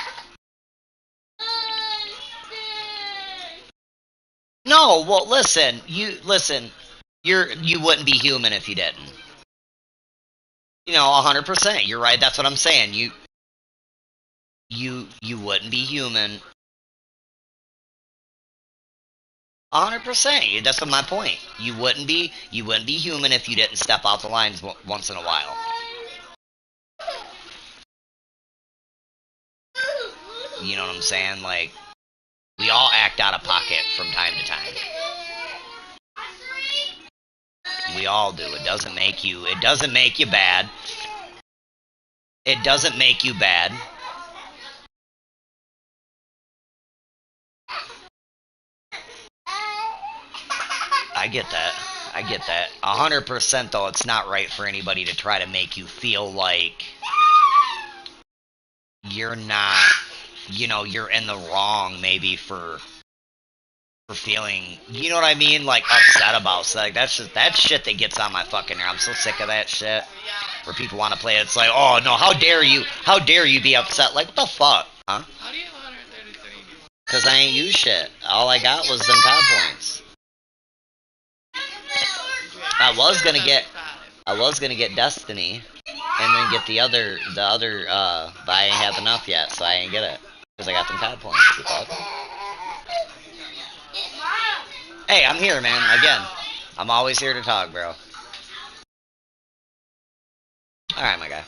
No, well, listen, you wouldn't be human if you didn't. You know, 100%. You're right. That's what I'm saying. You wouldn't be human. 100%. That's my point. You wouldn't be human if you didn't step out the lines once in a while. You know what I'm saying? Like, we all act out of pocket from time to time. We all do. It doesn't make you bad. It doesn't make you bad. I get that. 100% though, it's not right for anybody to try to make you feel like you're not, you know, you're in the wrong maybe for feeling, you know what I mean, like upset about stuff. Like, that's shit that gets on my fucking nerve. I'm so sick of that shit. Where people want to play it. It's like, oh no, how dare you be upset? Like, what the fuck, huh? How do you have 133? Cause I ain't used shit. All I got was them COD points. I was gonna get Destiny, and then get the other, but I ain't have enough yet, so I ain't get it. Cause I got them COD points. You fuck. Hey, I'm here, man. Again, I'm always here to talk, bro. Alright, my guy.